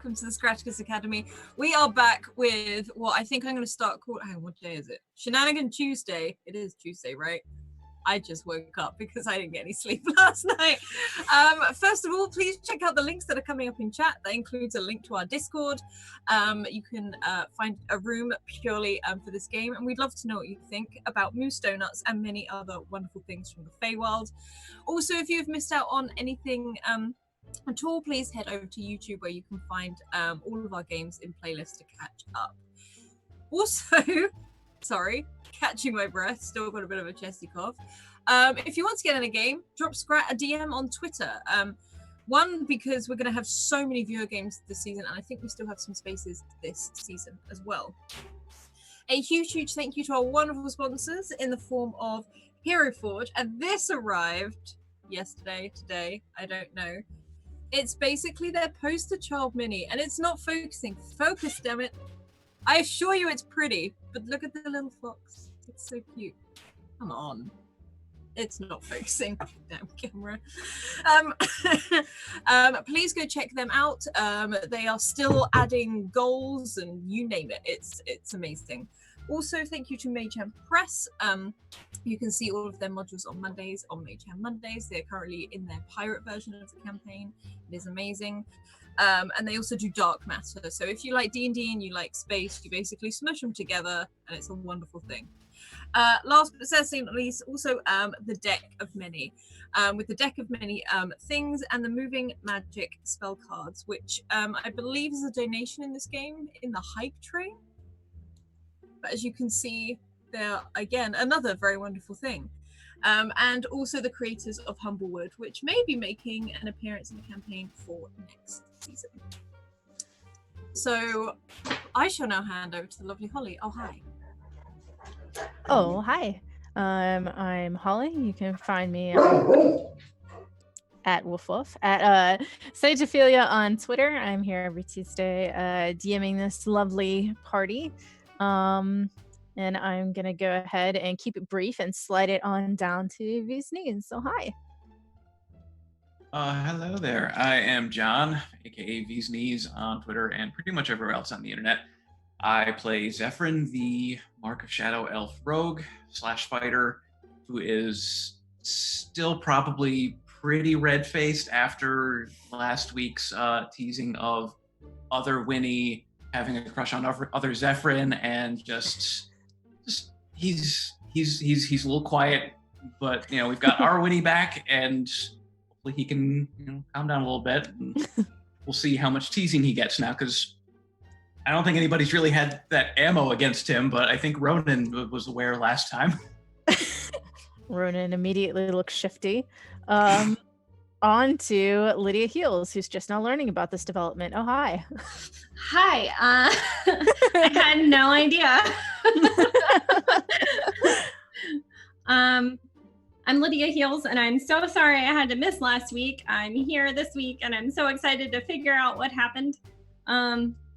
welcome to the Scratticus Academy. We are back with what I think I'm going to start calling, what day is it? Shenanigan Tuesday. It is Tuesday, right? I just woke up because I didn't get any sleep last night. First of all, please check out the links that are coming up in chat. That includes a link to our Discord. You can find a room purely for this game, and we'd love to know what you think about Moose Donuts and many other wonderful things from the Feywild. Also, if you've missed out on anything at all, please head over to YouTube where you can find all of our games in playlists to catch up. Also, sorry, catching my breath, still got a bit of a chesty cough. If you want to get in a game, drop Scrat a DM on Twitter. One, because we're going to have so many viewer games this season, and I think we still have some spaces this season as well. A huge thank you to our wonderful sponsors in the form of Hero Forge, and this arrived yesterday, today, I don't know. It's basically their poster child mini, and it's not focusing. Focus, damn it. I assure you it's pretty, but look at the little fox. It's so cute. Come on. It's not focusing. Damn camera. Please go check them out. They are still adding goals and you name it. It's amazing. Also, thank you to Mayhem Press. You can see all of their modules on Mondays on Mayhem Mondays. They're currently in their pirate version of the campaign. It is amazing. And they also do dark matter. So if you like D&D and you like space, you basically smush them together and it's a wonderful thing. Last but certainly not least, also the Deck of Many. With the Deck of Many things and the moving magic spell cards, which I believe is a donation in this game in the hype train. But as you can see, they're, again, another very wonderful thing. And also the creators of Humblewood, which may be making an appearance in the campaign for next season. So I shall now hand over to the lovely Holly. Oh, hi. Oh, hi. I'm Holly. You can find me at WoofWoof, at Sagephilia on Twitter. I'm here every Tuesday DMing this lovely party. And I'm going to go ahead and keep it brief and slide it on down to V's knees. So hi. Hello there. I am John, aka V's Knees on Twitter and pretty much everywhere else on the internet. I play Zephyrin, the Mark of Shadow Elf Rogue / fighter, who is still probably pretty red-faced after last week's teasing of other Winnie having a crush on other Zephyrin, and just he's a little quiet, but you know, we've got our Winnie back, and hopefully he can, you know, calm down a little bit, and we'll see how much teasing he gets now, because I don't think anybody's really had that ammo against him, but I think Ronan was aware last time. Ronan immediately looks shifty. On to Lydia Heels, who's just now learning about this development. Oh, hi. Hi. I had no idea. I'm Lydia Heels, and I'm so sorry I had to miss last week. I'm here this week, and I'm so excited to figure out what happened.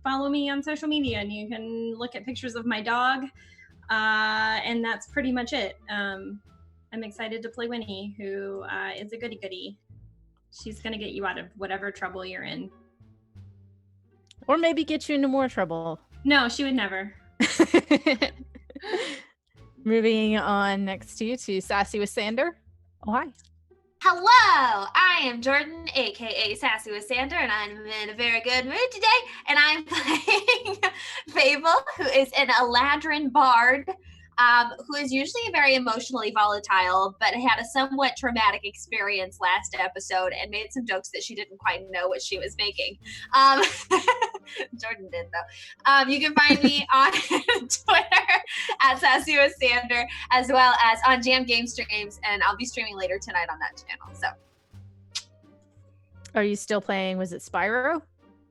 Follow me on social media, and you can look at pictures of my dog, and that's pretty much it. I'm excited to play Winnie, who is a goody-goody. She's going to get you out of whatever trouble you're in. Or maybe get you into more trouble. No, she would never. Moving on next to Sassy with Sander. Oh, hi. Hello, I am Jordan, aka Sassy with Sander, and I'm in a very good mood today. And I'm playing Fable, who is an Eladrin bard, who is usually very emotionally volatile, but had a somewhat traumatic experience last episode and made some jokes that she didn't quite know what she was making. Jordan did, though. You can find me on Twitter at Sassy with Sander, as well as on Jam Game Streams, and I'll be streaming later tonight on that channel. So, are you still playing? Was it Spyro?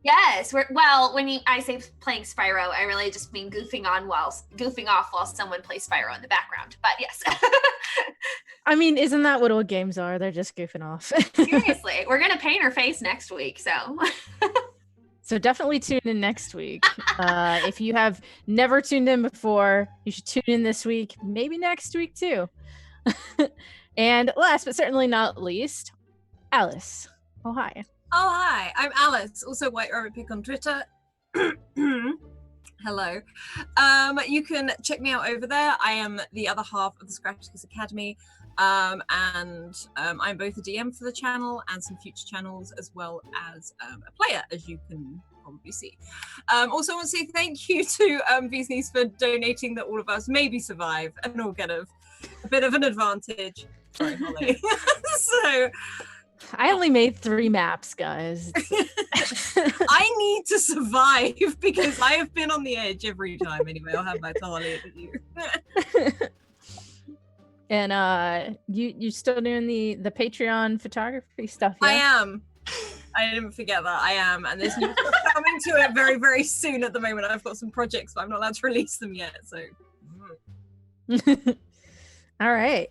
Yes. When I say playing Spyro, I really just mean goofing off while someone plays Spyro in the background. But yes. I mean, isn't that what old games are? They're just goofing off. Seriously, we're gonna paint her face next week, so. So definitely tune in next week. If you have never tuned in before, you should tune in this week, maybe next week too. And last but certainly not least, Alice. Oh, hi. Oh, hi, I'm Alice, also White Rabbit Pick on Twitter. Hello. You can check me out over there. I am the other half of the Scratticus Academy, and I'm both a DM for the channel and some future channels, as well as a player, as you can probably see. Also, I want to say thank you to Beesneys for donating that all of us maybe survive and all get a bit of an advantage. Sorry, Holly. So I only made 3 maps, guys. I need to survive because I have been on the edge every time. Anyway, I'll have my Holly at you. And you still doing the Patreon photography stuff? Yeah? I am. I didn't forget that. I am, and there's new stuff coming to it very, very soon. At the moment, I've got some projects, but I'm not allowed to release them yet. So, all right.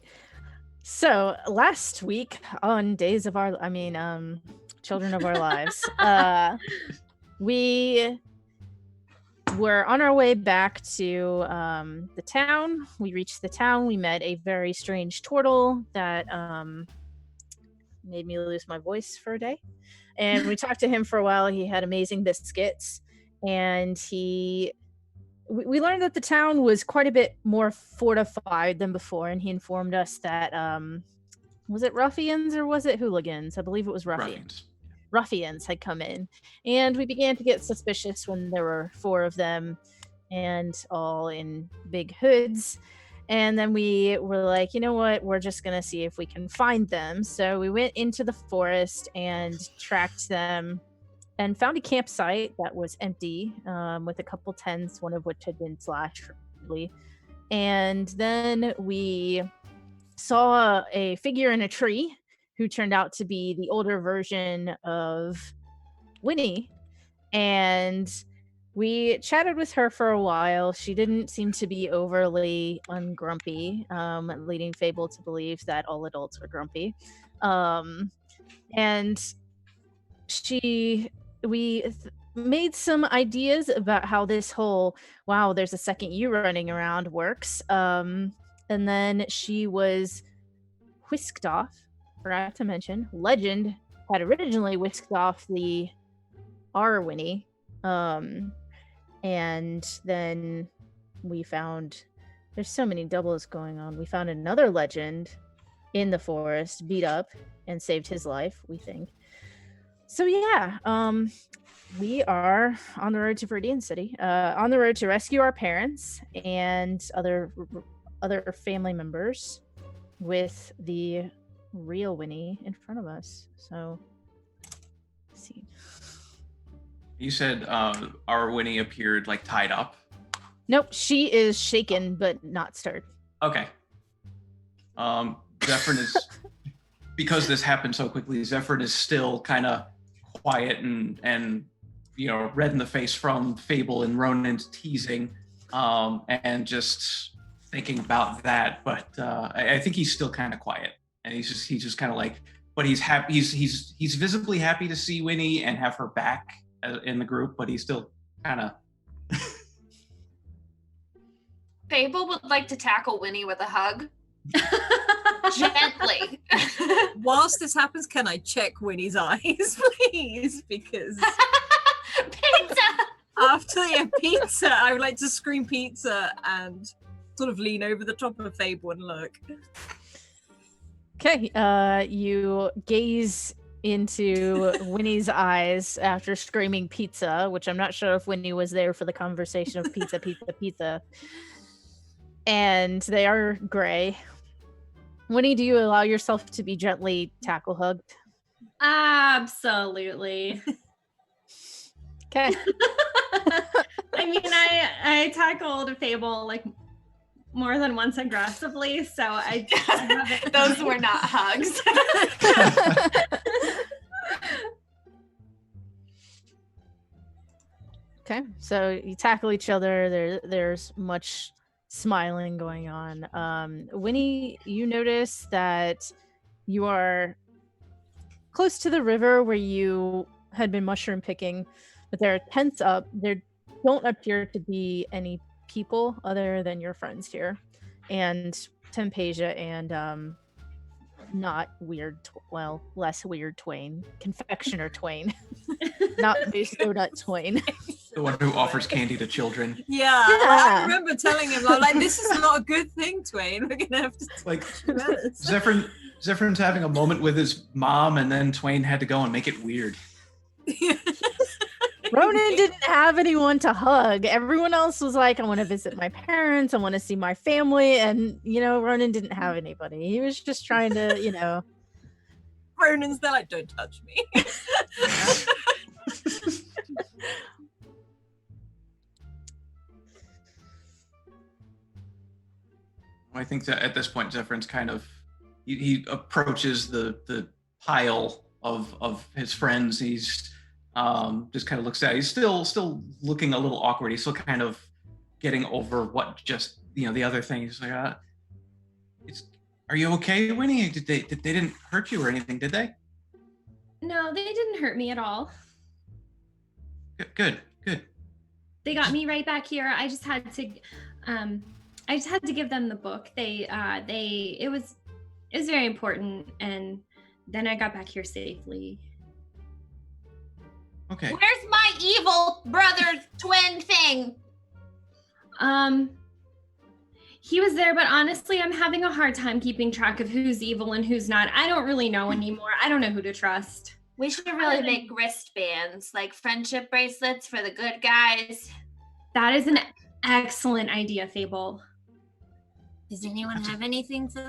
So last week on Children of Our Lives, we were on our way back to the town. We reached the town. We met a very strange turtle that made me lose my voice for a day. And we talked to him for a while. He had amazing biscuits, and we learned that the town was quite a bit more fortified than before, and he informed us that was it ruffians or was it hooligans? I believe it was ruffians. Ruffians had come in, and we began to get suspicious when there were 4 of them and all in big hoods. And then we were like, you know what, we're just gonna see if we can find them. So we went into the forest and tracked them and found a campsite that was empty, with a couple tents, one of which had been slashed repeatedly. And then we saw a figure in a tree who turned out to be the older version of Winnie. And we chatted with her for a while. She didn't seem to be overly ungrumpy, leading Fable to believe that all adults were grumpy. And we made some ideas about how this whole wow, there's a second you running around works. And then she was whisked off. Forgot to mention, Legend had originally whisked off our Winnie. And then we found there's so many doubles going on. We found another Legend in the forest, beat up, and saved his life, we think. So yeah, we are on the road to Viridian City, on the road to rescue our parents and other family members with the real Winnie in front of us. So, let's see. You said our Winnie appeared like tied up. Nope, she is shaken but not stirred. Okay. Zephyrin is because this happened so quickly. Zephyrin is still kind of quiet and red in the face from Fable and Ronan's teasing, and just thinking about that. But I think he's still kind of quiet, and he's just kind of like, but he's happy. He's visibly happy to see Winnie and have her back in the group, but he's still kind of. Fable would like to tackle Winnie with a hug. Gently. Whilst this happens, can I check Winnie's eyes, please? Because pizza. After pizza, I would like to scream pizza and sort of lean over the top of Fable and look. Okay, you gaze into Winnie's eyes after screaming pizza, which I'm not sure if Winnie was there for the conversation of pizza, pizza, pizza. And they are gray. Winnie, do you allow yourself to be gently tackle hugged? Absolutely. Okay. I mean, I tackled Fable like more than once aggressively, so I have it. Those were not hugs. Okay, so you tackle each other. There's much smiling going on. Winnie, you notice that you are close to the river where you had been mushroom picking, but there are tents up. There don't appear to be any people other than your friends here, and Tempasia and not weird, less weird Twain, confectioner Twain, not Moose Donut Twain. The one who offers candy to children. Yeah, I remember telling him, like, this is not a good thing, Twain. We're gonna have to Like Zephyrn's having a moment with his mom, and then Twain had to go and make it weird. Ronan didn't have anyone to hug. Everyone else was like, I want to visit my parents. I want to see my family. And, Ronan didn't have anybody. He was just trying to, Ronan's there like, don't touch me. I think that at this point, Zephyrn's kind of, he approaches the pile of his friends. He's just kind of looks at it. He's still looking a little awkward. He's still kind of getting over what just, the other thing. He's like, are you okay, Winnie? They didn't hurt you or anything, did they? No, they didn't hurt me at all. Good. They got me right back here. I just had to give them the book. It was very important, and then I got back here safely. Okay. Where's my evil brother twin thing? He was there, but honestly, I'm having a hard time keeping track of who's evil and who's not. I don't really know anymore. I don't know who to trust. We should really make wristbands, like friendship bracelets for the good guys. That is an excellent idea, Fable. Does anyone have anything for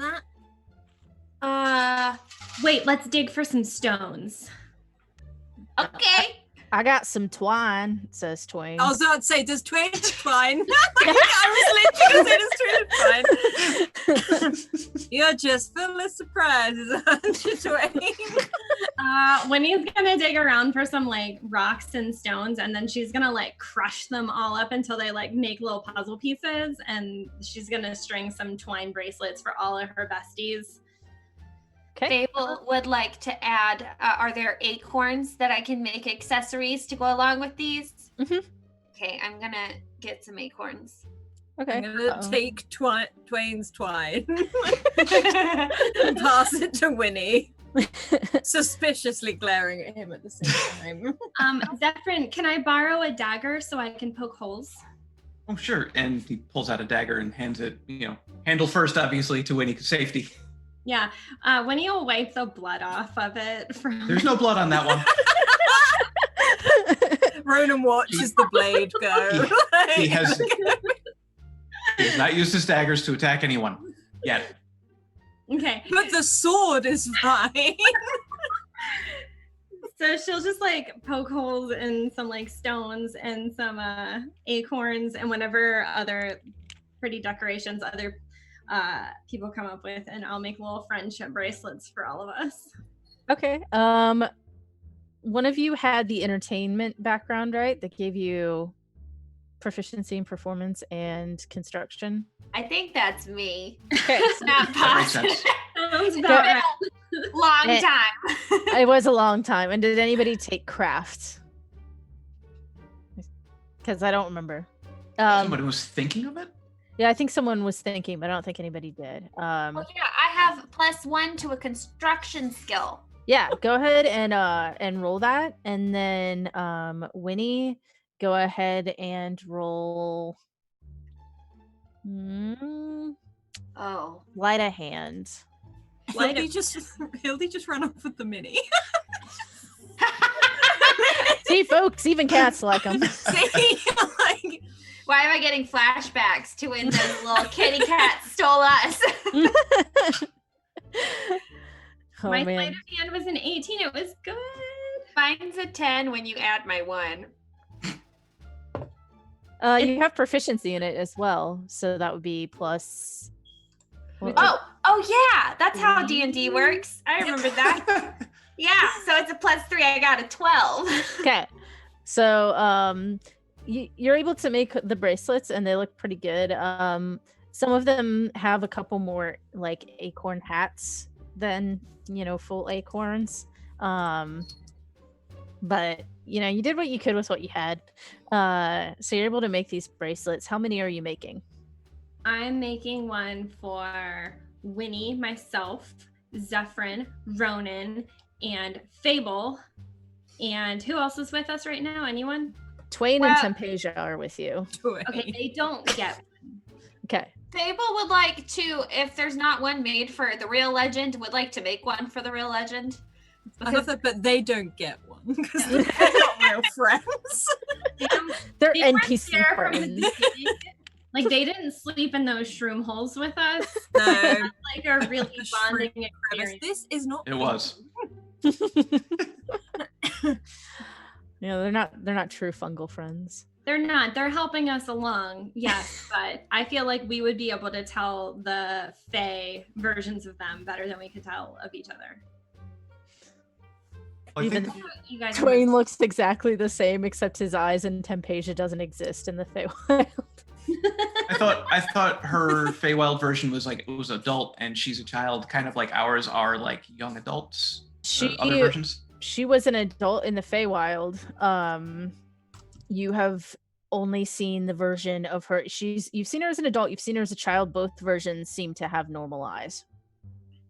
that? Wait, let's dig for some stones. Okay. I got some twine, says Twain. I was about to say, does Twain have twine? I was literally going to say, does Twain have twine? You're just full of surprises, aren't you, Twain? Winnie's gonna dig around for some rocks and stones, and then she's gonna crush them all up until they make little puzzle pieces, and she's gonna string some twine bracelets for all of her besties. Okay. Fable would like to add, are there acorns that I can make accessories to go along with these? Mm-hmm. Okay, I'm gonna get some acorns. Okay. I'm gonna take Twain's twine and pass it to Winnie, suspiciously glaring at him at the same time. Zephyrn, can I borrow a dagger so I can poke holes? Oh, sure. And he pulls out a dagger and hands it, handle first, obviously, to Winnie, safety. Yeah, Winnie will wipe the blood off of it. There's no blood on that one. Ronan watches the blade go. He has not used his daggers to attack anyone yet. Okay. But the sword is fine. So she'll just poke holes in some stones and some acorns and whatever other pretty decorations other people come up with, and I'll make little friendship bracelets for all of us. Okay. One of you had the entertainment background, right? That gave you proficiency in performance and construction. I think that's me. Okay. Not That makes possible. sense. Sounds about right. Long time. It was a long time. And did anybody take craft? Because I don't remember. Somebody was thinking of it? Yeah, I think someone was thinking, but I don't think anybody did. Well, yeah, I have +1 to a construction skill. Yeah, go ahead and roll that, and then Winnie, go ahead and roll. Light a hand. Hildy just ran off with the mini. See, folks, even cats like them. See, why am I getting flashbacks to when those little kitty cats stole us? My sleight of hand was an 18. It was good. Mine's a 10 when you add my 1. You have proficiency in it as well, so that would be plus. Oh yeah, that's how D&D works. I remember that. Yeah, so it's a +3. I got a 12. Okay, so you're able to make the bracelets, and they look pretty good. Some of them have a couple more acorn hats than full acorns. But you did what you could with what you had. So you're able to make these bracelets. How many are you making? I'm making one for Winnie, myself, Zephyrin, Ronan, and Fable. And who else is with us right now? Anyone? Twain and Tempesia are with you. Okay, they don't get. Okay. Fable would like to, if there's not one made for the real legend, would like to make one for the real legend. I love that, but they don't get one because they're not real friends. They're They weren't NPC there from the friends. beginning. Like, they didn't sleep in those shroom holes with us. No. It's like a really The bonding shroom experience. This is not. It was. They're not true fungal friends. They're not. They're helping us along, yes, but I feel like we would be able to tell the Fae versions of them better than we could tell of each other. I Even think You guys Twain looks exactly the same, except his eyes and Tempesia doesn't exist in the Feywild. I thought her Feywild version was like it was adult and she's a child, kind of like ours are like young adults. Other versions. She was an adult in the Feywild. You have only seen the version of her. You've seen her as an adult. You've seen her as a child. Both versions seem to have normal eyes.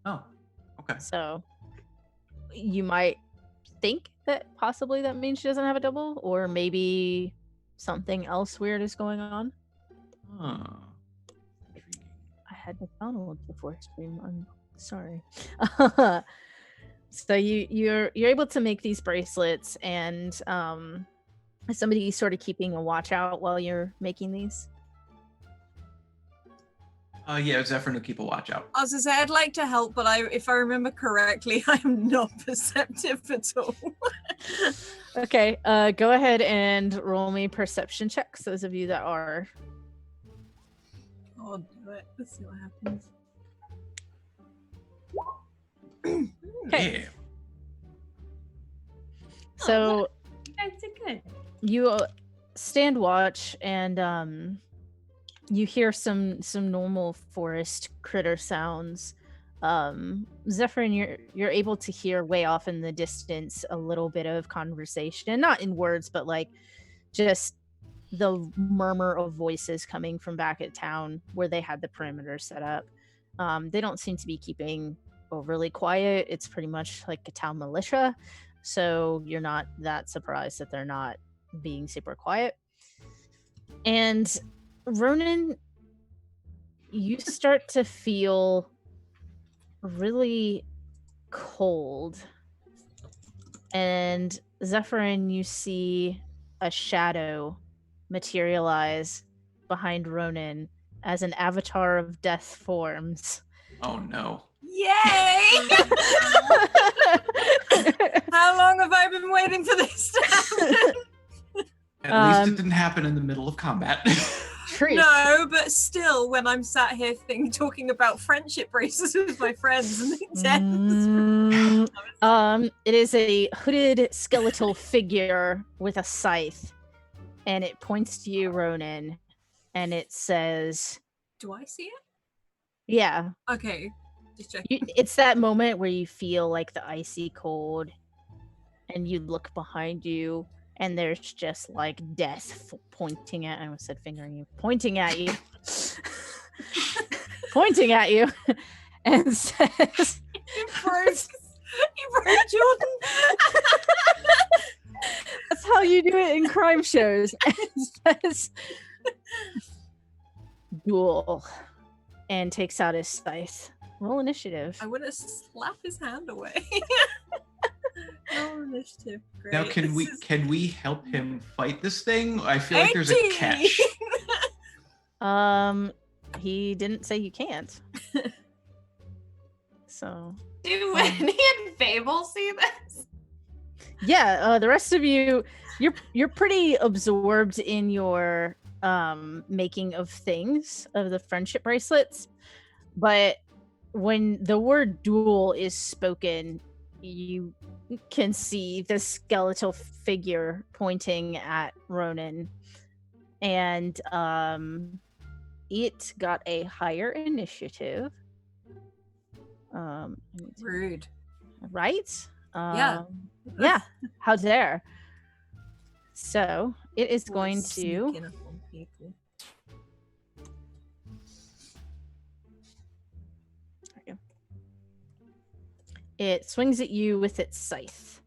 Oh, okay. So you might think that possibly that means she doesn't have a double, or maybe something else weird is going on. Intriguing. I had McDonald's before stream. I'm sorry. So you're able to make these bracelets, and is somebody sort of keeping a watch out while you're making these? Yeah, Zephyrin will keep a watch out. I was gonna say I'd like to help, but if I remember correctly, I'm not perceptive at all. Okay, go ahead and roll me perception checks, those of you that are. I'll do it. Let's see what happens. Okay. Yeah. So You guys did good. you stand watch, and you hear some normal forest critter sounds. Zephyrin, you're able to hear way off in the distance a little bit of conversation, not in words, but like just the murmur of voices coming from back at town where they had the perimeter set up. They don't seem to be keeping overly quiet. It's pretty much like a town militia, so you're not that surprised that they're not being super quiet. And Ronan, you start to feel really cold, and Zephyrin, you see a shadow materialize behind Ronan as an avatar of death forms. Oh no. Yay! How long have I been waiting for this to happen? At least it didn't happen in the middle of combat. Truth. No, but still, when I'm sat here talking about friendship braces with my friends and It is a hooded skeletal figure with a scythe, and it points to you, Ronan, and it says, Do I see it? yeah. Okay, just check. It's that moment where you feel like the icy cold, and you look behind you, and there's just like death pointing at. I almost said fingering you, pointing at you, pointing at you, and says, You broke Jordan. "That's how you do it in crime shows." And says, "Duel," and takes out his scythe. Roll initiative. I want to slap his hand away. Roll initiative. Great. Now, can we help him fight this thing? I feel like there's a 18. catch. He didn't say you can't. So Do Wendy and Fable see this? yeah, the rest of you, you're pretty absorbed in your making of things, of the friendship bracelets, but when the word duel is spoken, you can see the skeletal figure pointing at Ronan, and it got a higher initiative. Rude. Right? Yeah. Yeah. How dare. So it is Always going to. sneaking up on people. it swings at you with its scythe.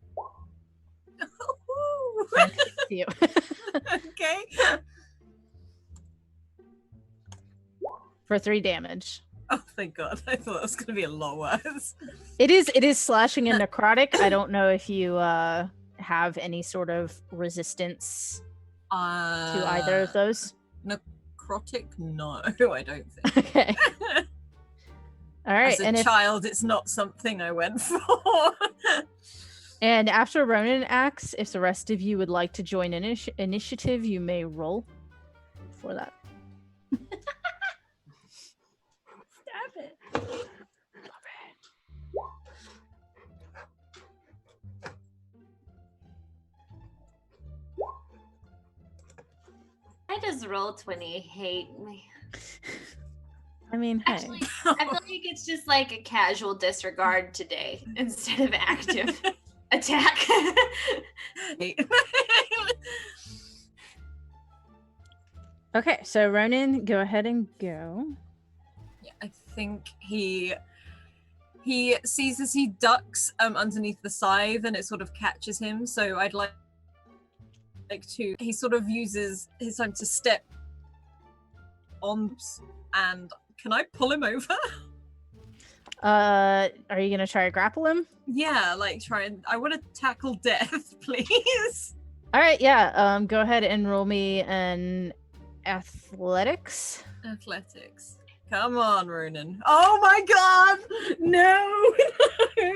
Ooh. And hits you. Okay. For 3 damage. Oh, thank God. I thought it was going to be a lot worse. It is slashing and necrotic. I don't know if you have any sort of resistance to either of those. Necrotic? No, I don't think. Okay. All right. As a And child, it's not something I went for. and after Ronan acts, if the rest of you would like to join initiative, you may roll for that. Stop it. I just rolled 20. Hate me. I mean, hey. Actually, I feel like it's just like a casual disregard today instead of active attack. Okay, so Ronan, go ahead and go. Yeah, I think he sees as he ducks underneath the scythe and it sort of catches him. So I'd like to. He sort of uses his time to step on, and can I pull him over? Are you gonna try to grapple him? Yeah, like try and. I want to tackle death, please. All right, yeah. Go ahead and roll me an athletics. Athletics. Come on, Ronan. Oh my God! No,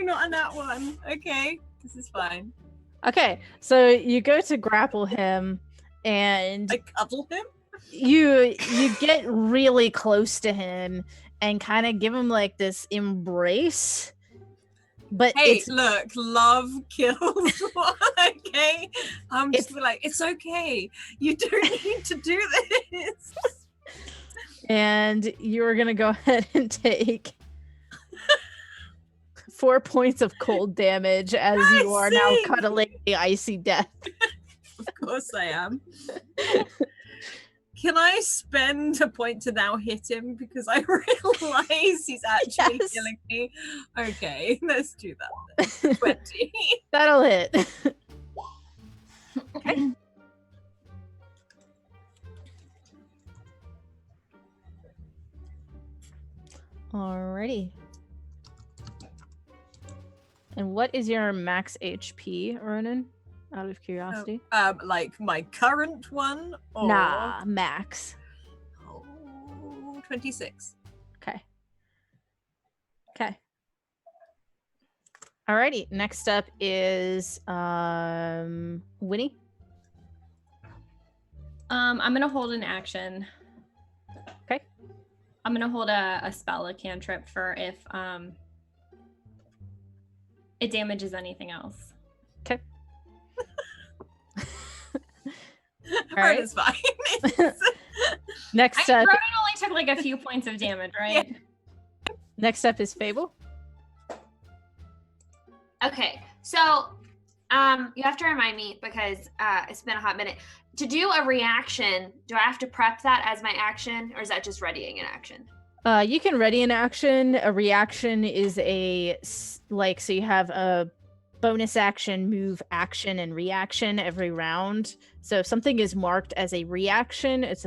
not on that one. Okay, this is fine. Okay, so you go to grapple him, and I cuddle him. you get really close to him and kind of give him like this embrace. But Hey, look, love kills. Okay, I'm just like, it's okay. You don't need to do this. and you're gonna go ahead and take 4 points of cold damage as you are now cuddling the icy death. Of course I am. Can I spend a point to now hit him because I realize he's actually Yes. killing me? Okay, let's do that then. 20. That'll hit. Okay. Alrighty. And what is your max HP, Ronan? Out of curiosity. Like my current one? Or... Nah, max. Oh, 26. Okay. Okay. Alrighty. Next up is Winnie. I'm gonna hold an action. Okay. I'm gonna hold a spell, a cantrip, for if it damages anything else. Okay. Alright, it's fine. Next Ronan up, only took like a few points of damage, right? next up is Fable. Okay, so you have to remind me because it's been a hot minute. To do a reaction, do I have to prep that as my action, or is that just readying an action? You can ready an action. A reaction is so you have a bonus action, move, action, and reaction every round. So if something is marked as a reaction, it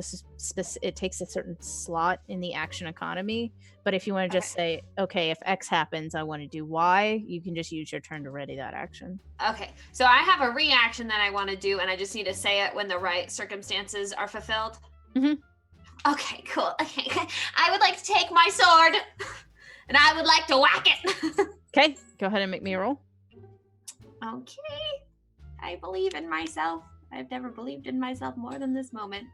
takes a certain slot in the action economy. But if you want to just say, okay, if X happens, I want to do Y, you can just use your turn to ready that action. Okay, so I have a reaction that I want to do, and I just need to say it when the right circumstances are fulfilled. Mm-hmm. Okay, cool. Okay, I would like to take my sword, and I would like to whack it. Okay, go ahead and make me a roll. Okay, I believe in myself. I've never believed in myself more than this moment.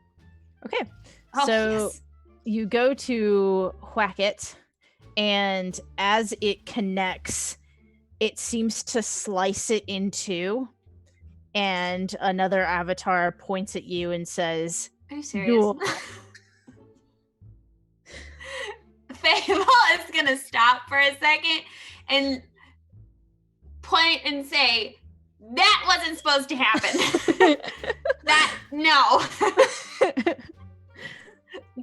Okay, Oh, so yes. you go to whack it, and as it connects, it seems to slice it in two, and another avatar points at you and says, Are you serious? "Duel." Fable is gonna stop for a second and point and say, that wasn't supposed to happen. No.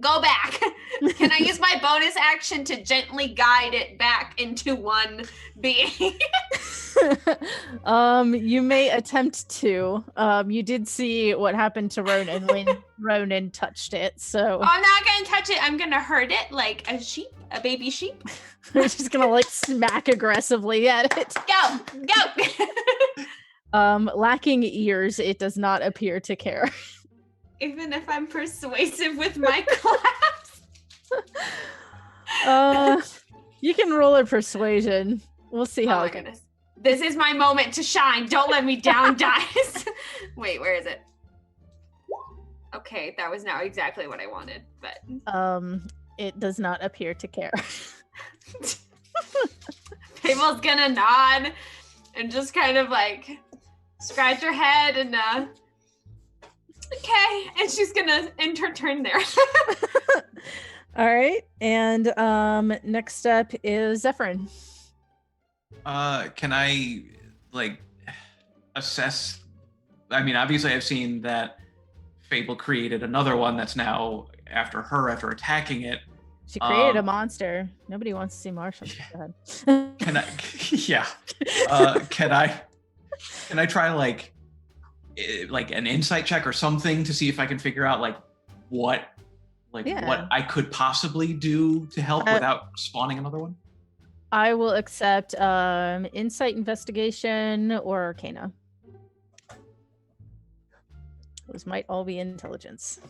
Go back. Can I use my bonus action to gently guide it back into one being? You may attempt to. You did see what happened to Ronan when Ronan touched it, so I'm not gonna touch it. I'm gonna hurt it like a sheep, a baby sheep. we're just gonna like smack aggressively at it. Go. Lacking ears, it does not appear to care. Even if I'm persuasive with my claps. You can roll a persuasion. We'll see how Oh my it goes. goodness. This is my moment to shine. Don't let me down, dice. Wait, where is it? Okay, that was not exactly what I wanted, but It does not appear to care. Fable's gonna nod and just kind of like scratch her head and okay, and she's gonna end her turn there. All right, and next up is Zephyrin. Can I like assess? I mean, obviously, I've seen that Fable created another one that's now after her after attacking it. She created a monster. Nobody wants to see Marshall. Yeah. Can I? Yeah. Can I try like an insight check or something to see if I can figure out what I could possibly do to help without spawning another one? I will accept insight, investigation, or arcana. Those might all be intelligence.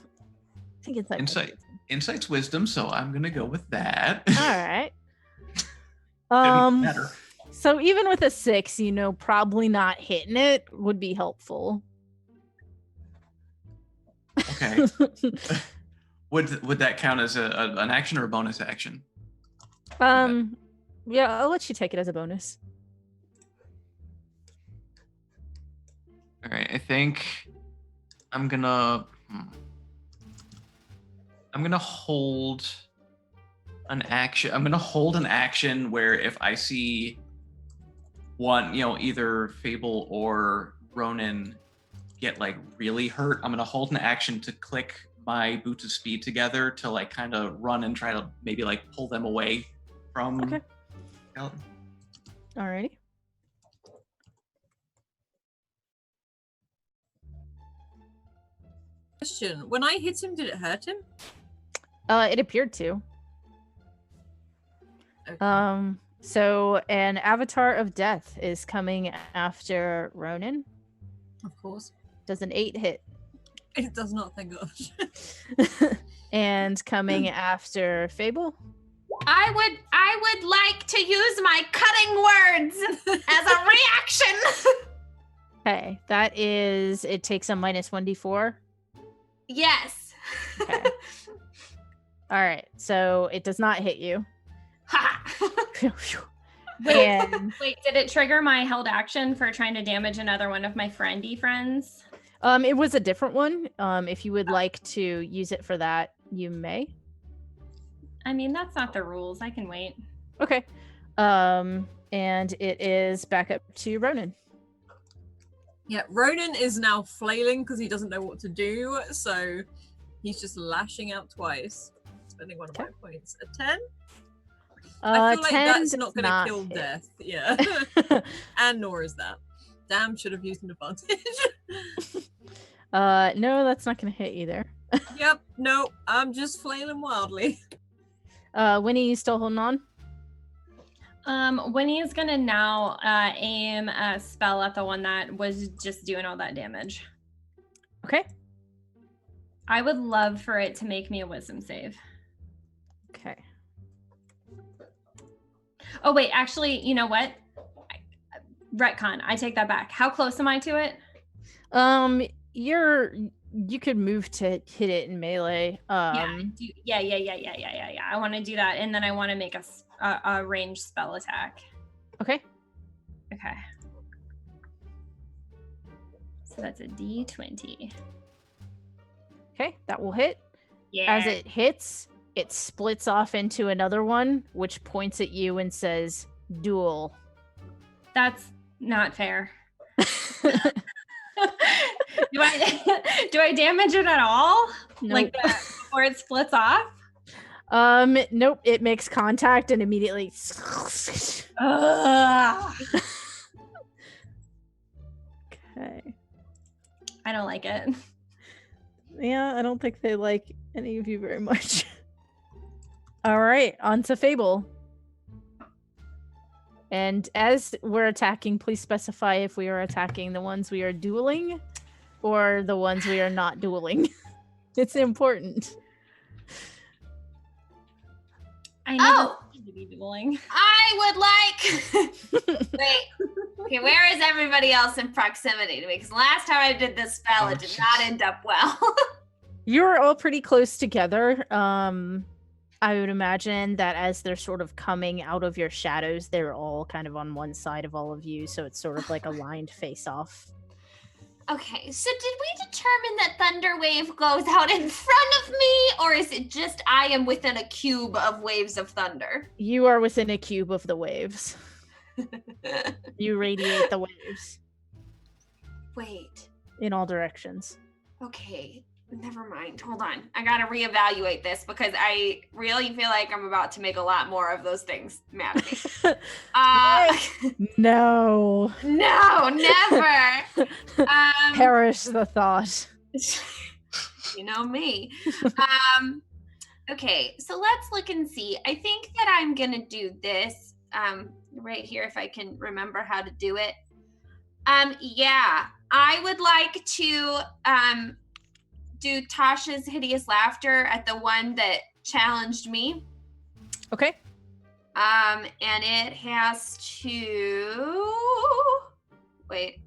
I think Insight's wisdom, so I'm gonna go with that. All right. Better. So even with a 6, probably not hitting it would be helpful. Okay. Would that count as an action or a bonus action? Yeah, I'll let you take it as a bonus. All right, I think I'm gonna hold an action. I'm gonna hold an action where if I see one, either Fable or Ronan get really hurt, I'm gonna hold an action to click my boots of speed together to kind of run and try to maybe pull them away from. Okay. Skeleton. Alrighty. Question: when I hit him, did it hurt him? It appeared to. Okay. So an avatar of death is coming after Ronan. Of course. Does an 8 hit? It does not, thank God. And coming after Fable? I would like to use my cutting words as a reaction. Okay, it takes a -1d4. Yes. Okay. All right, so it does not hit you. And Wait, did it trigger my held action for trying to damage another one of my friendy friends? it was a different one. If you would like to use it for that, you may. I mean, that's not the rules. I can wait. Okay. And it is back up to Ronan. Yeah, Ronan is now flailing because he doesn't know what to do, so he's just lashing out twice, spending one of my points. A 10? I feel like 10 that's not does going to not kill hit. death. Yeah. And nor is that. Damn, should have used an advantage. No, that's not going to hit either. Yep, no, I'm just flailing wildly. Winnie, you still holding on? Winnie is gonna now aim a spell at the one that was just doing all that damage. Okay. I would love for it to make me a wisdom save. Okay. Oh wait, actually, you know what? Retcon. I take that back. How close am I to it? You could move to hit it in melee. Yeah. I want to do that, and then I want to make a ranged spell attack. Okay. Okay. So that's a D20. Okay, that will hit. Yeah. As it hits, it splits off into another one, which points at you and says, "Duel." That's not fair. Do I damage it at all? Nope. Like before it splits off? Nope. It makes contact and immediately. Okay. I don't like it. Yeah, I don't think they like any of you very much. All right, on to Fable. And as we're attacking, please specify if we are attacking the ones we are dueling or the ones we are not dueling. It's important. I never wanted to be dueling. I would like. Wait. Okay, where is everybody else in proximity to me? Because last time I did this spell, it did not end up well. You're all pretty close together. I would imagine that as they're sort of coming out of your shadows, they're all kind of on one side of all of you, so it's sort of like a lined face-off. Okay, so did we determine that Thunder Wave goes out in front of me, or is it just I am within a cube of waves of thunder? You are within a cube of the waves. You radiate the waves. Wait. In all directions. Okay, never mind. Hold on. I gotta reevaluate this because I really feel like I'm about to make a lot more of those things mad at me. No. No, never. Perish the thought. You know me. Okay, so let's look and see. I think that I'm gonna do this right here if I can remember how to do it. Yeah, I would like to do Tasha's Hideous Laughter at the one that challenged me. Okay. And it has to wait.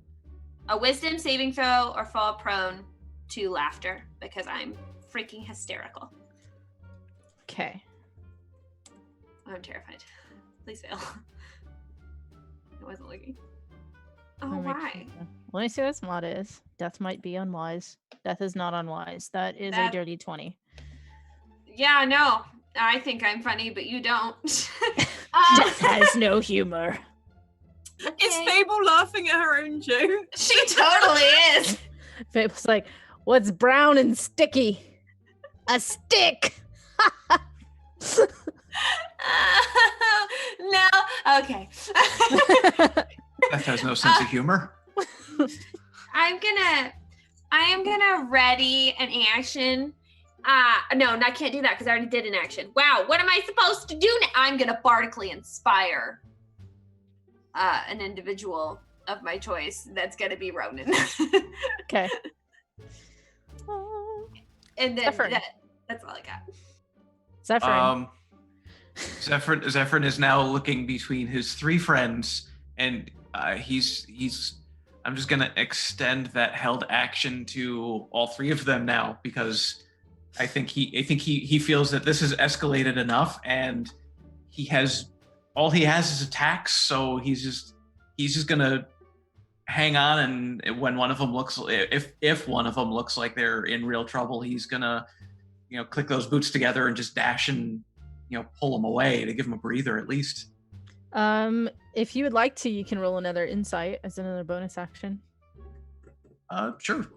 A wisdom saving throw or fall prone to laughter because I'm freaking hysterical. Okay. I'm terrified. Please fail. I wasn't looking. Oh, I'll make why? sure. Let me see what its mod is. Death might be unwise. Death is not unwise. That is a dirty 20. Yeah, no. I think I'm funny, but you don't. Death has no humor. Okay. Is Fable laughing at her own joke? She totally is. Fable's like, what's brown and sticky? A stick! No. Okay. Death has no sense of humor. I am gonna ready an action. No, I can't do that because I already did an action. Wow, what am I supposed to do now? I'm gonna bardically inspire an individual of my choice. That's gonna be Ronan. Okay. And then Zephyr. that's all I got. Zephyr. Zephyr is now looking between his three friends, and he's. I'm just gonna extend that held action to all three of them now because I think he feels that this has escalated enough, and all he has is attacks, so he's just gonna hang on, and when one of them looks, if one of them looks like they're in real trouble, he's gonna click those boots together and just dash and pull them away to give them a breather at least. If you would like to, you can roll another insight as another bonus action. Sure,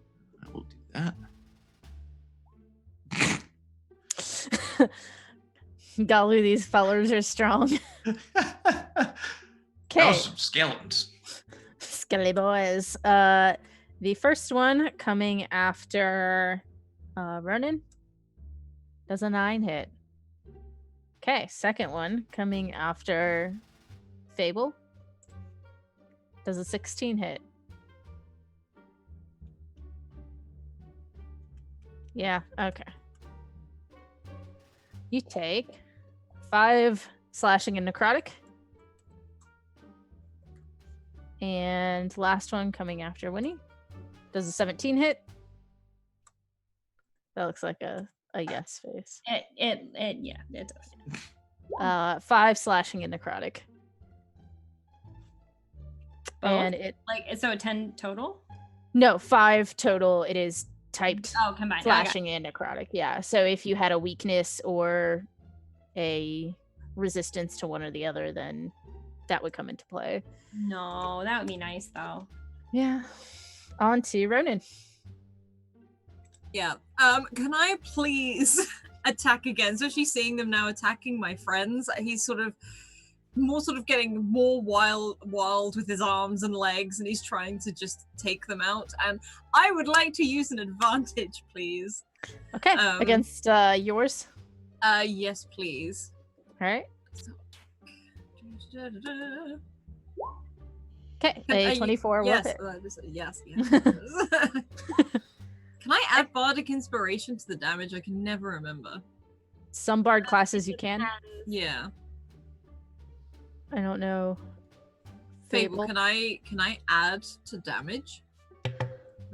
I will do that. Golly, these fellers are strong. That Okay. was some skeletons. Skelly boys. The first one coming after Ronan does a 9 hit. Okay, second one coming after Fable does a 16 hit. Yeah, okay. You take 5 slashing and necrotic. And last one coming after Winnie does a 17 hit. That looks like a yes face. It does. 5 slashing and necrotic. Both? And it So 10 total? no 5 total. It is typed Oh, combined. slashing and necrotic. Yeah. So if you had a weakness or a resistance to one or the other, then that would come into play. No, that would be nice though. Yeah. On to Ronan. Yeah. Can I please attack again. So she's seeing them now attacking my friends. He's sort of getting more wild with his arms and legs, and he's trying to just take them out. And I would like to use an advantage, please. Okay, against yours? Yes, please. All right. So, Okay, a 24 yes, will hit. yes. Can I add Bardic Inspiration to the damage? I can never remember. Some bard classes you can. Yeah. I don't know. Fable, can I add to damage?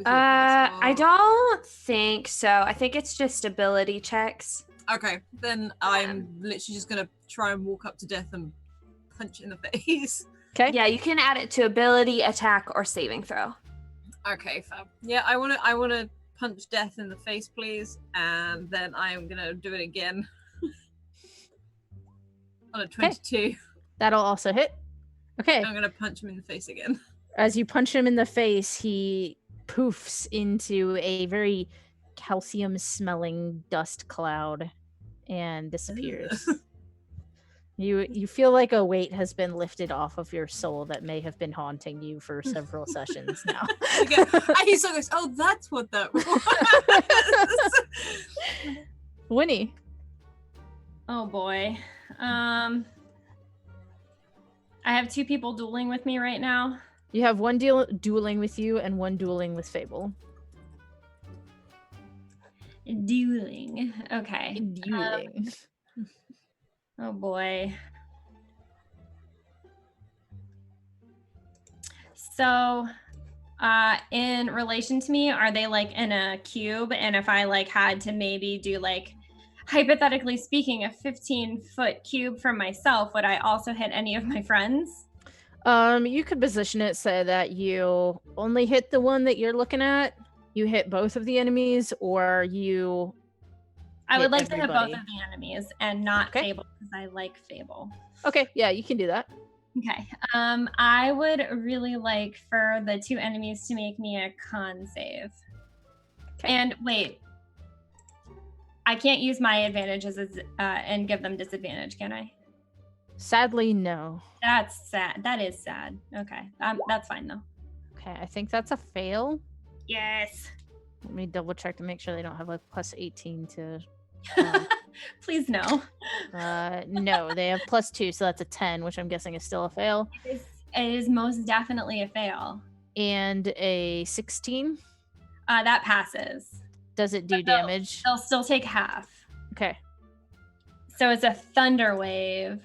I don't think so. I think it's just ability checks. Okay, then I'm literally just gonna try and walk up to Death and punch in the face. Okay. Yeah, you can add it to ability, attack, or saving throw. Okay, fab. Yeah, I wanna punch Death in the face, please, and then I'm gonna do it again on a 22. Okay. That'll also hit. Okay. I'm gonna punch him in the face again. As you punch him in the face, he poofs into a very calcium-smelling dust cloud and disappears. You feel like a weight has been lifted off of your soul that may have been haunting you for several sessions now. He still goes, oh, that's what that was. Winnie. Oh boy. I have 2 people dueling with me right now. You have one dueling with you and one dueling with Fable. Dueling. Okay. Dueling. Oh boy. So, in relation to me, are they like in a cube? And if I like had to maybe do like, hypothetically speaking, a 15-foot cube for myself, would I also hit any of my friends? You could position it so that you only hit the one that you're looking at, you hit both of the enemies, or you I would like everybody. to hit both of the enemies and not Okay. Fable because I like Fable. Okay, yeah, you can do that. Okay. I would really like for the 2 enemies to make me a con save. Okay. And wait, I can't use my advantages and give them disadvantage, can I? Sadly, no. That's sad. That is sad. Okay. That's fine though. Okay, I think that's a fail. Yes. Let me double check to make sure they don't have like plus 18 to. Please no. No, they have plus 2, so that's a 10, which I'm guessing is still a fail. It is most definitely a fail. And a 16. That passes. Does it do damage? They'll still take half. Okay. So it's a thunder wave.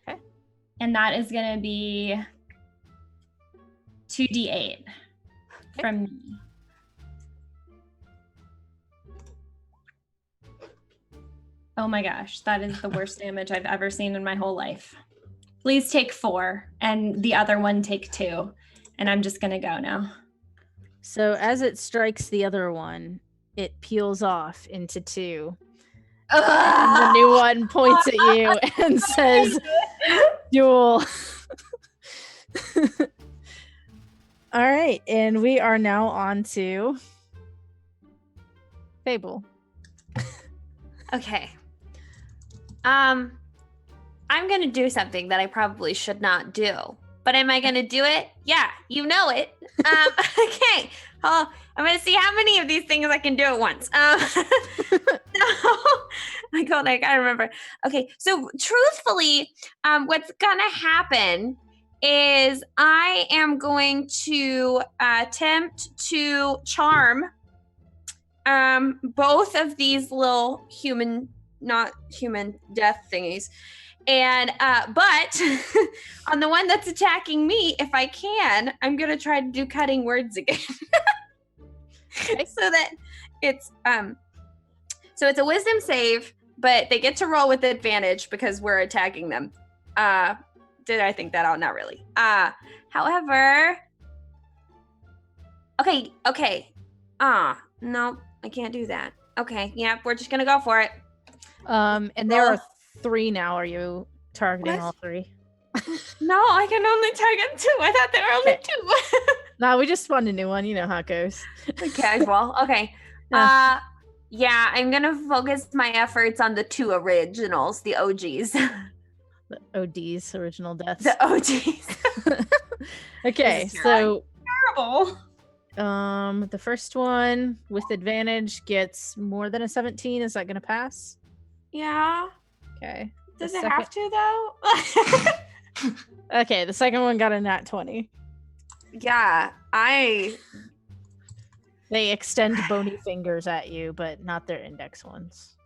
Okay. And that is going to be 2d8 from me. Oh my gosh, that is the worst damage I've ever seen in my whole life. Please take 4 and the other one take 2. And I'm just going to go now. So as it strikes the other one, it peels off into 2. And the new one points at you and says, duel. All right, and we are now on to Fable. Okay. I'm gonna do something that I probably should not do. But am I gonna do it? Yeah, you know it. Okay. I'm gonna see how many of these things I can do at once. My God, I gotta remember. Okay, so truthfully, what's gonna happen is I am going to attempt to charm both of these little not human death thingies. And but on the one that's attacking me, if I can, I'm gonna try to do cutting words again. So that it's so it's a wisdom save, but they get to roll with advantage because we're attacking them. Did I think that out? Not really. However, okay. No, I can't do that. Okay, yeah, we're just gonna go for it. And there are 3 now. Are you targeting What? all 3? No, I can only target 2. I thought there were only 2. No, we just spawned a new one. You know how it goes. Casual. Okay. Yeah, I'm gonna focus my efforts on the 2 originals, the OGs. The ODs, original deaths. The OGs. Okay, This is so Terrible. the first one with advantage gets more than a 17. Is that going to pass? Yeah. Okay. Does The it have to though? Okay, the second one got a nat 20. Yeah, They extend bony fingers at you, but not their index ones.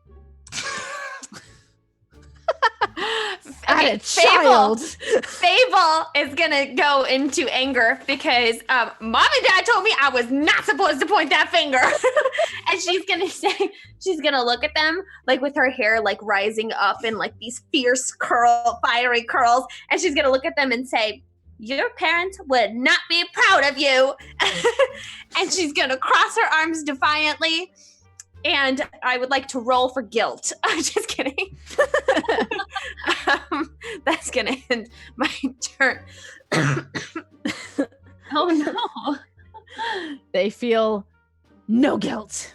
Okay, child. Fable is gonna go into anger because mom and dad told me I was not supposed to point that finger. And she's gonna look at them like with her hair like rising up in like these fierce fiery curls, and she's gonna look at them and say, your parents would not be proud of you. And she's gonna cross her arms defiantly. And I would like to roll for guilt. I'm just kidding. That's gonna end my turn. Oh no. They feel no guilt.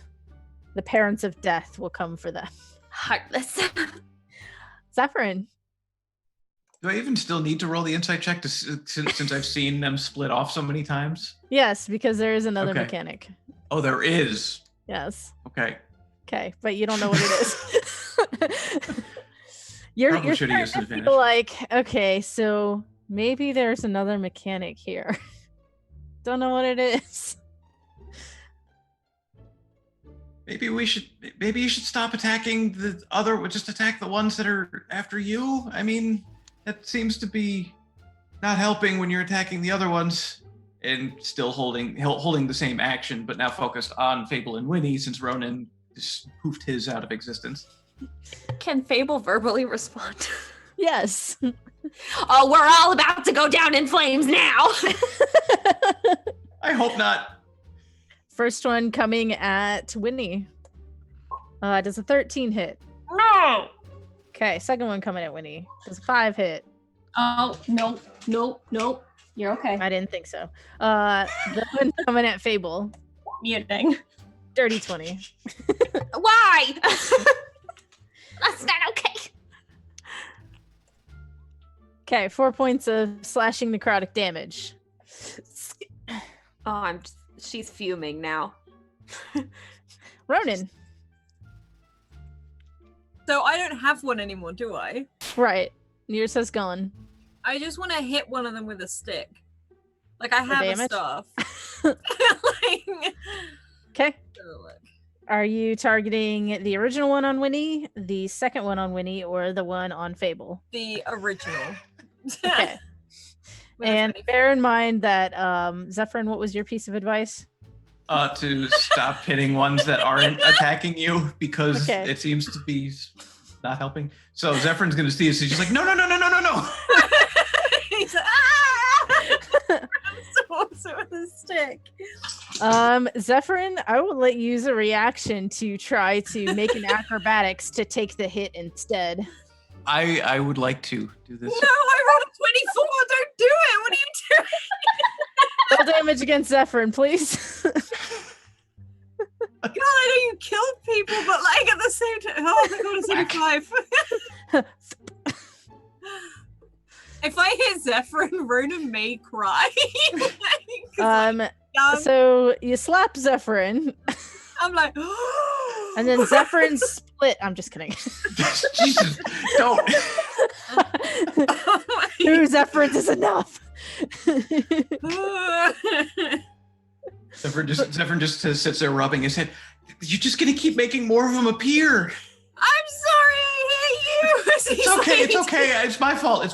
The parents of death will come for them. Heartless. Zephyrin. Do I even still need to roll the insight check since I've seen them split off so many times? Yes, because there is another Okay. mechanic. Oh, there is. Yes. Okay. Okay, but you don't know what it is. you're Troubleshooting starting is to an advantage. feel like, okay, so maybe there's another mechanic here. Don't know what it is. Maybe you should stop attacking the other. Just attack the ones that are after you. I mean, that seems to be not helping when you're attacking the other ones and still holding the same action, but now focused on Fable and Winnie since Ronan just poofed his out of existence. Can Fable verbally respond? Yes. Oh, we're all about to go down in flames now. I hope not. First one coming at Winnie. Does a 13 hit? No. Okay, second one coming at Winnie. Does a 5 hit? Oh, nope. You're okay. I didn't think so. The one coming at Fable. Muting. Dirty 20. Why? That's not okay. Okay, 4 points of slashing necrotic damage. Oh, she's fuming now. Ronan. So I don't have one anymore, do I? Right. Yours has gone. I just want to hit one of them with a stick. Like I have a damage? staff. Like, Okay. so, like, Are you targeting the original one on Winnie, the second one on Winnie, or the one on Fable? the original. Okay. With a And 24. bear in mind that, Zephyrin, what was your piece of advice? To stop hitting ones that aren't attacking you because Okay. it seems to be not helping. So Zephyrn's gonna see this. He's just like, no. He's like, ah! So with a stick. Zephyrin, I will let you use a reaction to try to make an acrobatics to take the hit instead. I would like to do this. No, I rolled a 24. Don't do it. What are you doing? Roll damage against Zephyrin, please. God, I know you killed people, but like at the same time. Oh my god, it's only 5. If I hit Zephyrin, Ronan may cry. So you slap Zephyrin, I'm like, and then Zephyrin split. I'm just kidding. Jesus, don't. Two Zephyrins is enough. Zephyrin just sits there rubbing his head. You're just gonna keep making more of them appear. I'm sorry, I hit you. It's okay. It's okay. It's my fault.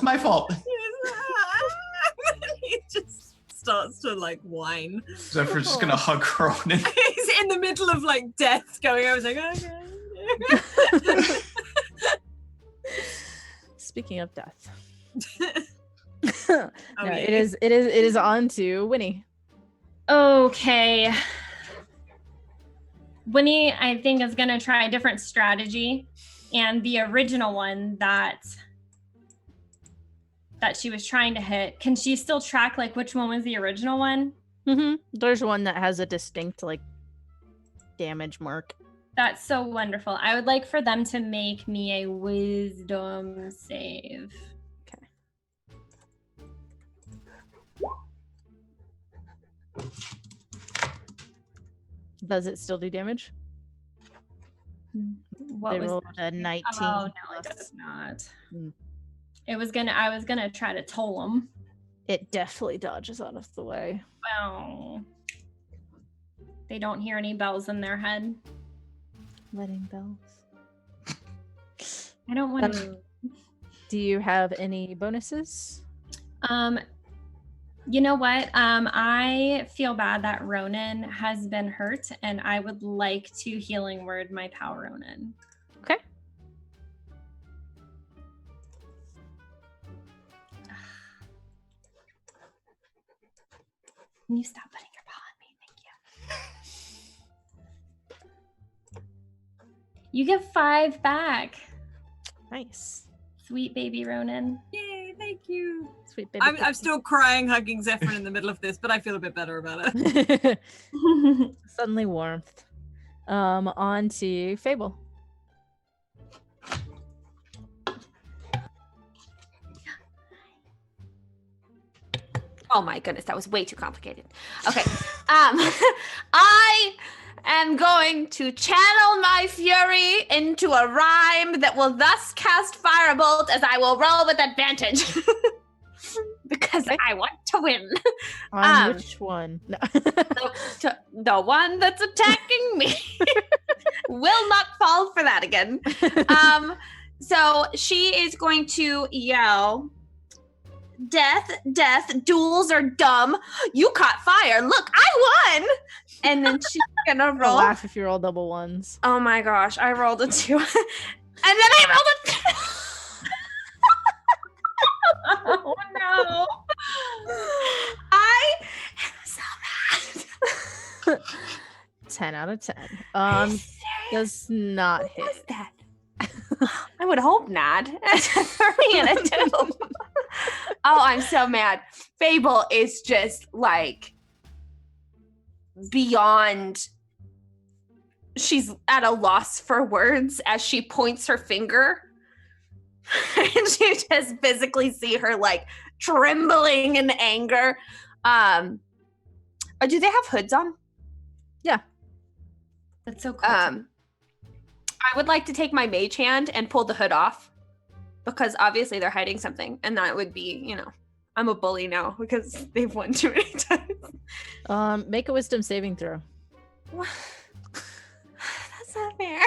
He just starts to like whine. Zephyr's just gonna hug Ronan. He's in the middle of like death going. I was like, okay. Speaking of death, Oh, no, yeah. it is on to Winnie. Okay. Winnie, I think, is going to try a different strategy. And the original one that she was trying to hit, can she still track like which one was the original one? Mm-hmm. There's one that has a distinct like damage mark. That's so wonderful. I would like for them to make me a wisdom save. Okay. Does it still do damage? What They was rolled a 19. Oh no, it does not. Hmm. I was gonna try to toll them. It definitely dodges out of the way. Oh. They don't hear any bells in their head. Wedding bells. I don't want to. Do you have any bonuses? You know what? I feel bad that Ronan has been hurt, and I would like to healing word my pal Ronan. Okay. Can you stop putting your paw on me? Thank you. You get 5 back. Nice. Sweet baby Ronan. Yay, thank you. Sweet baby. I'm still crying, hugging Zephyr in the middle of this, but I feel a bit better about it. Suddenly warmth. On to Fable. Oh my goodness, that was way too complicated. Okay. I am going to channel my fury into a rhyme that will thus cast Firebolt as I will roll with advantage. Because I want to win. On which one? No. The one that's attacking me will not fall for that again. So she is going to yell, "Death, death, duels are dumb. You caught fire. Look, I won." And then she's gonna roll. Laugh if you roll double ones. Oh my gosh, I rolled a 2. And then I rolled a Oh no. I am so mad. 10 out of 10. Are you serious? Does not What hit. was that? I would hope not. It's a 3 and a 2. Oh, I'm so mad. Fable is just like beyond. She's at a loss for words as she points her finger. And you just physically see her like trembling in anger. Do they have hoods on? Yeah. That's so cool. I would like to take my mage hand and pull the hood off because obviously they're hiding something, and that would be, I'm a bully now because they've won too many times. Make a wisdom saving throw. That's not fair.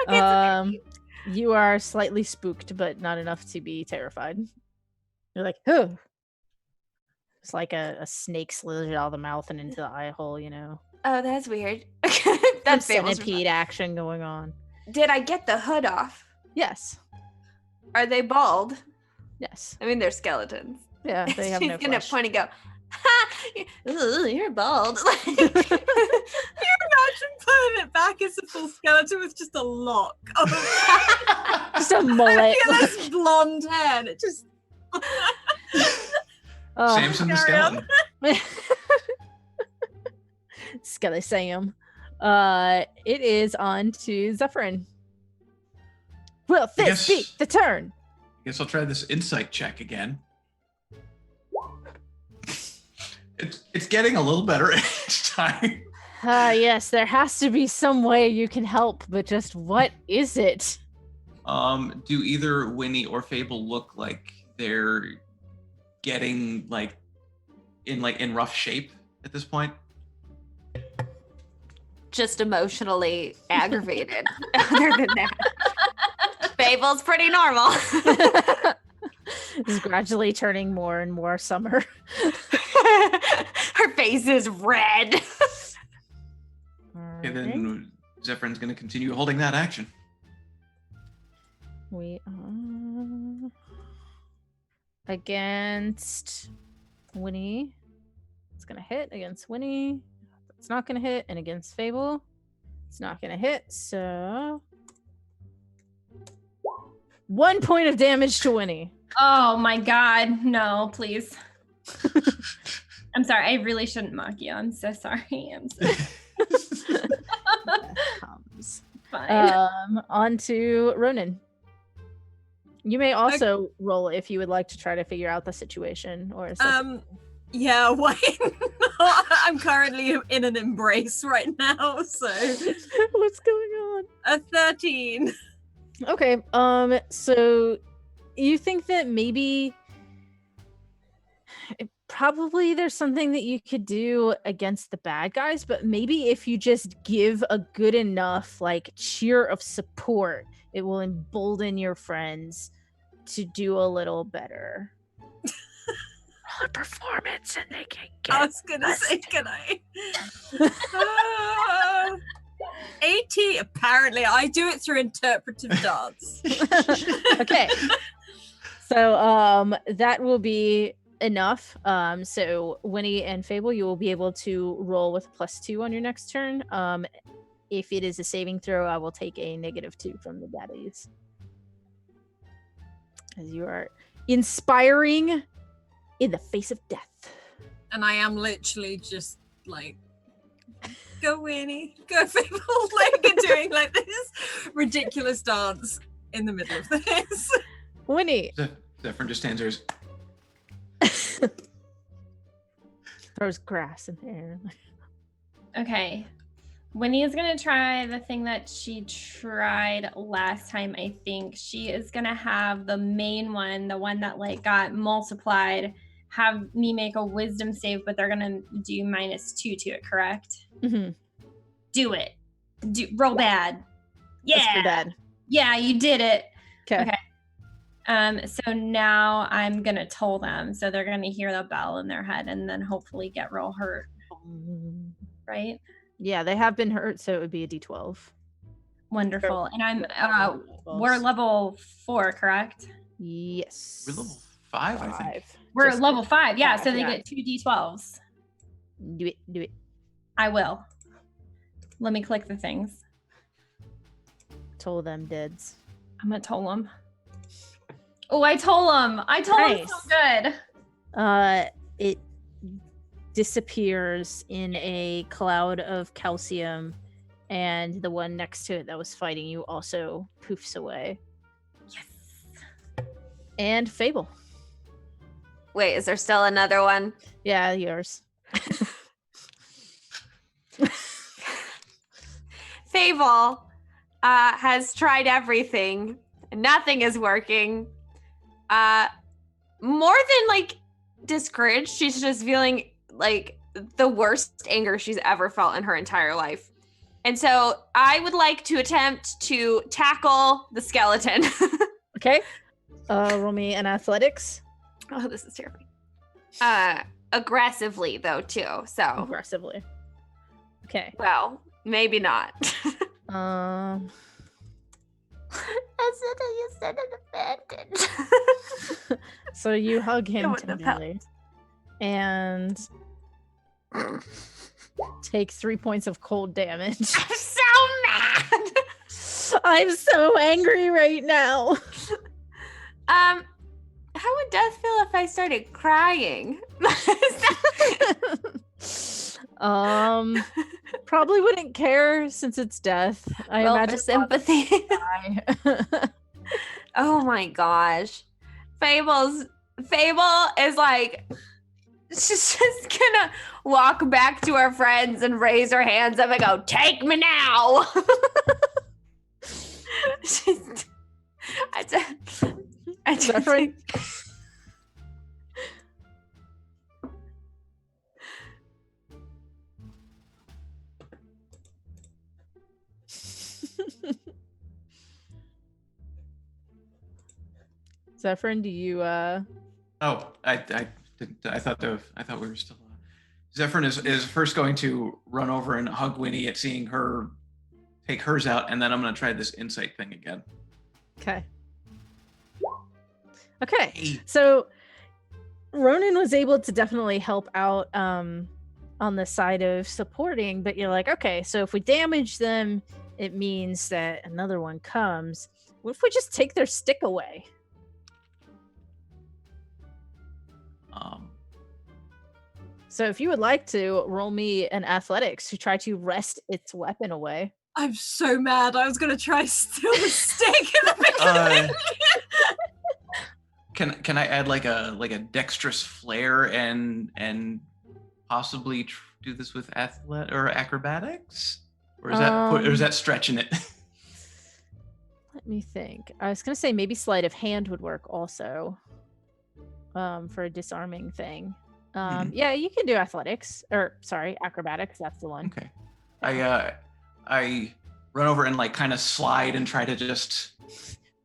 Okay, you are slightly spooked, but not enough to be terrified. You're like, oh. It's like a snake slithers out of the mouth and into the eye hole, Oh, that's weird. That's centipede action going on. Did I get the hood off? Yes. Are they bald? Yes. I mean, they're skeletons. Yeah, they have no She's gonna flesh. point and go, "Ha! You're bald." Can you imagine putting it back as a full skeleton with just a lock of Just a mullet. fabulous blonde hair? And it just Samson the carry on. skeleton. Skelly Sam. It is on to Zephyrin. Will this be the turn? I guess I'll try this insight check again. It's getting a little better each time. Yes, there has to be some way you can help, but just what is it? Do either Winnie or Fable look like they're getting in rough shape at this point? Just emotionally aggravated. Other than that, Fable's pretty normal. Is gradually turning more and more summer. Her face is red. Okay, then Zephyr's going to continue holding that action. We are against Winnie. It's gonna hit against Winnie. It's not gonna hit, and against Fable, it's not gonna hit. So 1 point of damage to Winnie. Oh my god, no, please. I'm sorry. I really shouldn't mock you. I'm so sorry. I'm so Fine. On to Ronan. You may also roll if you would like to try to figure out the situation or something. Yeah, why? I'm currently in an embrace right now, so What's going on? A 13. Okay. So you think that maybe probably there's something that you could do against the bad guys, but maybe if you just give a good enough like cheer of support, it will embolden your friends to do a little better. Roll a performance and they can get I was gonna say, can I? 80. Apparently, I do it through interpretive dance. Okay. So that will be enough. So Winnie and Fable, you will be able to roll with +2 on your next turn. If it is a saving throw, I will take a -2 from the daddies. As you are inspiring in the face of death. And I am literally just like, go Winnie, go Fable, like doing like this ridiculous dance in the middle of this. Winnie. Zephyr just stands there. Throws grass in the air. Okay. Winnie is going to try the thing that she tried last time, I think. She is going to have the main one, the one that like got multiplied, have me make a wisdom save, but they're going to do -2 to it, correct? Mm-hmm. Do it. Roll bad. Yeah. That's pretty bad. Yeah, you did it. Okay. So now I'm going to toll them. So they're going to hear the bell in their head and then hopefully get real hurt. Right? Yeah, they have been hurt, so it would be a D12. Wonderful. And we're level 4, correct? Yes. We're level 5, I think. We're level 5, yeah. So they get 2 D12s. Do it. I will. Let me click the things. Toll them deads. I'm gonna toll them. Oh, I told them. I told them so good. It disappears in a cloud of calcium, and the one next to it that was fighting you also poofs away. Yes. And Fable. Wait, is there still another one? Yeah, yours. Fable has tried everything. Nothing is working. More than like discouraged, she's just feeling like the worst anger she's ever felt in her entire life. And so I would like to attempt to tackle the skeleton. Okay. Roll me an athletics. Oh, this is terrifying. Aggressively though too. So Aggressively. Okay. well, maybe not. As soon as you said an advantage. So you hug him wouldn't have tenderly and take 3 points of cold damage. I'm so mad. I'm so angry right now. How would Death feel if I started crying? Probably wouldn't care since it's death. I Roll imagine for sympathy. Oh my gosh. Fable is like, she's just gonna walk back to her friends and raise her hands up and go, take me now. I just right? Zephyrin, do you Oh, I didn't. I thought we were still. Zephyrin is first going to run over and hug Winnie at seeing her take hers out, and then I'm going to try this insight thing again. Okay. Okay. So Ronan was able to definitely help out on the side of supporting, but you're like, okay, so if we damage them, it means that another one comes. What if we just take their stick away? So if you would like to roll me an athletics to try to wrest its weapon away. I'm so mad. I was gonna try steal the stick in the beginning. Can I add like a dexterous flair and possibly do this with acrobatics, or is that stretching it? Let me think. I was gonna say maybe sleight of hand would work also, for a disarming thing. Yeah, you can do acrobatics. That's the one. Okay. I run over and like kind of slide and try to just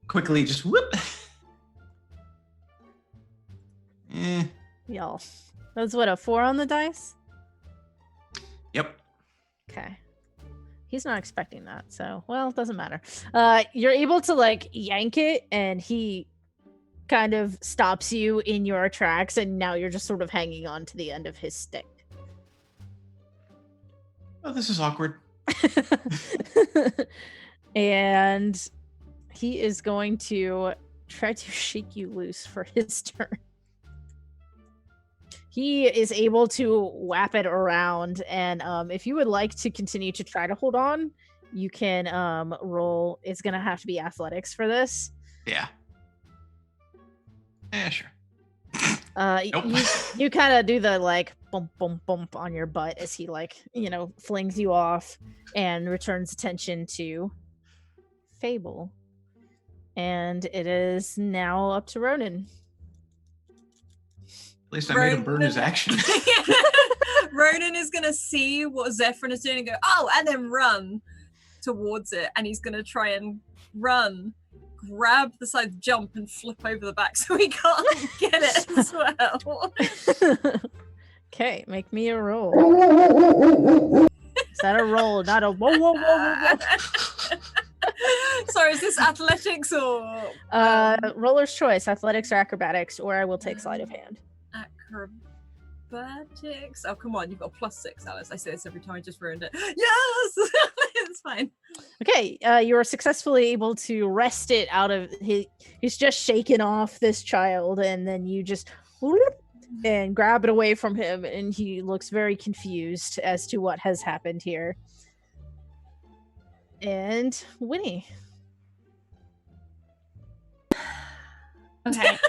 quickly just whoop. Y'all. That's what, a 4 on the dice? Yep. Okay. He's not expecting that, so, well, it doesn't matter. You're able to, like, yank it, and he kind of stops you in your tracks, and now you're just sort of hanging on to the end of his stick. Oh, this is awkward. And he is going to try to shake you loose for his turn. He is able to wrap it around, and if you would like to continue to try to hold on, you can roll. It's going to have to be athletics for this. Yeah. Yeah, sure. Nope. You kind of do the like bump, bump, bump on your butt as he flings you off and returns attention to Fable. And it is now up to Ronan. At least I made him burn his action. Ronan is going to see what Zephyrin is doing and go, oh, and then run towards it. And he's going to try and run, grab the side, jump, and flip over the back so he can't get it as well. Okay, make me a roll. Is that a roll? Not a whoa, whoa, whoa, whoa, whoa. Sorry, is this athletics or... roller's choice, athletics or acrobatics, or I will take sleight of hand. Acrobatics. Oh, come on, you've got a +6, Alice. I say this every time, I just ruined it. Yes! It's fine. Okay, you are successfully able to wrest it out of he's just shaken off this child, and then you just whoop, and grab it away from him, and he looks very confused as to what has happened here. And Winnie. Okay.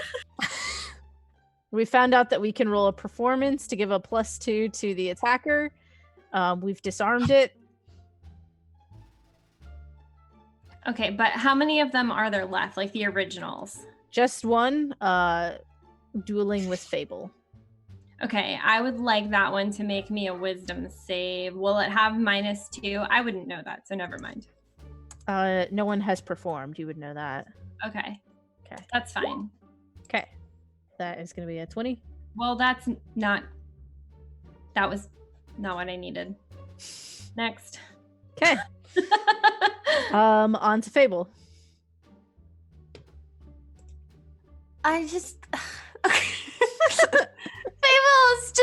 We found out that we can roll a performance to give a +2 to the attacker. We've disarmed it. Okay, but how many of them are there left, like the originals? Just one, dueling with Fable. Okay, I would like that one to make me a wisdom save. Will it have -2? I wouldn't know that, so never mind. No one has performed. You would know that. Okay. Okay. That's fine. Okay. That is going to be a 20. Well, that was not what I needed. Next. Okay. On to Fable. I just Fable's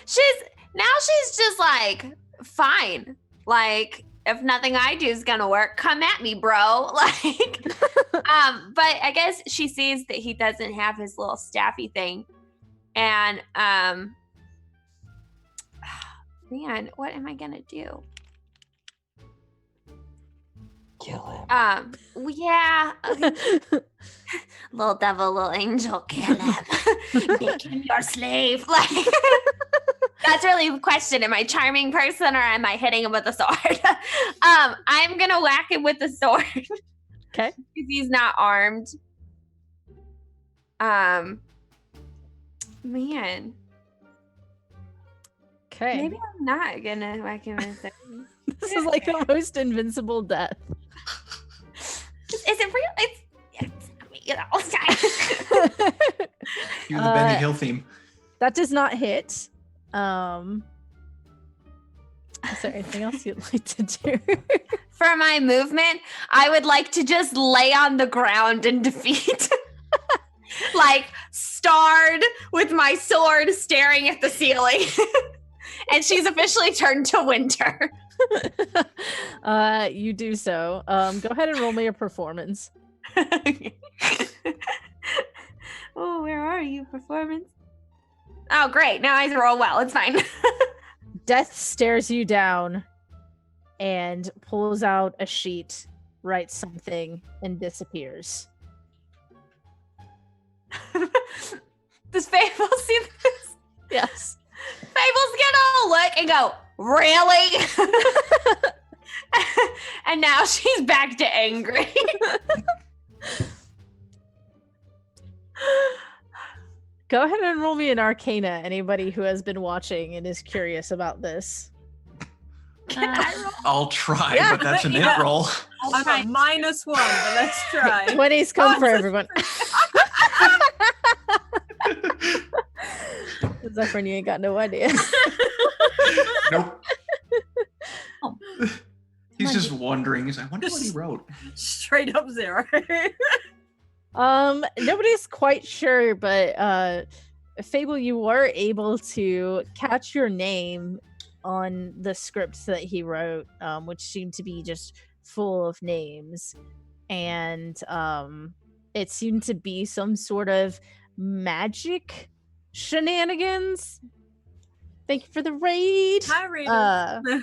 she's just like, fine. Like, if nothing I do is gonna work, come at me, bro. Like, but I guess she sees that he doesn't have his little staffy thing. And man, what am I gonna do? Kill him. Well, yeah. Little devil, little angel, kill him. Make him your slave. Like, that's really the question. Am I a charming person or am I hitting him with a sword? I'm gonna whack him with the sword. Okay. Because he's not armed. Man. Okay. Maybe I'm not gonna whack him with the sword. This is like the most invincible death. Is it real? It's you know. Cue the Benny Hill theme. That does not hit. Is there anything else you'd like to do? For my movement, I would like to just lay on the ground in defeat. Like, starred with my sword staring at the ceiling. And she's officially turned to winter. You do so. Go ahead and roll me a performance. Oh, where are you, performance? Oh, great. Now I roll well. It's fine. Death stares you down and pulls out a sheet, writes something, and disappears. Does Fable see this? Yes. Fable's gonna look and go, really? And now she's back to angry. Go ahead and roll me an Arcana, anybody who has been watching and is curious about this. I'll try, Yeah. but that's an Yeah. it roll. I'm at -1, but let's try. 20s come for Oh, everyone. Zephyr, you ain't got no idea. Nope. He's just wondering. He's like, I wonder what he wrote. Straight up 0. Nobody's quite sure, but Fable, you were able to catch your name on the scripts that he wrote, which seemed to be just full of names, and it seemed to be some sort of magic shenanigans. Thank you for the raid. Hi, Rita.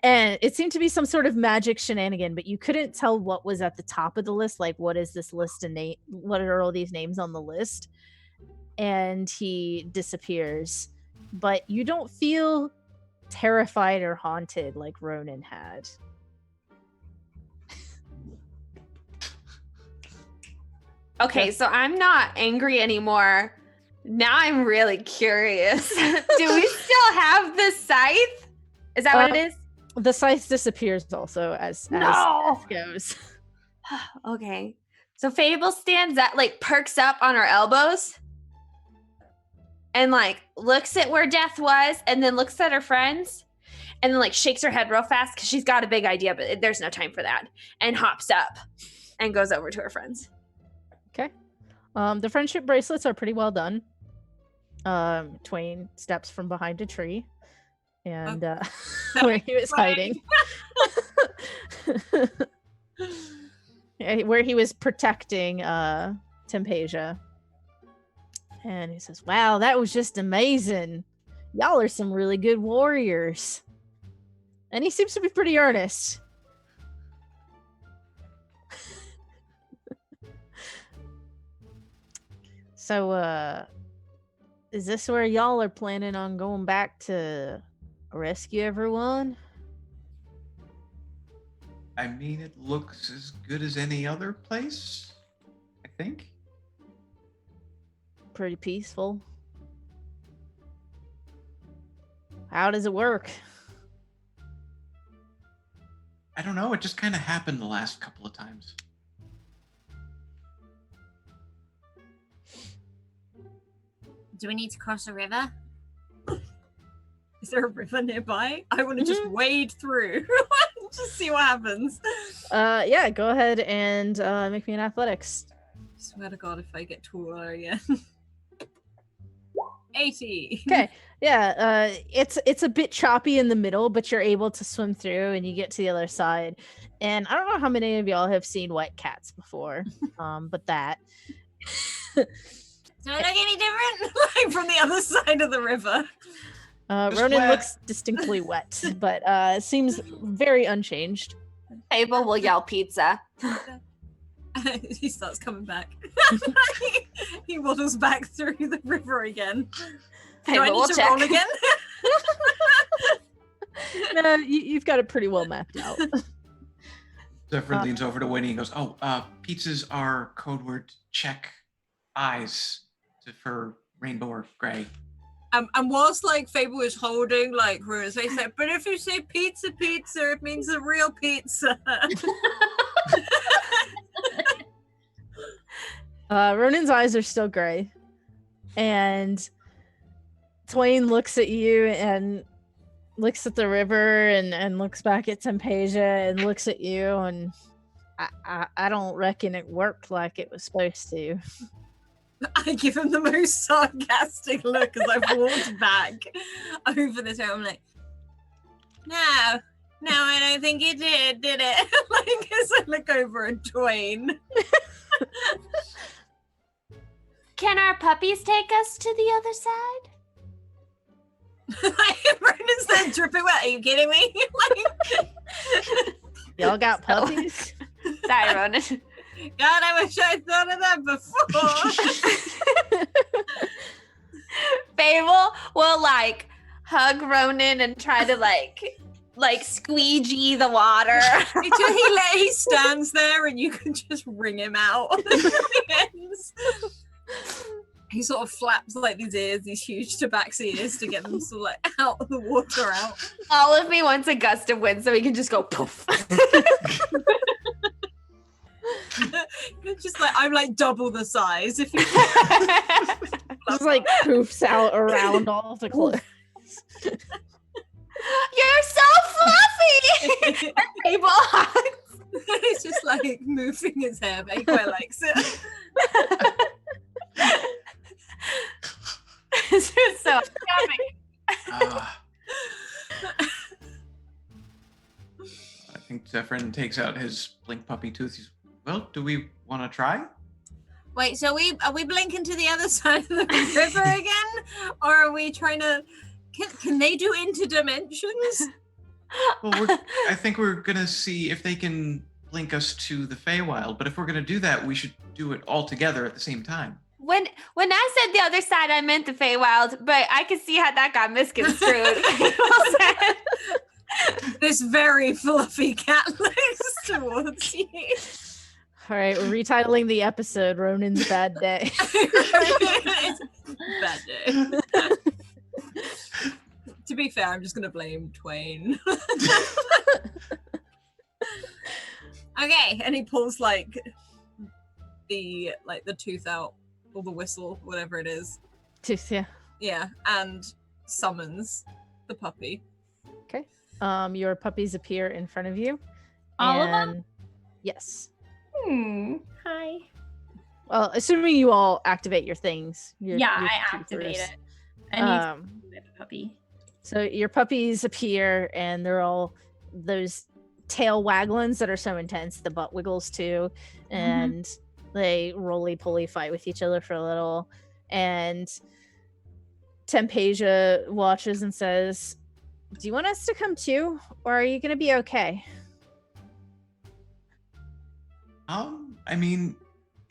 And it seemed to be some sort of magic shenanigan, but you couldn't tell what was at the top of the list. Like, what is this list and name? What are all these names on the list? And he disappears. But you don't feel terrified or haunted like Ronan had. Okay, so I'm not angry anymore. Now I'm really curious. Do we still have the scythe? Is that what it is? The scythe disappears also as No. death goes. Okay. So Fable stands up, like perks up on her elbows and like looks at where Death was and then looks at her friends and then like shakes her head real fast because she's got a big idea, but there's no time for that, and hops up and goes over to her friends. Okay. The friendship bracelets are pretty well done. Twain steps from behind a tree and where he was hiding. Where he was protecting Tempasia. And he says, wow, that was just amazing. Y'all are some really good warriors. And he seems to be pretty earnest. So, is this where y'all are planning on going back to rescue everyone? I mean, it looks as good as any other place, I think. Pretty peaceful. How does it work? I don't know. It just kind of happened the last couple of times. Do we need to cross a river? Is there a river nearby? I want to just wade through. Just see what happens. Yeah, go ahead and make me an athletics. Swear to God, if I get taller again. 80. Okay. Yeah, it's a bit choppy in the middle, but you're able to swim through and you get to the other side. And I don't know how many of y'all have seen wet cats before, but that. Do I look any different? Like from the other side of the river. Ronan wet. looks distinctly wet, but seems very unchanged. Fable will yell pizza. He starts coming back. He waddles back through the river again. Do I Fable need will to check. roll again? No, you've got it pretty well mapped out. Zephyr leans over to Winnie and goes, pizzas are code word check eyes for rainbow or gray. And whilst like Fable is holding like Ruin's face, like, but if you say pizza, it means a real pizza. Ronan's eyes are still gray, and Twain looks at you and looks at the river and looks back at Tempasia and looks at you, and I don't reckon it worked like it was supposed to. I give him the most sarcastic look as I've walked back over the hill. I'm like, no, I don't think it did it? Like as I look over at Twain. Can our puppies take us to the other side? Brandon's there dripping wet. Are you kidding me? Y'all got puppies? Sorry, Ronan. God, I wish I thought of that before. Fable will like hug Ronan and try to like squeegee the water. he stands there and you can just wring him out. He sort of flaps like these huge tabaxi ears to get them sort of like out of the water out. All of me wants a gust of wind so he can just go poof. Just like I'm like double the size if you Just like poofs out around all of the clothes. You're so fluffy! And Fable hugs. He's just like moving his hair, but he quite likes it. This is so yummy. I think Zephyrin takes out his blink puppy tooth. He's, well, do we want to try? Wait, so are we blinking to the other side of the river again? Or are we trying to... Can they do interdimensions? Well, I think we're going to see if they can link us to the Feywild, but if we're going to do that, we should do it all together at the same time. When I said the other side, I meant the Feywild, but I could see how that got misconstrued. This very fluffy cat looks towards you. All right, we're retitling the episode Ronan's Bad Day. Bad day. To be fair, I'm just gonna blame Twain. Okay, and he pulls like the tooth out, or the whistle, whatever it is. Tooth, yeah. Yeah, and summons the puppy. Okay. Your puppies appear in front of you. All of them? Yes. Hi. Well, assuming you all activate your things. Your I activate keepers. it. And he's a puppy. So your puppies appear, and they're all those tail wagglings that are so intense. The butt wiggles too, and they roly-poly fight with each other for a little. And Tempesia watches and says, "Do you want us to come too, or are you going to be okay?" I mean,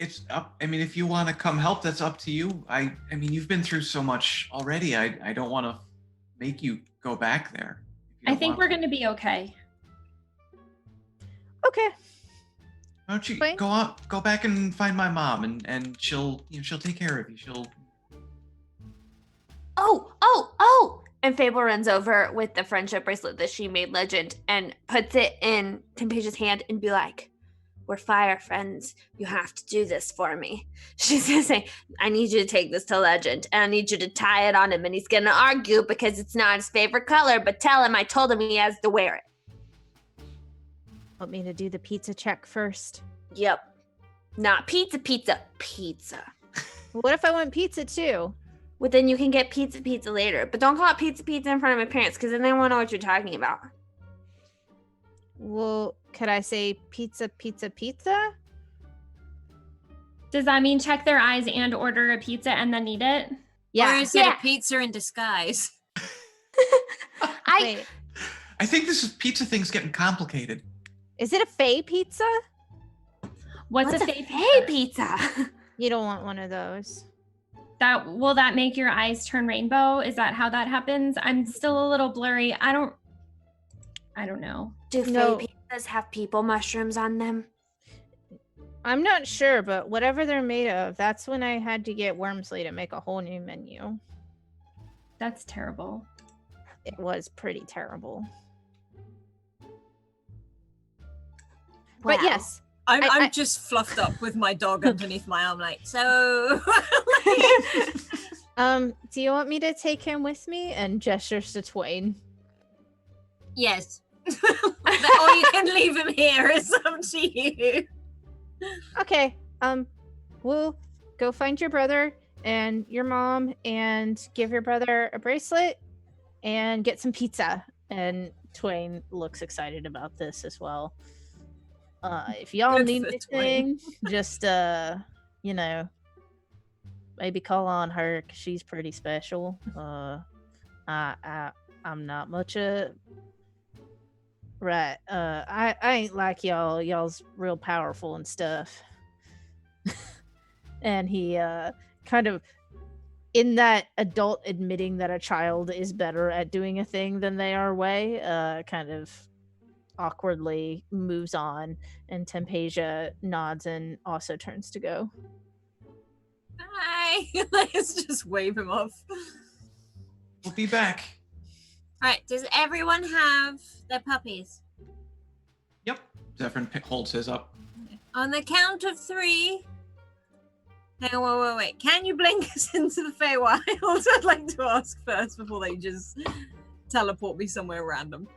it's up. I mean, if you want to come help, that's up to you. I mean, you've been through so much already. I don't want to make you go back there. I think we're going to be okay. Okay. Why don't you Fine. go back and find my mom, and she'll take care of you. She'll. Oh! And Fable runs over with the friendship bracelet that she made legend and puts it in Tempesia's hand and be like, "We're fire friends. You have to do this for me." She's gonna say, "I need you to take this to legend, and I need you to tie it on him, and he's gonna argue because it's not his favorite color, but tell him I told him he has to wear it." Want me to do the pizza check first? Yep. Not pizza. What if I want pizza too? Well, then you can get pizza later. But don't call it pizza in front of my parents, because then they won't know what you're talking about. Well, could I say pizza? Does that mean check their eyes and order a pizza and then eat it? Or is it a pizza in disguise? Wait, I think this pizza thing's getting complicated. is it a Fey pizza? What's a fake fake pizza? You don't want one of those. Will that make your eyes turn rainbow? Is that how that happens? I'm still a little blurry. I don't know. Do No. fake pizzas have people mushrooms on them? I'm not sure, but whatever they're made of, that's when I had to get Wormsley to make a whole new menu. That's terrible. It was pretty terrible. But Wow. yes, I'm just fluffed up with my dog underneath my arm, like, so. do you want me to take him with me? And gestures to Twain. Yes. Or you can leave him here. It's up to you. Okay, we'll go find your brother and your mom and give your brother a bracelet and get some pizza. And Twain looks excited about this as well. If y'all Good need for anything, just maybe call on her 'cause she's pretty special. I'm not much right. I ain't like y'all. Y'all's real powerful and stuff. And he kind of, in that adult admitting that a child is better at doing a thing than they are way, kind of awkwardly moves on, and Tempesia nods and also turns to go. Hi. Let's just wave him off. We'll be back. All right. Does everyone have their puppies? Yep. Zephyrin holds his up. On the count of 3. Hang on, wait. Can you blink us into the Feywild? I'd like to ask first before they just teleport me somewhere random.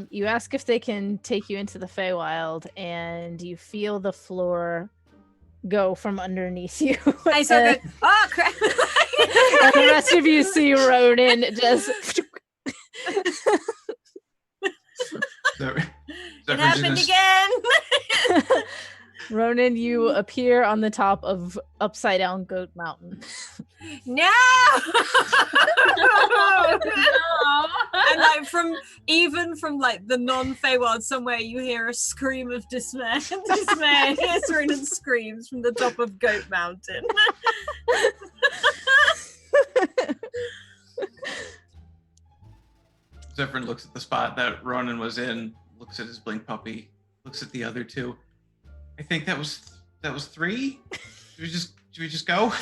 You ask if they can take you into the Feywild, and you feel the floor go from underneath you. I saw good. Oh crap! And the rest of you see Ronan just. It happened again. Ronan, you appear on the top of upside down Goat Mountain. No! And like from the non-Feywild somewhere, you hear a scream of dismay. Yes, Ronan screams from the top of Goat Mountain. Zephyrin looks at the spot that Ronan was in, looks at his blink puppy, looks at the other 2. I think that was 3. Should we just go?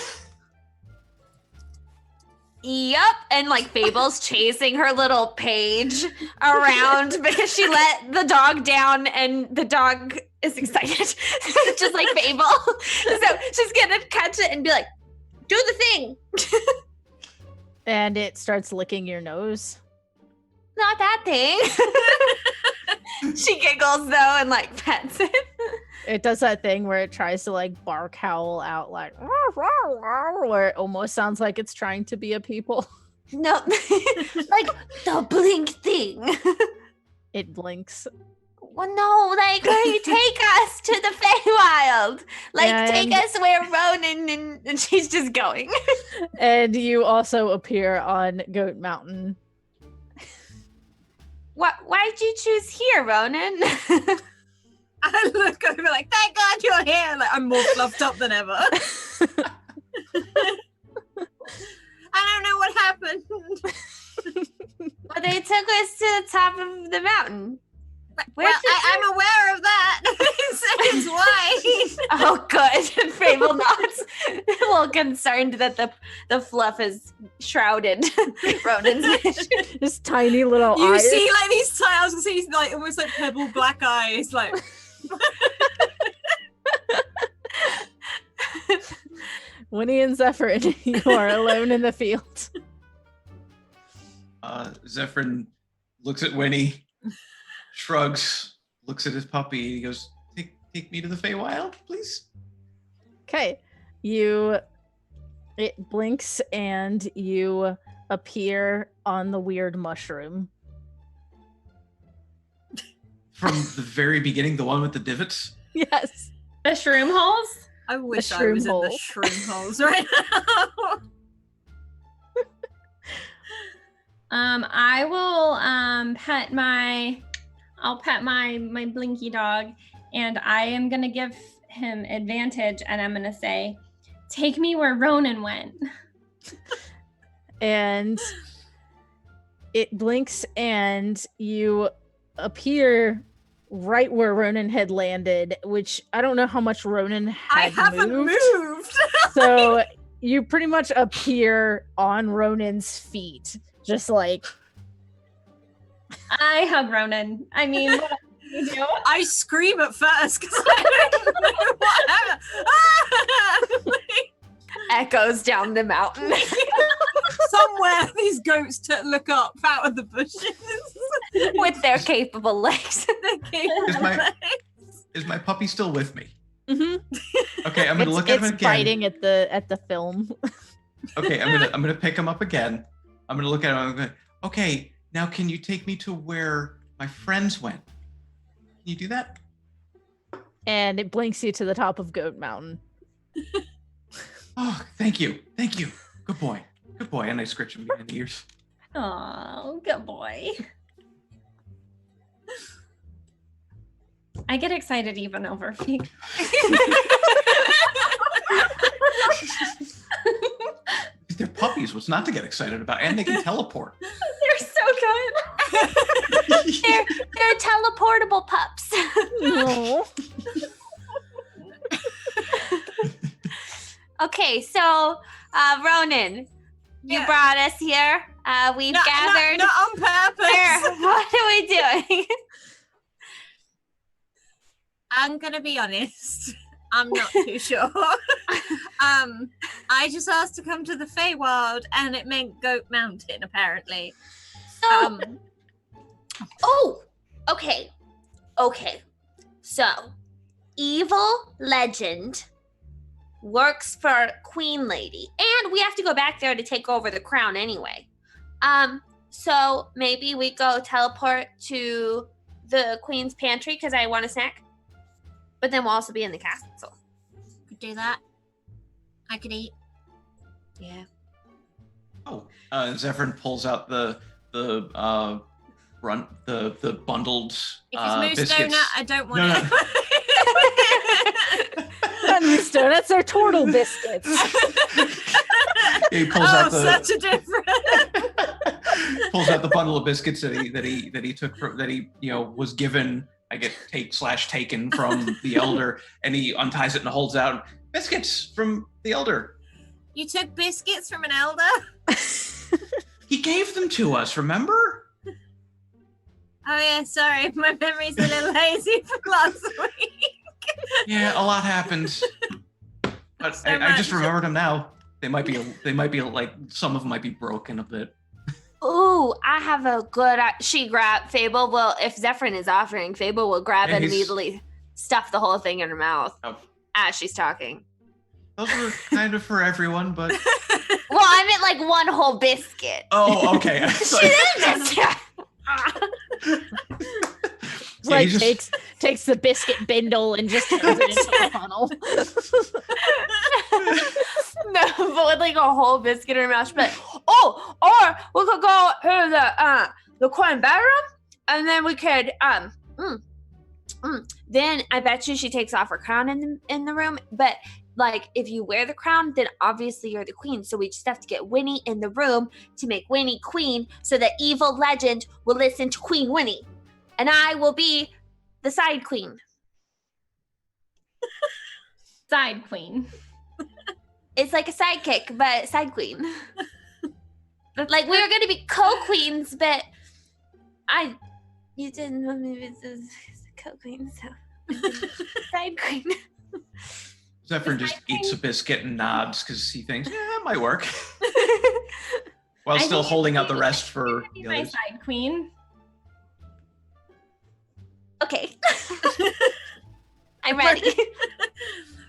Yep, and like Fable's chasing her little page around because she let the dog down, and the dog is excited, just like Fable. So she's gonna catch it and be like, "Do the thing." And it starts licking your nose. Not that thing. She giggles though and like pets it. It does that thing where it tries to like bark howl out like where it almost sounds like it's trying to be a people. No, like the blink thing. It blinks. Well, no, like where you take us to the Feywild. Like take us where Ronan and she's just going. And you also appear on Goat Mountain. Why'd you choose here, Ronan? I look over like, thank God you're here. Like I'm more fluffed up than ever. I don't know what happened. Well, they took us to the top of the mountain. I'm aware of that. It's why. Oh, good. Fable nods, a little concerned that the fluff is shrouded Ronan's vision. Just tiny little you eyes. See like these tiles, you see like almost like pebble black eyes, like. Winnie and Zephyrin, you are alone in the field. Zephyrin looks at Winnie, shrugs, looks at his puppy, and he goes, take me to the Feywild, please. Okay. It blinks and you appear on the weird mushroom. From the very beginning, the one with the divots? Yes. The shroom holes? I wish I was in the shroom holes right now. I will pet my blinky dog, and I am gonna give him advantage, and I'm gonna say, take me where Ronan went. And it blinks and you appear right where Ronan had landed, which I don't know how much Ronan had I haven't moved. So you pretty much appear on Ronan's feet, just like. I hug Ronan. I mean, what do you do? I scream at first because I don't know what happened. Echoes down the mountain. Somewhere these goats look up out of the bushes with their capable legs. Is my puppy still with me? Mm-hmm. Okay, I'm gonna look at him again. It's biting at the film. Okay, I'm gonna pick him up again. I'm gonna look at him. I'm going, okay, now can you take me to where my friends went? Can you do that? And it blinks you to the top of Goat Mountain. Oh, thank you. Good boy. And I scratch him behind the ears. Oh, good boy. I get excited even over feet. They're puppies. What's not to get excited about? And they can teleport. They're so good. They're teleportable pups. No. Okay, so Ronan, you brought us here. We've gathered. Not on purpose. Here, what are we doing? I'm gonna be honest. I'm not too sure. I just asked to come to the Feywild, and it meant Goat Mountain, apparently. So, okay. So, evil legend works for Queen Lady, and we have to go back there to take over the crown anyway. So maybe we go teleport to the Queen's pantry because I want a snack. But then we'll also be in the castle. Could do that. I could eat. Yeah. Oh, Zephyrin pulls out the bundled If it's moose biscuits. donut, I don't want No. it. Not moose donuts, they're turtle biscuits. He pulls out the such a difference. pulls out the bundle of biscuits that he took was given. I get taken from the elder, and he unties it and holds out biscuits from the elder. You took biscuits from an elder? He gave them to us, remember? Oh yeah, sorry, my memory's a little hazy from last week. Yeah, a lot happened. But So I just much. remembered them now. They might be like some of them might be broken a bit. Ooh, I have a good. She grabbed Fable. Well, if Zephyrin is offering, Fable will grab Yeah, and he's- immediately stuff the whole thing in her mouth Oh. as she's talking. Those were kind of for everyone, but Well, I meant like one whole biscuit. oh, okay. She didn't just. Yeah, Like he just- takes the biscuit bindle and just throws it into the funnel. No, but with like a whole biscuit in her mouth. She'd be like, oh, or we could go to the coin bedroom, and then we could Then I bet you she takes off her crown in the room. But like, if you wear the crown, then obviously you're the queen. So we just have to get Winnie in the room to make Winnie queen, so that evil legend will listen to Queen Winnie, and I will be the side queen. Side queen. It's like a sidekick, but side queen. Like, we were going to be co-queens, but you didn't want me to be co-queen, so side queen. Zephyrin just eats a biscuit and nods because he thinks, yeah, that might work. While I still think holding you out the could rest for be the my others. side queen. Okay. I'm ready.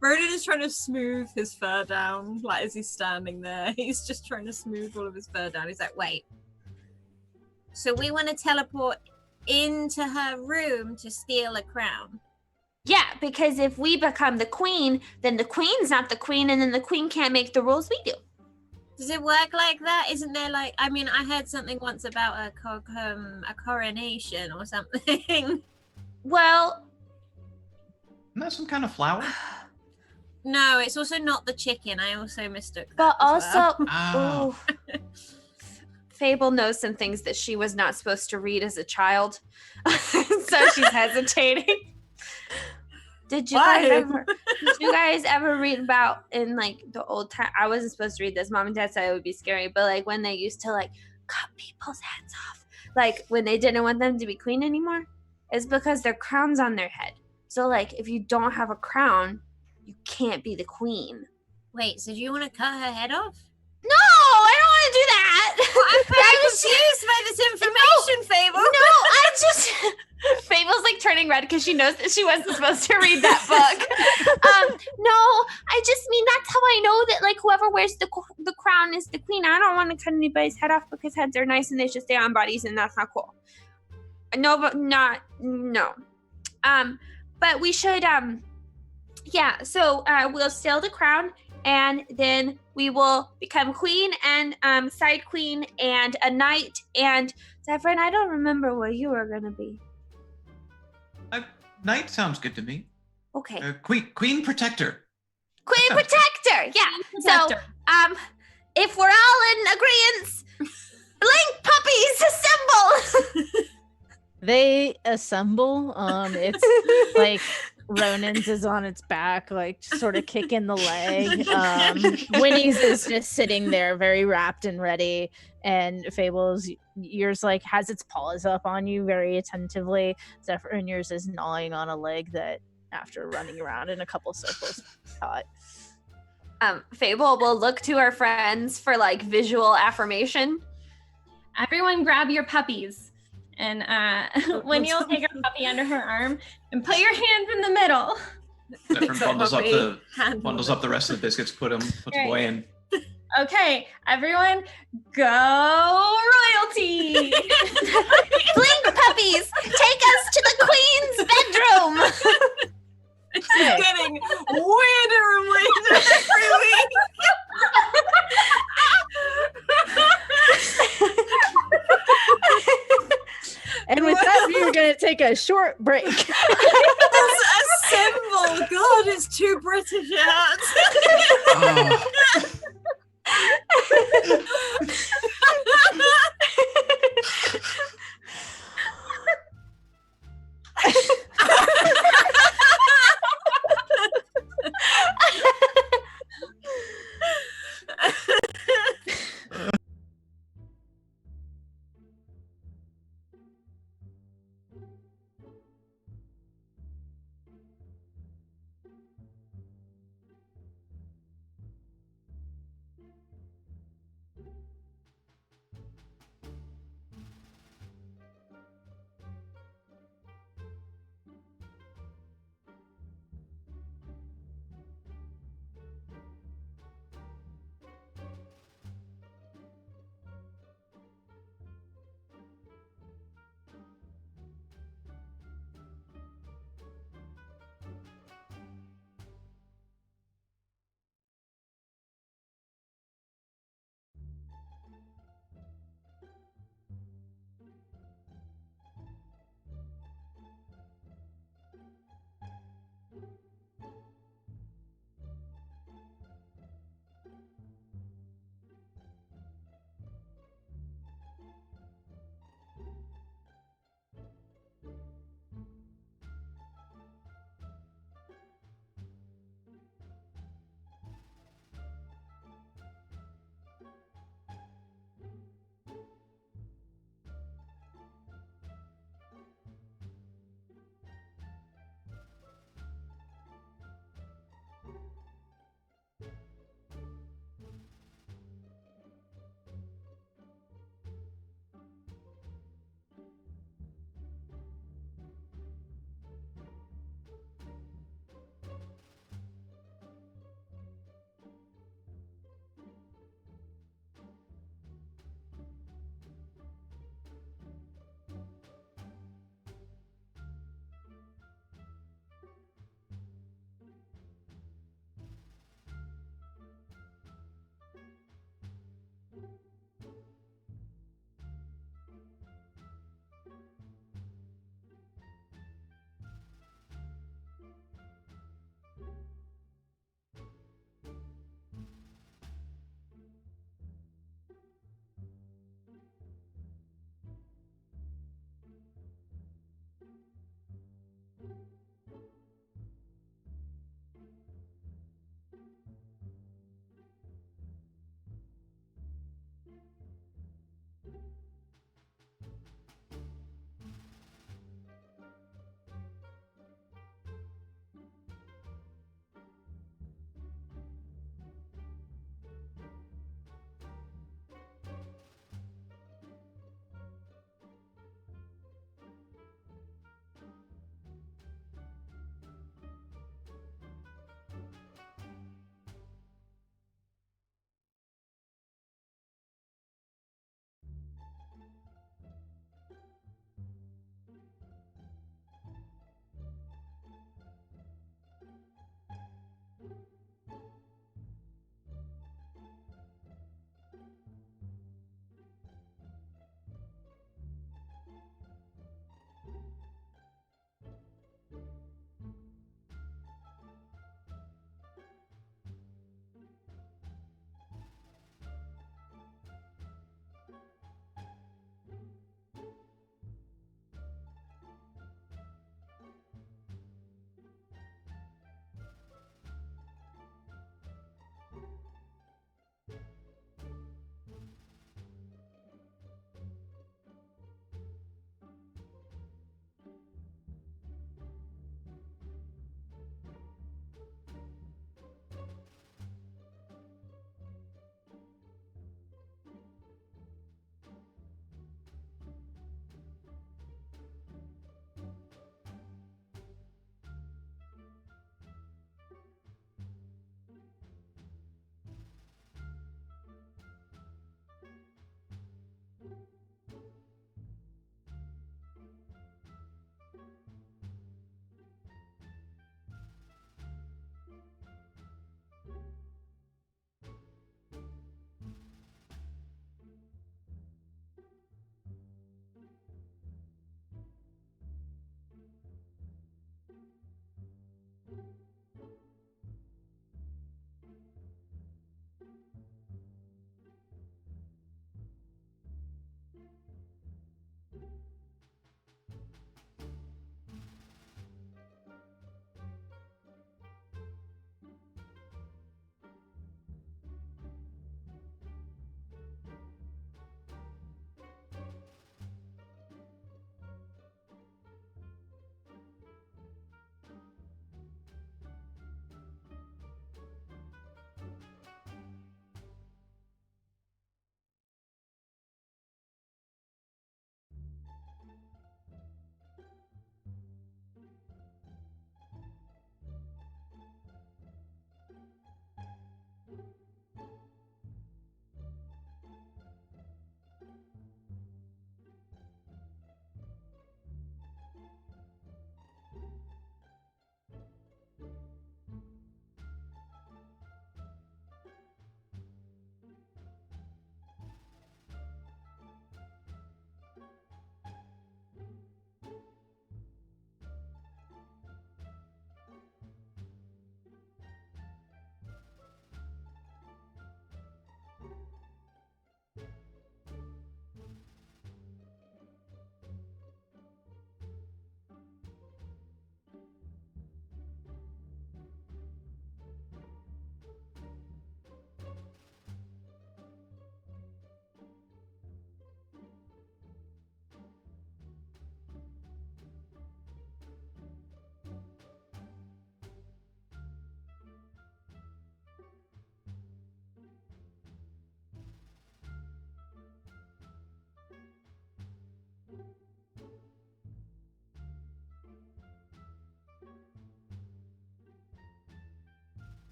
Ronan is trying to smooth his fur down, like as he's standing there. He's just trying to smooth all of his fur down. He's like, wait. So we want to teleport into her room to steal a crown. Yeah, because if we become the queen, then the queen's not the queen, and then the queen can't make the rules we do. Does it work like that? Isn't there like, I mean, I heard something once about a coronation or something. Well, Isn't that some kind of flower? No, it's also not the chicken. I also mistook that but as well. also, Oh. ooh. Fable knows some things that she was not supposed to read as a child, so she's hesitating. Did you guys ever read about in like the old time? I wasn't supposed to read this. Mom and Dad said it would be scary, but like when they used to like cut people's heads off, like when they didn't want them to be queen anymore, it's because their crown's on their head. So like if you don't have a crown, you can't be the queen. Wait, so do you want to cut her head off? No, I don't want to do that. I'm very confused by this information, Fable. No, I just Fable's like turning red because she knows that she wasn't supposed to read that book. No, I just mean that's how I know that like whoever wears the crown is the queen. I don't want to cut anybody's head off because heads are nice and they should stay on bodies, and that's not cool. No, but no. But we should yeah. So we'll steal the crown and then we will become queen and side queen and a knight. And Zephyrin, I don't remember what you were gonna be. Knight sounds good to me. Okay. Queen protector. Queen That sounds protector. Yeah. Protector. So, if we're all in agreement, blink puppies assemble. They assemble. It's like Ronan's is on its back, like sort of kicking the leg. Winnie's is just sitting there, very wrapped and ready. And Fable's yours like has its paws up on you very attentively. Zephyrin, yours is gnawing on a leg that, after running around in a couple circles, caught. Fable will look to her friends for like visual affirmation. Everyone grab your puppies. And Winnie will take her puppy under her arm and put your hands in the middle. Zephyrin bundles up the rest of the biscuits, puts Right. away, and Okay, everyone, go royalty! Blink puppies, take us to the queen's bedroom. It's getting weirder and weirder every week. And with that, we are going to take a short break. Let's assemble. God, it's too British yet. oh,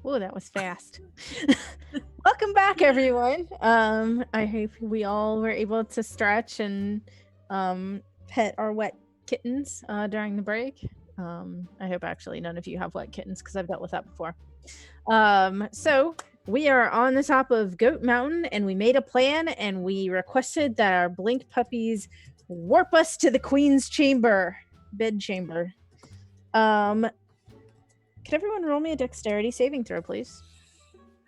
Oh, that was fast. Welcome back, everyone. I hope we all were able to stretch and pet our wet kittens during the break. I hope actually none of you have wet kittens because I've dealt with that before. So we are on the top of Goat Mountain and we made a plan and we requested that our blink puppies warp us to the Queen's bed chamber. Could everyone roll me a dexterity saving throw, please?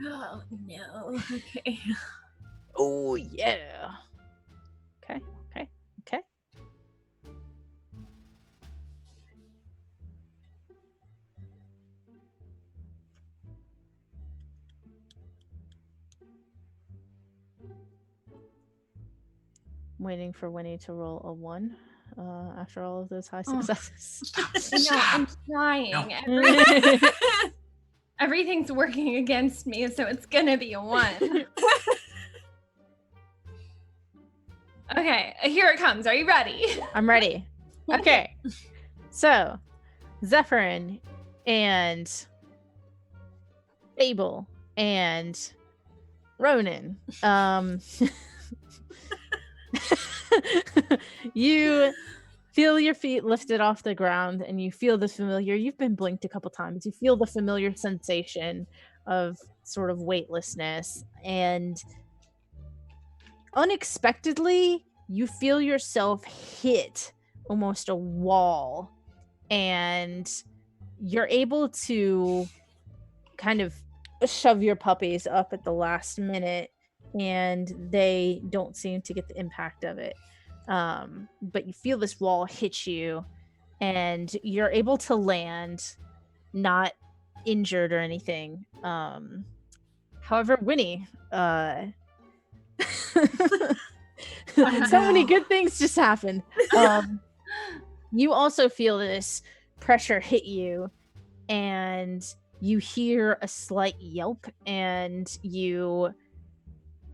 Oh no. Okay. Oh yeah. Okay. I'm waiting for Winnie to roll a 1 after all of those high successes. No, I'm trying. No. Everything's working against me, so it's gonna be a 1. Okay, here it comes. Are you ready? I'm ready. Okay. So, Zephyrin and Abel and Ronan. You feel your feet lifted off the ground and you feel the familiar, you've been blinked a couple times, you feel the familiar sensation of sort of weightlessness, and unexpectedly you feel yourself hit almost a wall, and you're able to kind of shove your puppies up at the last minute and they don't seem to get the impact of it. But you feel this wall hit you and you're able to land, not injured or anything. However, Winnie, so many good things just happened. You also feel this pressure hit you and you hear a slight yelp and you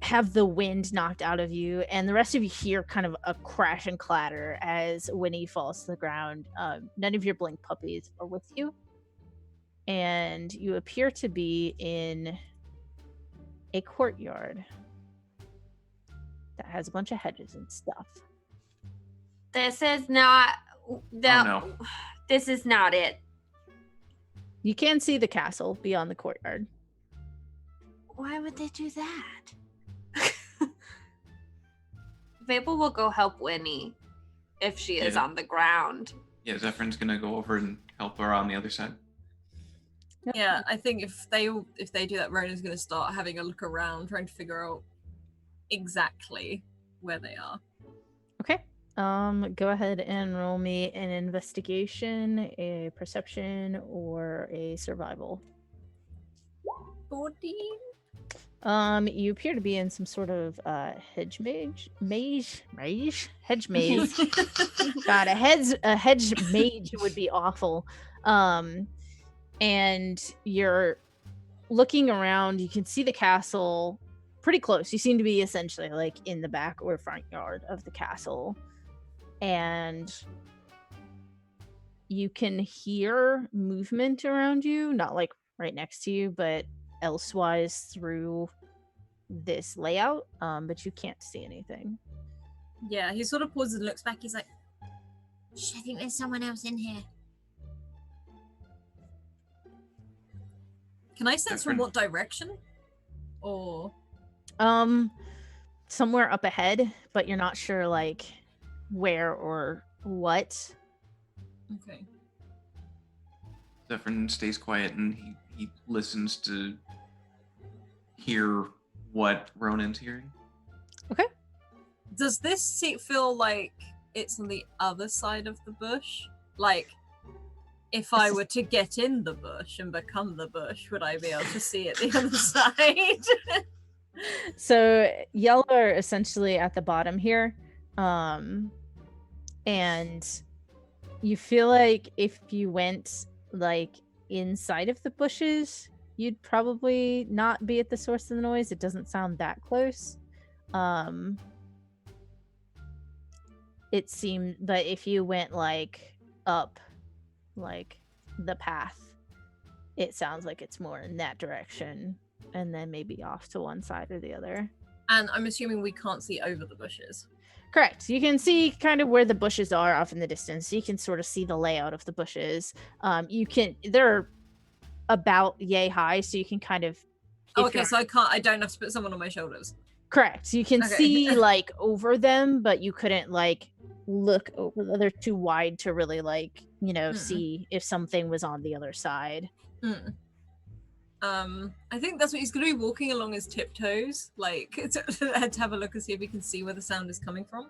have the wind knocked out of you, and the rest of you hear kind of a crash and clatter as Winnie falls to the ground. None of your blink puppies are with you, and you appear to be in a courtyard that has a bunch of hedges and stuff. This is not. no. This is not it. You can see the castle beyond the courtyard. Why would they do that? Fable will go help Winnie if she is Yeah. on the ground. Yeah, Zephyr's gonna go over and help her on the other side. Yeah, I think if they do that, Ronan's gonna start having a look around, trying to figure out exactly where they are. Okay. Go ahead and roll me an investigation, a perception, or a survival. 14. You appear to be in some sort of hedge maze. Hedge maze. God, a hedge mage would be awful. And you're looking around. You can see the castle pretty close. You seem to be essentially like in the back or front yard of the castle, and you can hear movement around you, not like right next to you, but elsewise through this layout, but you can't see anything. Yeah, he sort of pauses and looks back. He's like, "Shh, I think there's someone else in here." Can I sense from what direction? Or Somewhere up ahead, but you're not sure like where or what. okay. Zephyr stays quiet and he listens to hear what Ronan's hearing. Does this seat feel like it's on the other side of the bush? Like, if I were to get in the bush and become the bush, would I be able to see it the other side? So y'all are essentially at the bottom here, and you feel like if you went like inside of the bushes, you'd probably not be at the source of the noise. It doesn't sound that close. It seemed, but if you went like up like the path, it sounds like it's more in that direction, and then maybe off to one side or the other. And I'm assuming we can't see over the bushes. Correct. You can see kind of where the bushes are off in the distance. You can sort of see the layout of the bushes. They're about yay high, so you can kind of. Okay, so I don't have to put someone on my shoulders. Correct. You can Okay. see like over them, but you couldn't like look over them. They're too wide to really like, see if something was on the other side. I think that's what he's going to be walking along his tiptoes, like to have a look and see if he can see where the sound is coming from.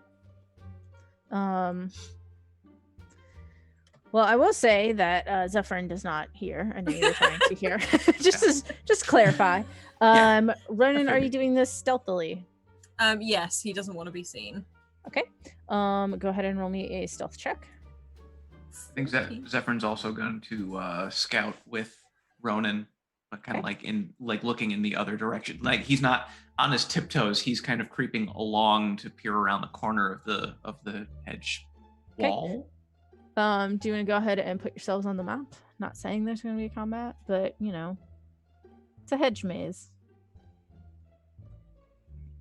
Well, I will say that Zephyrin does not hear. I know you were trying to hear. just clarify. Ronan, are you doing this stealthily? Yes, he doesn't want to be seen. Okay. Go ahead and roll me a stealth check. I think Zephyrn's also going to scout with Ronan, but kind of like looking in the other direction. Like he's not on his tiptoes. He's kind of creeping along to peer around the corner of the hedge wall. Do you want to go ahead and put yourselves on the map? Not saying there's going to be a combat, but it's a hedge maze.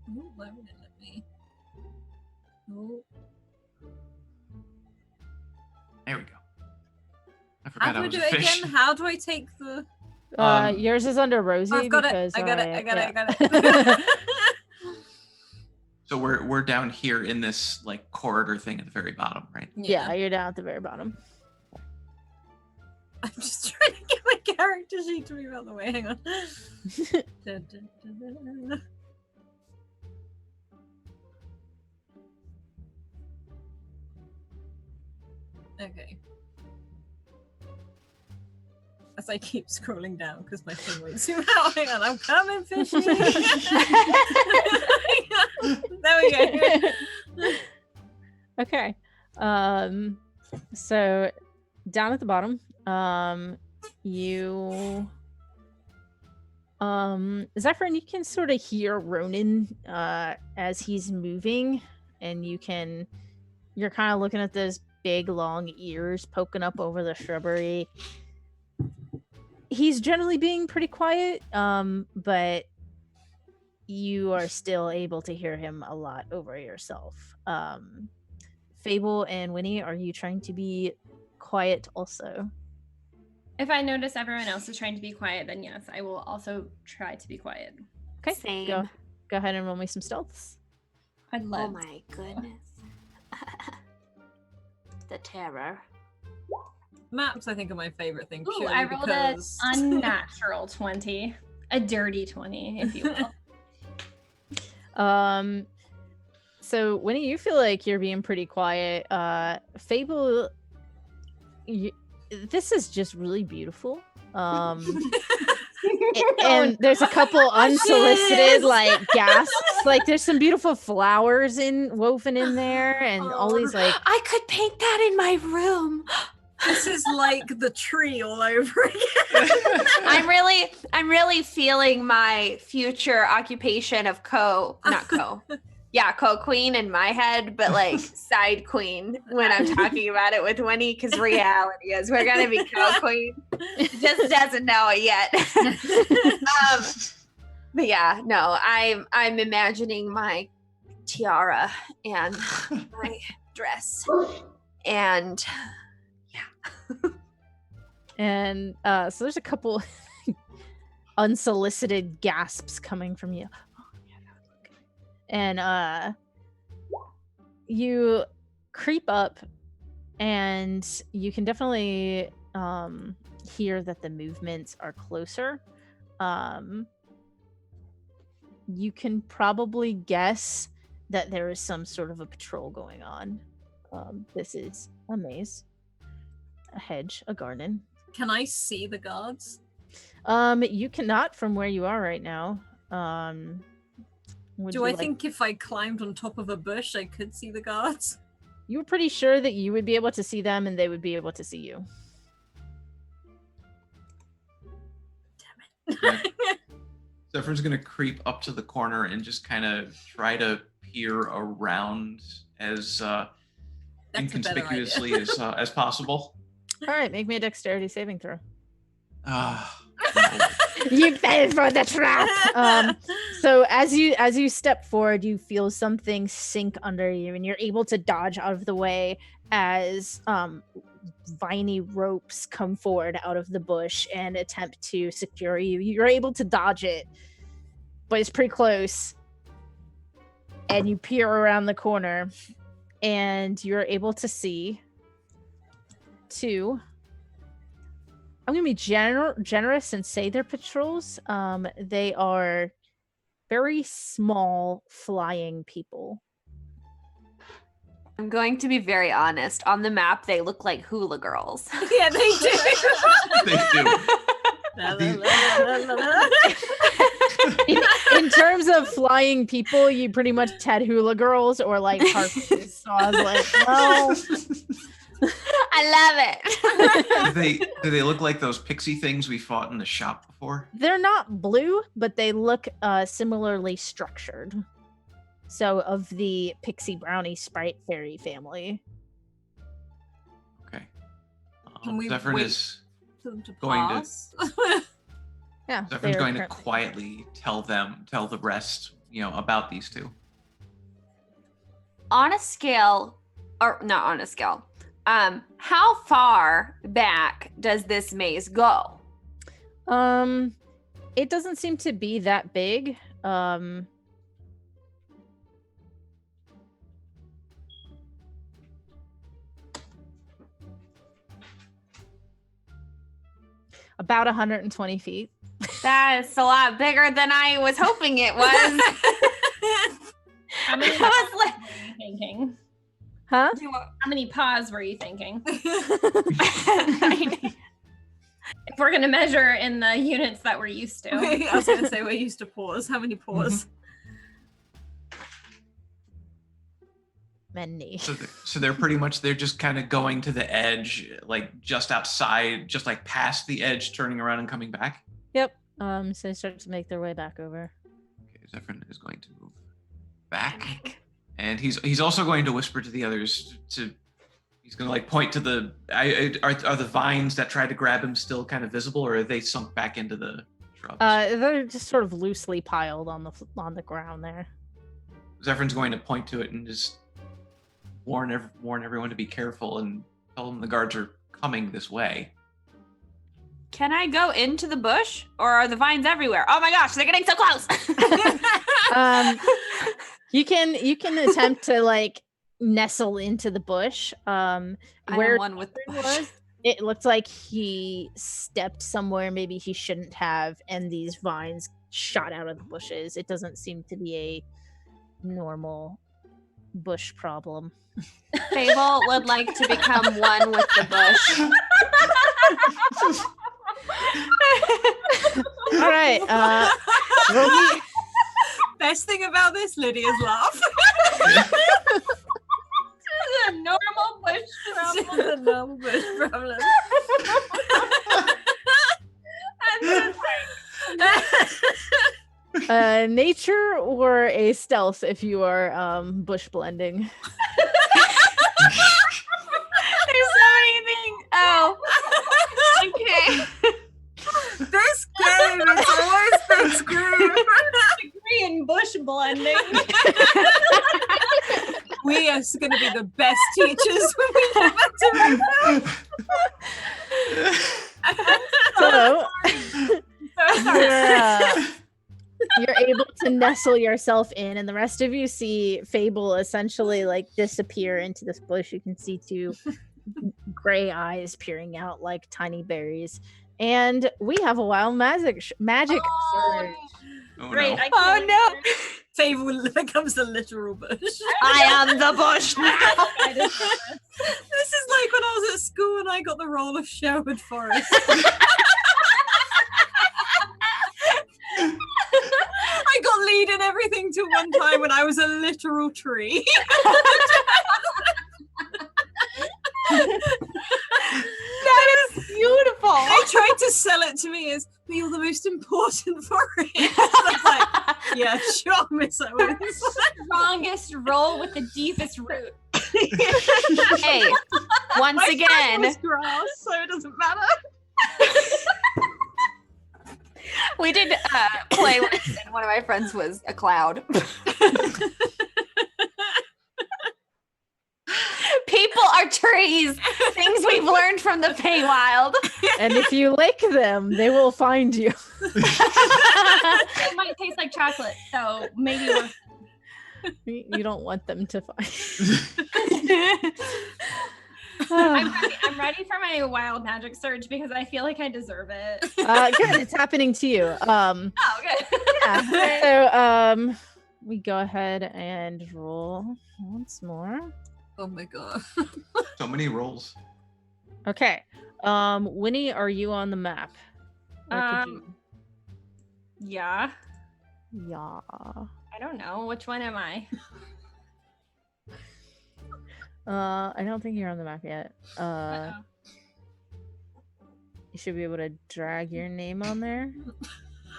Ooh, why would it let me? Ooh. There we go. I forgot How do I I was do a it fish. again? How do I take the... Yours is under Rosie. I've got because it. I got yeah. it. So we're down here in this like corridor thing at the very bottom, right? Yeah, you're down at the very bottom. I'm just trying to get my character sheet to move out the way. Hang on. Okay. As I keep scrolling down because my thing won't zoom out. Hang on, I'm coming, fishy. There we go. Okay. So down at the bottom, Zephyrin, you can sort of hear Ronan as he's moving, and you're kind of looking at those big long ears poking up over the shrubbery. He's generally being pretty quiet, but you are still able to hear him a lot over yourself. Fable and Winnie, are you trying to be quiet also? If I notice everyone else is trying to be quiet, then yes, I will also try to be quiet. Okay, Same. go ahead and roll me some stealths. I'd love. Oh my goodness. The terror. Maps, I think, are my favorite thing. Ooh, Purely I rolled because... an unnatural 20. A dirty 20, if you will. So Winnie, you feel like you're being pretty quiet. Fable, this is just really beautiful. And there's a couple unsolicited like gasps. Like there's some beautiful flowers woven in there, and all these like. I could paint that in my room. This is like the tree all over again. I'm really feeling my future occupation of co-queen in my head, but like side queen when I'm talking about it with Winnie, because reality is we're gonna be co-queen. Just doesn't know it yet. But yeah, no, I'm imagining my tiara and my dress and And so there's a couple unsolicited gasps coming from you. And you creep up, and you can definitely hear that the movements are closer. You can probably guess that there is some sort of a patrol going on. This is a maze, a hedge, a garden. Can I see the guards? You cannot from where you are right now. Do I think if I climbed on top of a bush, I could see the guards? You were pretty sure that you would be able to see them and they would be able to see you. Damn it. Zephyr's gonna creep up to the corner and just kind of try to peer around as inconspicuously as possible. All right, make me a dexterity saving throw. You fell for the trap. So as you step forward, you feel something sink under you, and you're able to dodge out of the way as viney ropes come forward out of the bush and attempt to secure you. You're able to dodge it, but it's pretty close. And you peer around the corner, and you're able to see two. I'm going to be generous and say they're patrols. They are very small flying people. I'm going to be very honest. On the map, they look like hula girls. Yeah, they do. They do. In terms of flying people, you pretty much had hula girls or like harpies. So I was like, well, I love it. Do they look like those pixie things we fought in the shop before? they're not blue, but they look similarly structured. So of the Pixie Brownie Sprite Fairy family. Okay. Can we Zephyrin wait is for them to going to- pass? Yeah. Zephyr's they're going to currently- quietly tell the rest, about these two. On a scale, or not on a scale, how far back does this maze go? It doesn't seem to be that big. About 120 feet. That's a lot bigger than I was hoping it was. How many I paws was were you thinking? Huh? How many paws were you thinking? like, If we're gonna measure in the units that we're used to. I was going to say we're used to paws. How many paws? Many. So they're pretty much, they're just kind of going to the edge, like just outside, just like past the edge, turning around and coming back. Yep. So they start to make their way back over. Okay, Zephyrin is going to move back. And he's also going to whisper to the others he's going to like point to the, are the vines that tried to grab him still kind of visible, or are they sunk back into the shrubs? They're just sort of loosely piled on the ground there. Zephyr's going to point to it and just warn everyone to be careful and tell them the guards are coming this way. can I go into the bush, or are the vines everywhere? Oh my gosh, they're getting so close. You can attempt to like nestle into the bush. I Where am one with the bush. it looked like he stepped somewhere maybe he shouldn't have, and these vines shot out of the bushes. It doesn't seem to be a normal bush problem. Fable would like to become one with the bush. All right. Roll me- Best thing about this, Lydia's laugh. A normal bush problem. The normal bush problem. nature or a stealth if you are bush blending. There's so many things. Oh. Okay. This game is always been screwed. Degree in bush blending. We are going to be the best teachers when we get back to So So sorry. you're able to nestle yourself in, and the rest of you see Fable essentially like disappear into this bush. You can see two gray eyes peering out like tiny berries, and we have a wild magic surge. Oh, Great. no. Oh no. Fable becomes the literal bush. I am the bush now. This is like when I was at school and I got the role of Sherwood Forest. I got lead in everything till one time when I was a literal tree. That is beautiful. They tried to sell it to me as, but you're the most important for it. I was like, yeah, sure, Miss Owens. Strongest roll with the deepest root. Hey, once My friend again, was grass, so it doesn't matter. We did play once, and one of my friends was a cloud. People are trees. Things we've learned from the Feywild. And if you lick them, they will find you. It might taste like chocolate, so maybe we're... You don't want them to find. I'm ready for my wild magic surge because I feel like I deserve it. Good, it's happening to you. Oh, good. Yeah. So we go ahead and roll once more. Oh my god. So many rolls. Okay. Winnie, are you on the map? Or could you... Yeah. Yeah. I don't know. Which one am I? I don't think you're on the map yet. Uh-oh. You should be able to drag your name on there,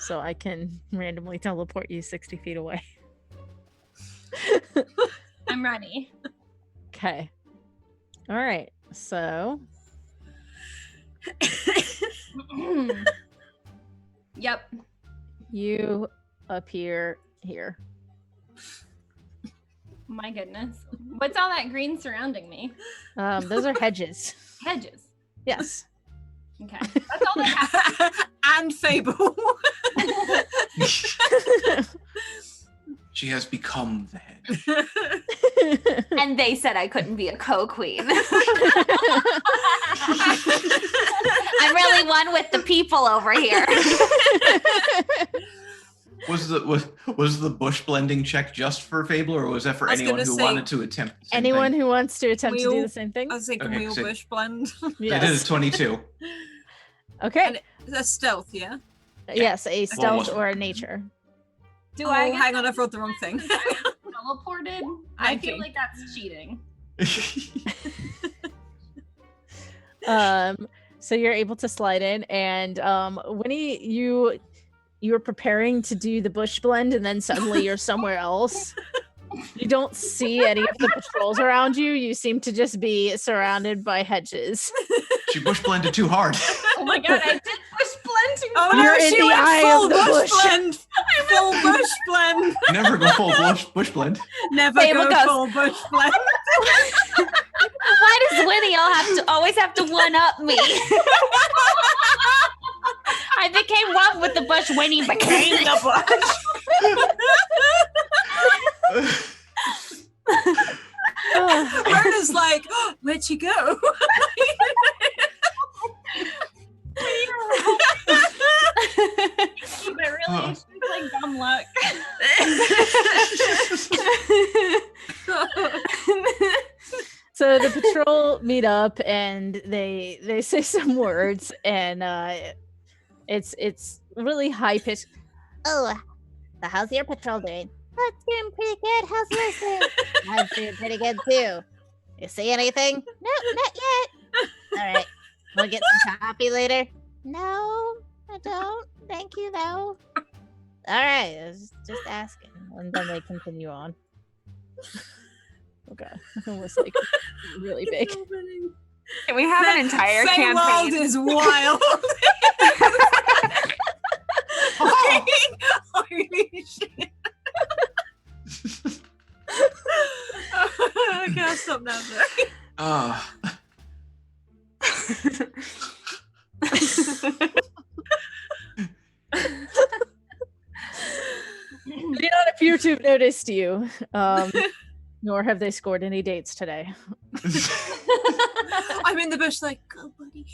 so I can randomly teleport you 60 feet away. I'm ready. Okay. All right. So. Yep. You appear here. My goodness. What's all that green surrounding me? Those are hedges. Hedges. Yes. Okay. That's all that happens. And Fable. She has become the head. And they said I couldn't be a co-queen. I'm really one with the people over here. Was the bush blending check just for Fable, or was that for anyone who wanted to attempt the same anyone thing? who wants to attempt to do the same thing? I was thinking Okay, we all so- bush blend. I did a Yes. 22. Okay. That's stealth, yeah? Yes, a stealth was- or a nature. Do Oh, I get hang on, I've wrote the wrong thing. teleported? I 19. feel like that's cheating. So you're able to slide in, and Winnie, you were preparing to do the bush blend, and then suddenly you're somewhere else. You don't see any of the patrols around you. You seem to just be surrounded by hedges. She bush blended too hard. Oh my god, I did bush blend too Oh much. no, You're in she the went eye full of the bush bush. blend. Full bush blend. Never go full bush blend. Never Fable go goes- full bush blend. Why does Winnie always have to one up me? I became one with the bush. Winnie became the bush. Murder's like, oh, where'd she go? But really, it's like dumb luck. So the patrol meet up, and they say some words, and it's really high pitched. Oh, so how's your patrol doing? Oh, it's doing pretty good. How's yours doing? I'm doing pretty good too. You see anything? No, not yet. All right, wanna get some coffee later? No, I don't. Thank you though. All right, I was just asking. And then they continue on. Okay, it was like really big. Can we have an entire Feywild campaign? is wild. Holy shit. Okay, I'll stop now. Sorry. They do not appear to have noticed you, nor have they scored any dates today. I'm in the bush like, go buddy.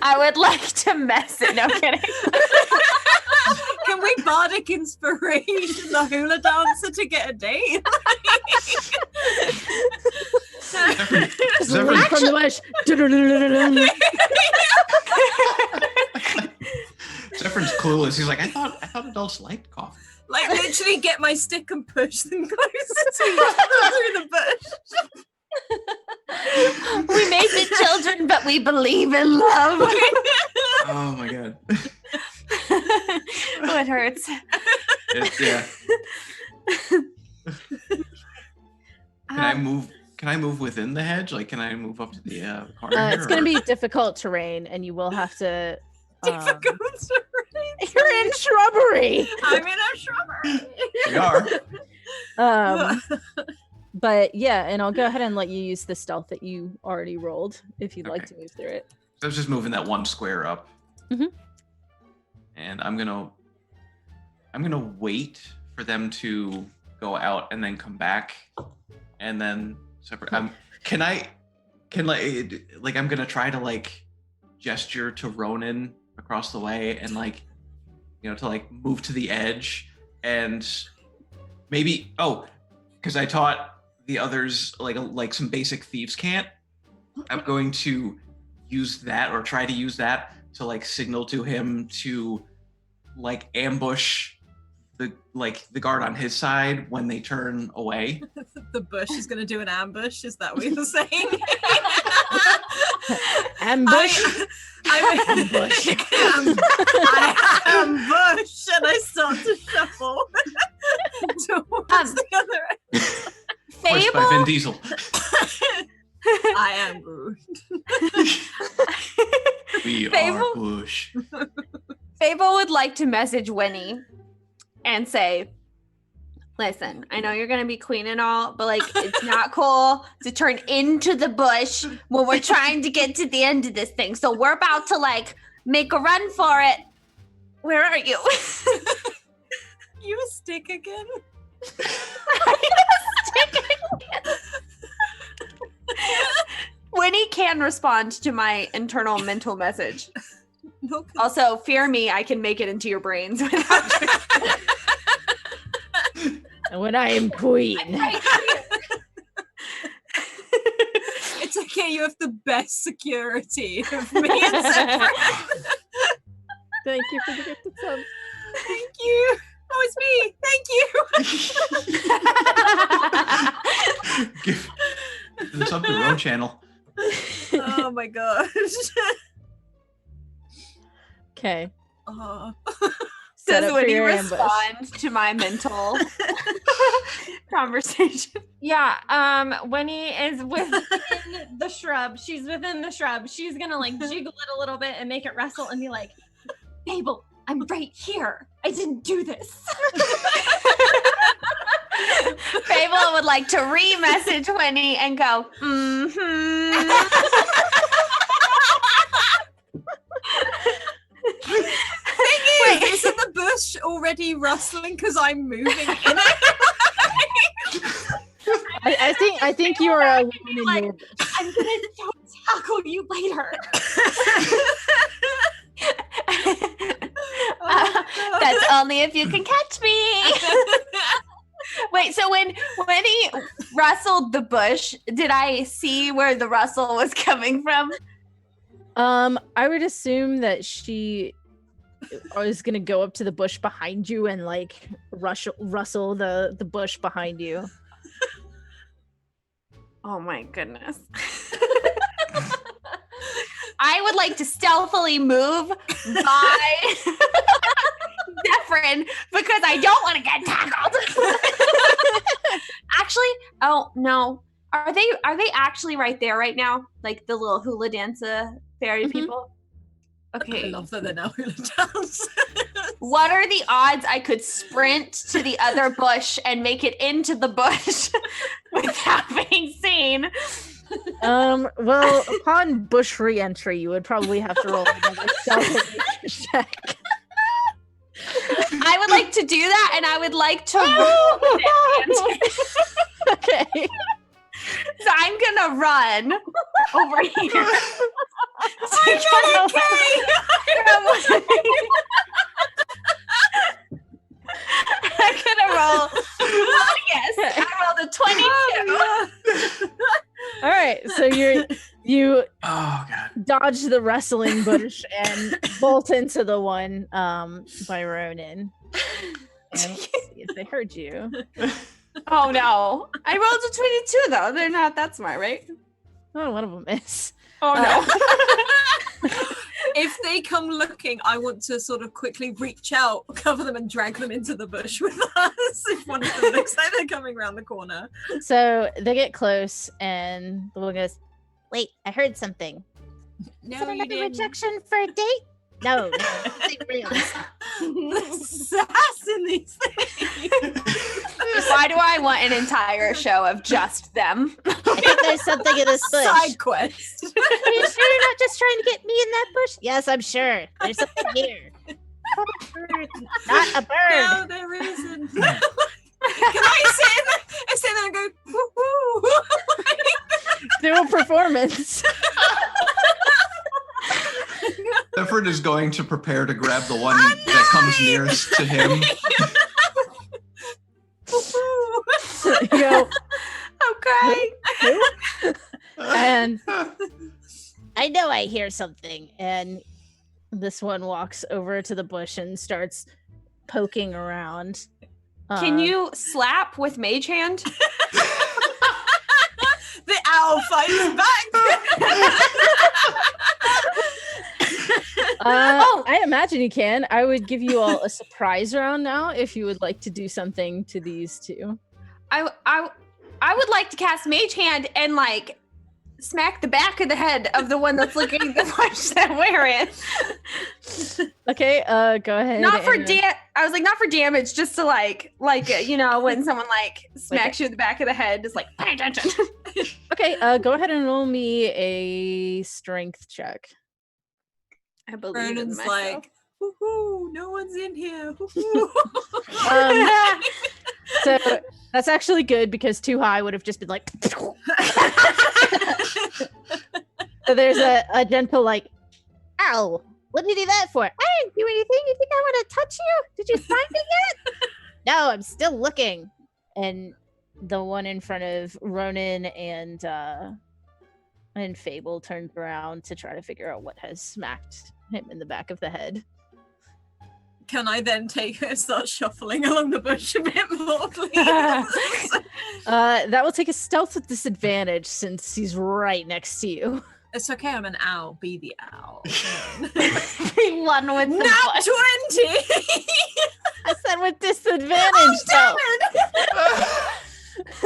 I would like to mess it. No kidding. Can we bardic inspiration the hula dancer to get a date? Just leap from the bush. Zephyr's clueless. He's like, I thought adults liked coffee. Like literally get my stick and push them closer to you through the bush. We made the children, but we believe in love. Oh my god. Oh, it hurts. Yeah. Can can I move within the hedge? Like, can I move up to the corner? It's going to be difficult terrain, and you will have to. Difficult terrain. You're in shrubbery. I'm in a shrubbery. We are. But yeah, and I'll go ahead and let you use the stealth that you already rolled if you'd like Okay. to move through it. So I was just moving that one square up. Mhm. And I'm gonna wait for them to go out and then come back, and then separate. Can I'm gonna try to like gesture to Ronan across the way and like, to like move to the edge, and maybe because I taught the others like some basic thieves can't. I'm going to use that or try to use that to like signal to him to like ambush the guard on his side when they turn away. The bush is going to do an ambush. Is that what you're saying? Ambush. I ambush, and I start to shuffle towards the other end. Voiced by Vin Diesel. I am Groot. We Fable? are Bush. Fable would like to message Winnie and say, listen, I know you're going to be queen and all, but like, it's not cool to turn into the bush when we're trying to get to the end of this thing. So we're about to like make a run for it. Where are you? You a stick again? Winnie can respond to my internal mental message. No, Also, fear me, I can make it into your brains without And when I am queen. it's okay. You have the best security of me and Zephyr. Thank you for the gift of subs. Thank you. Oh, it's me. Thank you. Give this up to the Road channel. Oh my gosh. Okay. Set Does up for Winnie your ambush. respond to my mental conversation? Yeah, Winnie is within the shrub. She's within the shrub. She's gonna like jiggle it a little bit and make it wrestle and be like, Fable, I'm right here. I didn't do this. Fable would like to re-message Winnie and go, Wait, isn't the bush already rustling because I'm moving in it? I think you are alone in Like, your I'm gonna tackle you later. that's only if you can catch me. Wait, so when he rustled the bush, did I see where the rustle was coming from? I would assume that she is gonna go up to the bush behind you and like rustle the bush behind you. Oh my goodness. I would like to stealthily move by Zephyrin because I don't want to get tackled. Actually, oh no. Are they actually right there right now? Like the little hula dancer fairy people? I Okay. love that they're now hula dance. What are the odds I could sprint to the other bush and make it into the bush without being seen? Well, upon bush re-entry, you would probably have to roll another stealth check. I would like to do that, and I would like to roll it. Okay. So I'm gonna run over here. I'm gonna roll. Oh, yes, I rolled a 22. All right, so you Oh god. dodge the wrestling bush and bolt into the one by Ronan. And let's see if they heard you. Oh no! I rolled a 22 though. They're not that smart, right? Oh, one of them is. Oh no! If they come looking, I want to sort of quickly reach out, cover them, and drag them into the bush with us. If one of them looks like they're coming around the corner. So they get close, and the one goes, Wait, I heard something. No, Is it you another didn't. rejection for a date? No, nothing real. The sass in these things. Why do I want an entire show of just them? I think there's something in this bush. Side quest. Are you sure you're not just trying to get me in that bush? Yes, I'm sure. There's something here. Not a bird. No, there isn't. Can I sit there and go, woo-hoo? do a performance. Zephyr is going to prepare to grab the one that comes nearest to him. You go, Okay. and I know I hear something. and this one walks over to the bush and starts poking around. Can you slap with Mage Hand? The owl fights back. I imagine you can. I would give you all a surprise round now if you would like to do something to these two. I would like to cast Mage Hand and like smack the back of the head of the one that's looking at the bush that we're in. Okay, go ahead. Not for and- I was like, not for damage, just to like you know, when someone like smacks you in the back of the head, just like pay attention. Okay, go ahead and roll me a strength check. I believe in Vernon's myself. like, woohoo, no one's in here. Woohoo. So that's actually good because too high would have just been like. So there's a gentle like, Ow! What did you do that for? I didn't do anything. You think I want to touch you? Did you find it yet? No, I'm still looking. and the one in front of Ronan and Fable turns around to try to figure out what has smacked him in the back of the head. Can I then take her and start shuffling along the bush a bit more, please? That will take a stealth with disadvantage since he's right next to you. It's okay, I'm an owl. Be the owl. One with the Nat bush. 20! I said with disadvantage, though.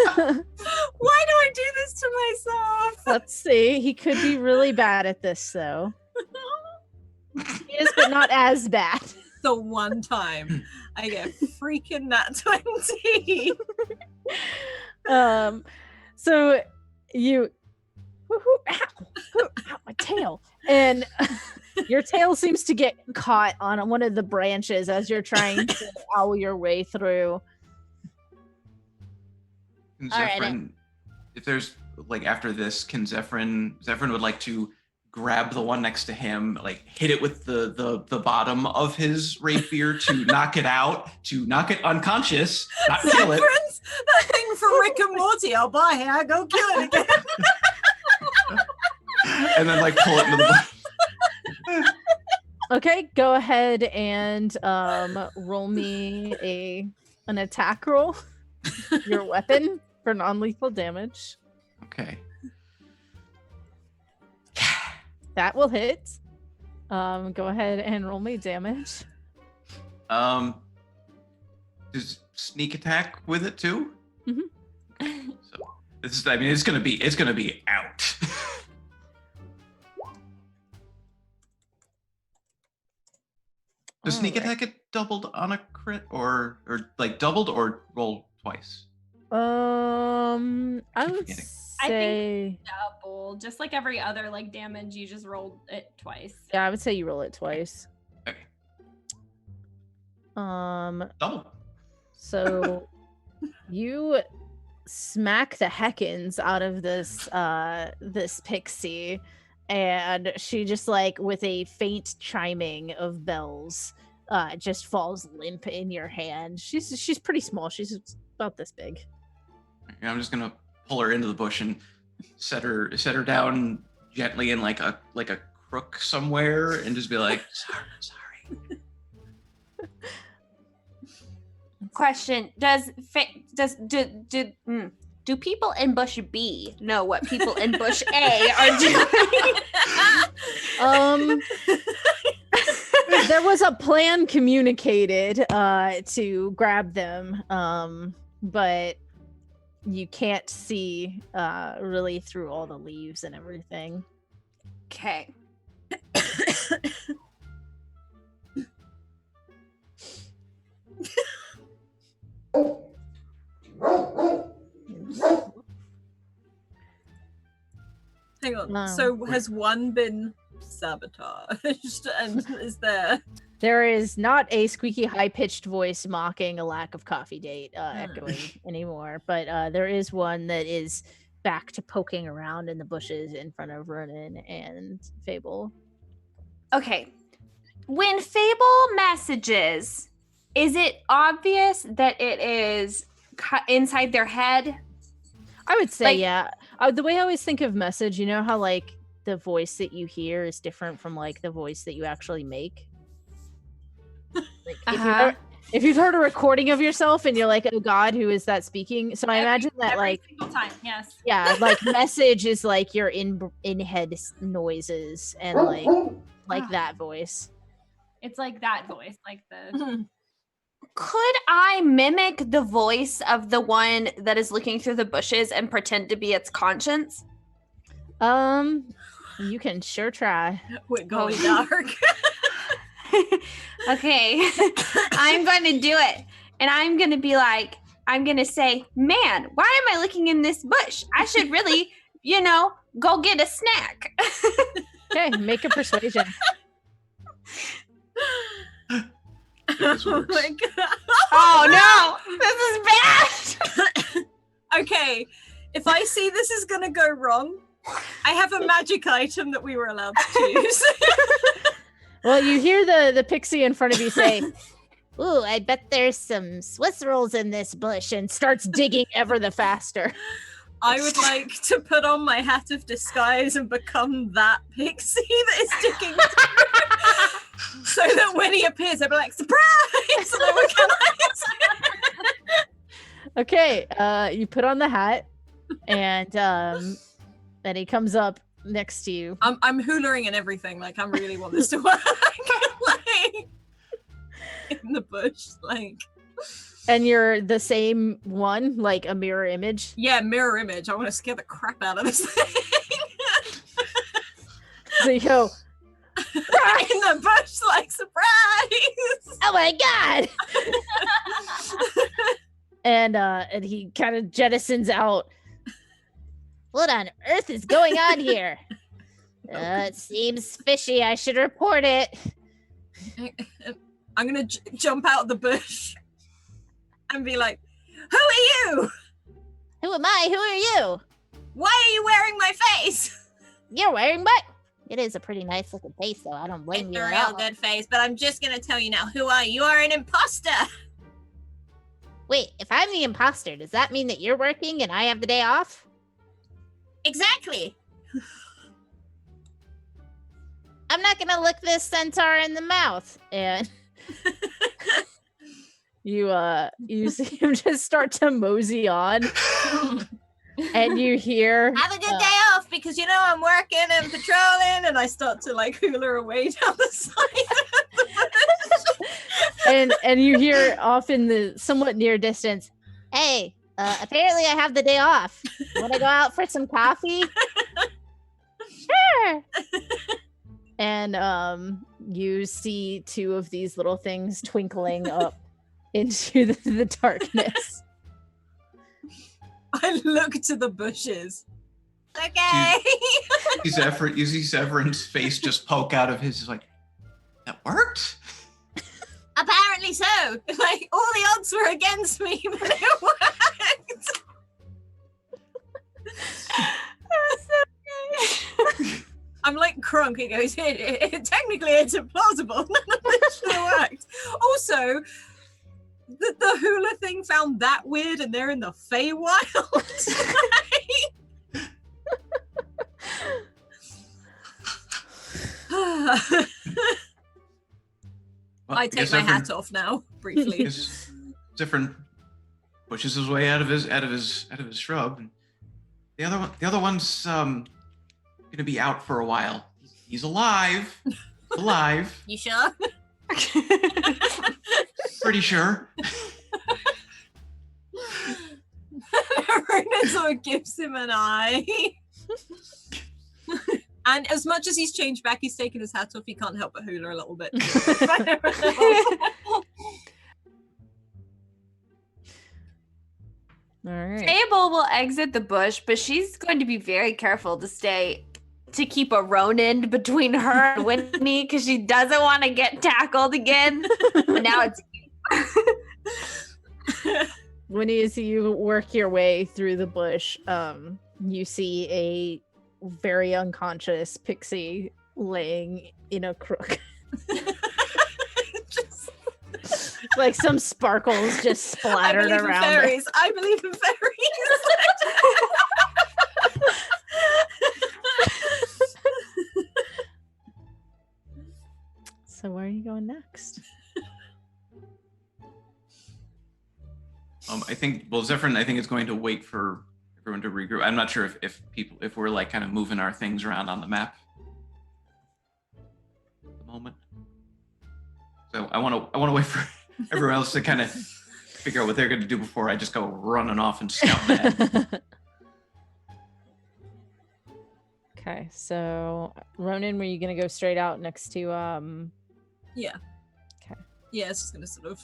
Why do I do this to myself? Let's see. He could be really bad at this, though. He is, but not as bad. The one time I get freaking nat 20. So you, ow, my tail, and your tail seems to get caught on one of the branches as you're trying to owl your way through. Can All right, Zephyr, if there's like after this, can Zephyr would like to grab the one next to him, like hit it with the bottom of his rapier to knock it out, to knock it unconscious, not kill it. Zephyrins? That thing from Rick and Morty, I'll buy it, I'll go kill it again. And then like pull it into the Okay, go ahead and roll me an attack roll. Your weapon for non-lethal damage. Okay. That will hit. Go ahead and roll me damage. Does sneak attack with it too? Mhm. So this is, I mean, it's gonna be out. Does sneak Alright. attack get doubled on a crit, or like doubled, or roll twice? I would forgetting. I say, Double, just like every other like damage, you just rolled it twice. yeah, I would say you roll it twice. Okay. Double. So you smack the heckins out of this pixie, and she just like with a faint chiming of bells, just falls limp in your hand. She's pretty small. She's about this big. I'm just gonna pull her into the bush and set her down gently in like a crook somewhere, and just be like, sorry. Question: do people in Bush B know what people in Bush A are doing? a plan communicated to grab them, but you can't see really through all the leaves and everything. Okay. Hang on. No. So has one been sabotaged and is there? There is not a squeaky, high-pitched voice mocking a lack of coffee date echoing anymore, but there is one that is back to poking around in the bushes in front of Ronan and Fable. Okay. When Fable messages, is it obvious that it is inside their head? I would say, Like- yeah. The way I always think of message, you know how like the voice that you hear is different from like the voice that you actually make? Like, if you've heard a recording of yourself and you're like, oh God, who is that speaking? So I imagine that Every like, single time, yes. yeah, like message is like your in-head noises and like that voice. It's like that voice, like the. Could I mimic the voice of the one that is looking through the bushes and pretend to be its conscience? You can sure try. We're going dark. Okay. I'm going to do it. And I'm going to be like, I'm going to say, man, why am I looking in this bush? I should really, go get a snack. Okay, make a persuasion. This Oh works. my God. Oh no, this is bad. Okay, if I see this is gonna go wrong, I have a magic item that we were allowed to choose. Well, you hear the pixie in front of you say, Ooh, I bet there's some Swiss rolls in this bush. and starts digging ever the faster. I would like to put on my hat of disguise and become that pixie that is sticking through, so that when he appears, I'll be like, surprise! And I recognize him. Okay, you put on the hat, and then he comes up next to you. I'm hoolering and everything. Like, I really want this to work. Like, in the bush, like. And you're the same one, like a mirror image. Yeah, mirror image. I want to scare the crap out of this thing. So you go, In the bush, like, surprise! Oh my God! and he kind of jettisons out. What on earth is going on here? It seems fishy. I should report it. I'm gonna jump out of the bush and be like, "Who are you? Who am I? Who are you? Why are you wearing my face?" You're wearing what? It is a pretty nice looking face, though. I don't blame It's you a at real all. good face, but I'm just gonna tell you now. Who are you? You are an imposter. Wait, if I'm the imposter, does that mean that you're working and I have the day off? Exactly. I'm not gonna look this centaur in the mouth. And you see him just start to mosey on. And you hear Have a good day off because I'm working and patrolling, and I start to like hooler away down the side of the bush. and you hear off in the somewhat near distance, Hey, apparently I have the day off. Wanna go out for some coffee? Sure. and you see two of these little things twinkling up into the darkness. I look to the bushes. Okay. You see Severin's face just poke out of his, like, that worked? Apparently so. Like, all the odds were against me, but it worked. I'm like Crunk. He goes, technically it's implausible. None of this should have worked. Also, the hula thing found that weird, and they're in the Feywild. Well, I guess take my Zephyrin- hat off now, briefly. guess Zephyrin pushes his way out of his shrub. And the other one's gonna be out for a while. He's alive. Alive. You sure? Pretty sure. Ronan sort of gives him an eye. And as much as he's changed back, he's taken his hat off. He can't help but hula a little bit. All right. Abel will exit the bush, but she's going to be very careful to keep a Ronin between her and Winnie because she doesn't want to get tackled again. But now it's Winnie, as you work your way through the bush, you see a very unconscious pixie laying in a crook. Like some sparkles just splattered around. Fairies. I believe in fairies. So where are you going next? I think Zephyrin, I think is going to wait for everyone to regroup. I'm not sure if we're like kind of moving our things around on the map at the moment. So I want to wait for everyone else to kind of figure out what they're going to do before I just go running off and scout that. Okay, so Ronan, were you gonna go straight out next to Yeah. Okay. Yeah, it's just gonna sort of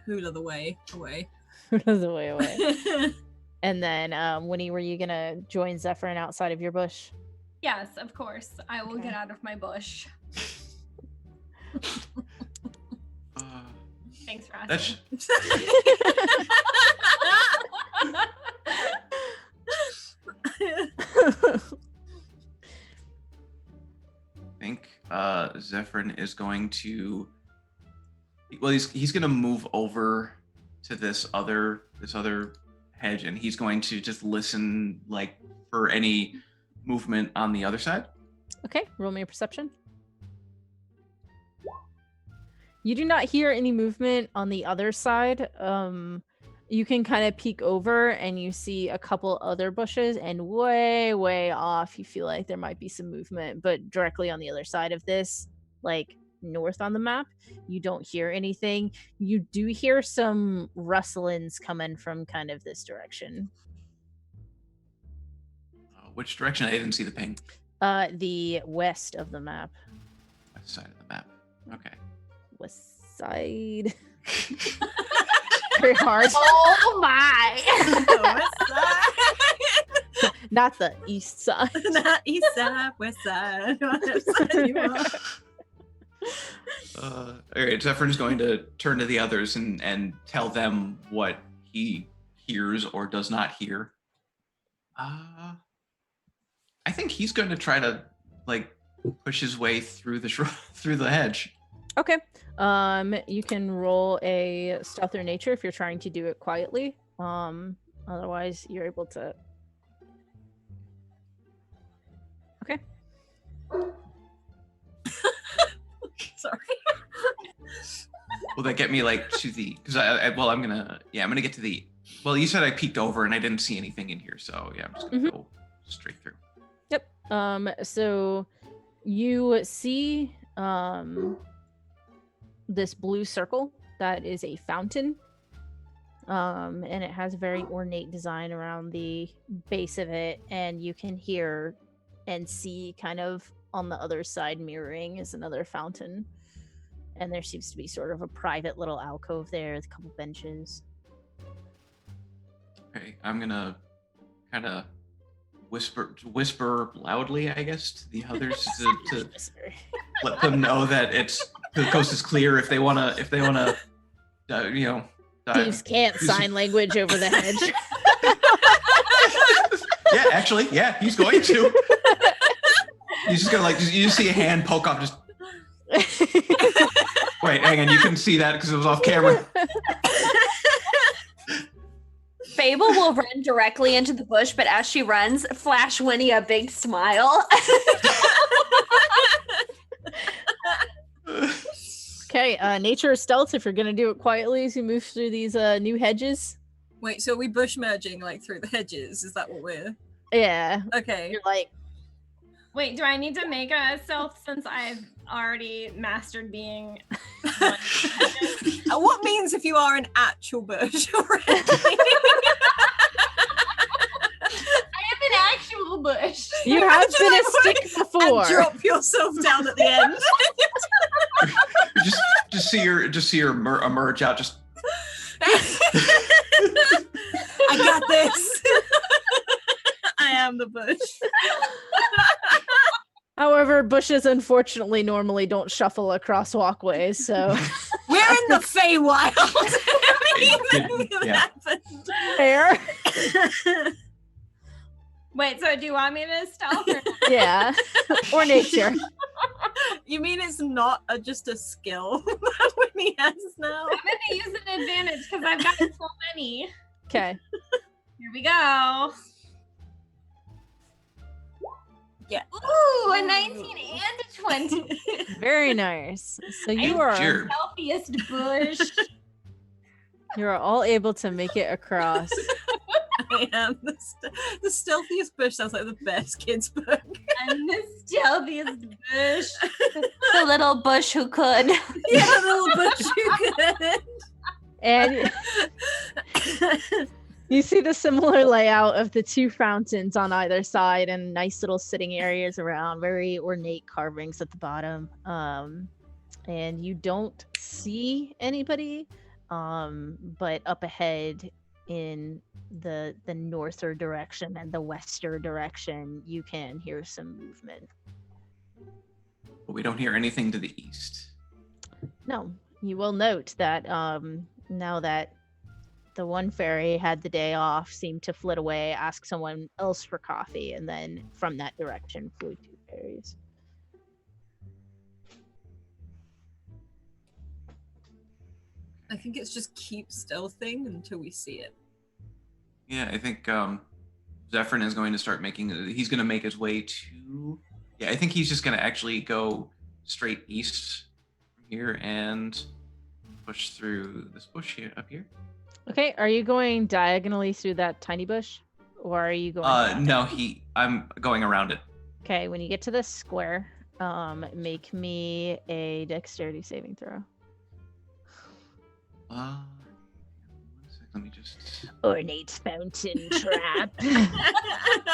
hula the way away. the way away. And then Winnie, were you gonna join Zephyrin outside of your bush? Yes, of course. I will Okay. get out of my bush. Thanks for asking. I think Zephyrin is going to. Well, he's going to move over to this other hedge, and he's going to just listen, like, for any movement on the other side. Okay, roll me a perception. You do not hear any movement on the other side. You can kind of peek over and you see a couple other bushes, and way off you feel like there might be some movement, but directly on the other side of this, like north on the map, you don't hear anything. You do hear some rustlings coming from kind of this direction. Which direction? I didn't see the ping. The west of the map. West side of the map. Okay. West side. Very hard. Oh my! West side. Not the east side. Not east side, west side. Whatever side you are. All right, Zephyr's going to turn to the others and tell them what he hears or does not hear. I think he's going to try to like push his way through the hedge. Okay. You can roll a stealth or nature if you're trying to do it quietly. Otherwise, you're able to. Okay. Sorry. Will that get me like to the? Because I'm gonna get to the. Well, you said I peeked over and I didn't see anything in here, so yeah, I'm just gonna go straight through. Yep. So you see this blue circle that is a fountain. And it has a very ornate design around the base of it, and you can hear and see kind of on the other side mirroring is another fountain. And there seems to be sort of a private little alcove there with a couple benches. Okay, I'm gonna kind of whisper loudly, I guess, to the others to let them know that the coast is clear if they wanna Thieves can't sign language over the hedge. Yeah, actually, yeah, he's going to. He's just gonna you just see a hand poke up, just. Wait, hang on, you couldn't see that because it was off camera. Fable will run directly into the bush, but as she runs, flash Winnie a big smile. Okay, nature or stealth if you're gonna do it quietly as you move through these new hedges. Wait, so are we bush merging like through the hedges? Is that what Yeah. Okay. You're like, Wait, do I need to make a stealth since I've already mastered being. What means if you are an actual bush already? I am an actual bush. You have been a stick before. And drop yourself down at the end. just see her emerge out. Just I got this. I am the bush. However, bushes unfortunately normally don't shuffle across walkways, so We're in the Feywild. Anything can Yeah. happen. fair. Wait, so do you want me to stealth? Or... Yeah. Or nature. You mean it's not just a skill that Winnie has now? I'm gonna use an advantage because I've got so many. Okay. Here we go. Yeah. Ooh, a 19 and a 20. Very nice. So you are Sure. Healthiest bush. you are all able to make it across. I am the stealthiest bush. Sounds like the best kids book. I'm the stealthiest bush. The little bush who could. Yeah, the little bush you could. And you see the similar layout of the two fountains on either side and nice little sitting areas around, very ornate carvings at the bottom. And you don't see anybody, but up ahead in the norther direction and the wester direction, you can hear some movement. But we don't hear anything to the east. No, you will note that now that the one fairy had the day off, seemed to flit away, ask someone else for coffee, and then from that direction flew two fairies. I think it's just keep stealthing until we see it. Yeah, I think Zephyrin is going to start he's going to make his way to, I think he's just going to actually go straight east from here and push through this bush here, up here. Okay, are you going diagonally through that tiny bush? Or are you going around No, it? I'm going around it. Okay, when you get to this square, make me a dexterity saving throw. 1 sec, let me just... Ornate fountain trap.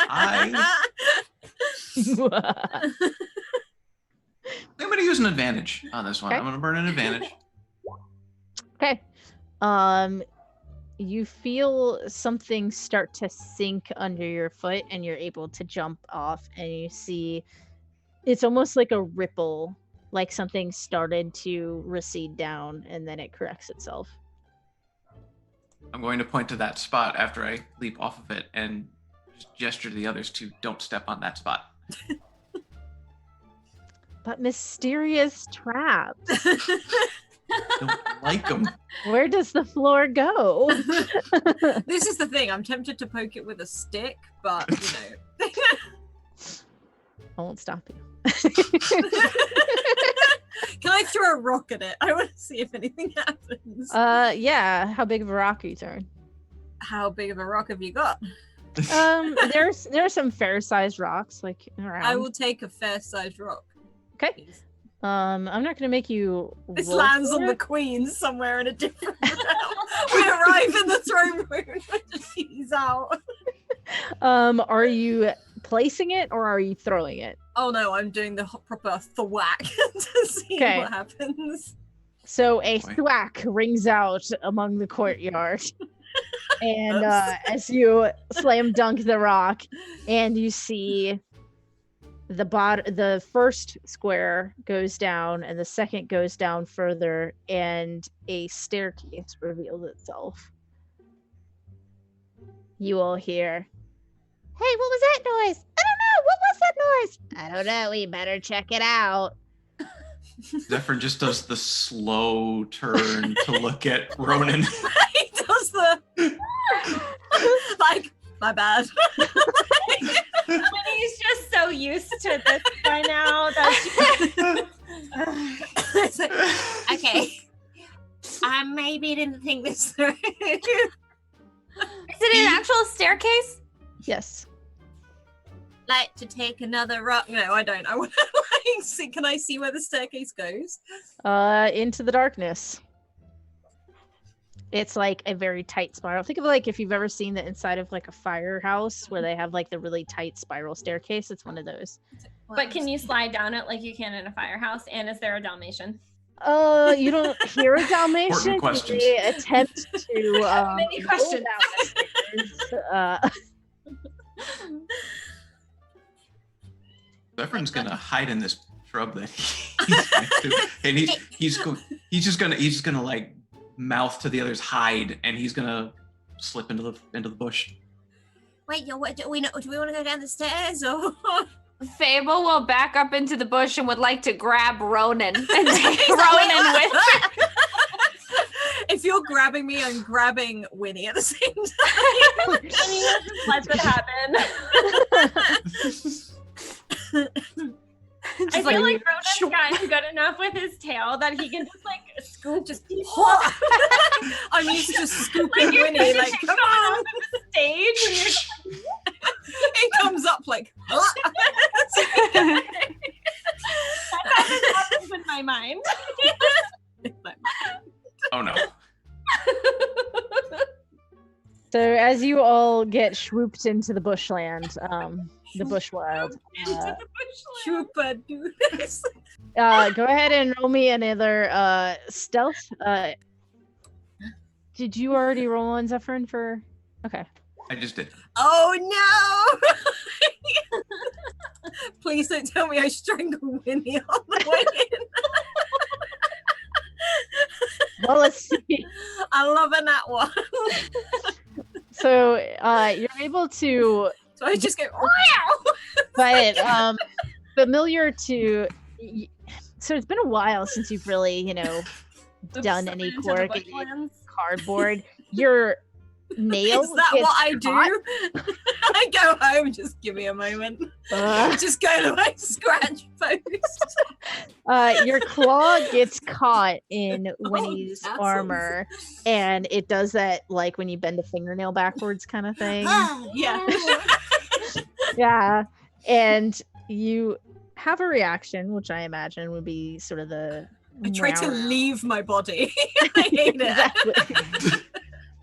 I'm going to use an advantage on this one. Okay. I'm going to burn an advantage. Okay. You feel something start to sink under your foot and you're able to jump off, and you see it's almost like a ripple, like something started to recede down and then it corrects itself. I'm going to point to that spot after I leap off of it and just gesture to the others to don't step on that spot. But mysterious traps. Don't like them. Where does the floor go? This is the thing. I'm tempted to poke it with a stick, but you know. I won't stop you. Can I throw a rock at it? I want to see if anything happens. Yeah. How big of a rock are you throwing? How big of a rock have you got? There are some fair-sized rocks like around. I will take a fair-sized rock. Okay. Please. I'm not gonna make you. This roll lands for on the it. queen somewhere in a different realm. We arrive in the throne room and she's out. Are you placing it or are you throwing it? Oh no, I'm doing the proper thwack to see Okay. what happens. So a Boy. thwack rings out among the courtyard, and Oops. as you slam dunk the rock, and you see the first square goes down, and the second goes down further, and a staircase reveals itself. You all hear, Hey, what was that noise? I don't know. What was that noise? I don't know. We better check it out. Zephyr just does the slow turn to look at Ronan. He does the like, my bad. He's just so used to this by now that It's like, okay. I maybe didn't think this through. Is it an actual staircase? yes. like to take another run. No, I don't. I want to like see. Can I see where the staircase goes? Into the darkness. It's like a very tight spiral. Think of like if you've ever seen the inside of like a firehouse where they have like the really tight spiral staircase. It's one of those. But can you slide down it like you can in a firehouse? And is there a Dalmatian? You don't hear a Dalmatian. Important questions. They attempt to Many questions. Zephyrin's gonna hide in this shrub that he's next to, and he's just gonna like mouth to the others hide, and he's gonna slip into the bush. Wait, what do we know? Do we want to go down the stairs or? Fable will back up into the bush and would like to grab Ronan and take Ronan with her. If you're grabbing me, I'm grabbing Winnie at the same time. Let that happen. I feel like Ronan's gotten good enough with his tail that he can just like scoop just I'm used to just scooping like Winnie like come on up the stage and you're just like, it comes up like that happens in my mind. Oh no. So as you all get swooped into the bushland, the bushwild, go ahead and roll me another stealth. Did you already roll on Zephyrin for? Okay. I just did. Oh no! Please don't tell me I strangled Winnie on the way in. Well, let's see. I love a nat one. So you're able to. So I just go wow. But familiar to. So it's been a while since you've really, done any corrugated cardboard. Your nails. Is that what I do? I go home. Just give me a moment. Just go to my scratch post. Your claw gets caught in Winnie's armor, and it does that like when you bend a fingernail backwards kind of thing. Yeah. Yeah, and you have a reaction, which I imagine would be sort of the. I try to leave my body. I hate it. Exactly.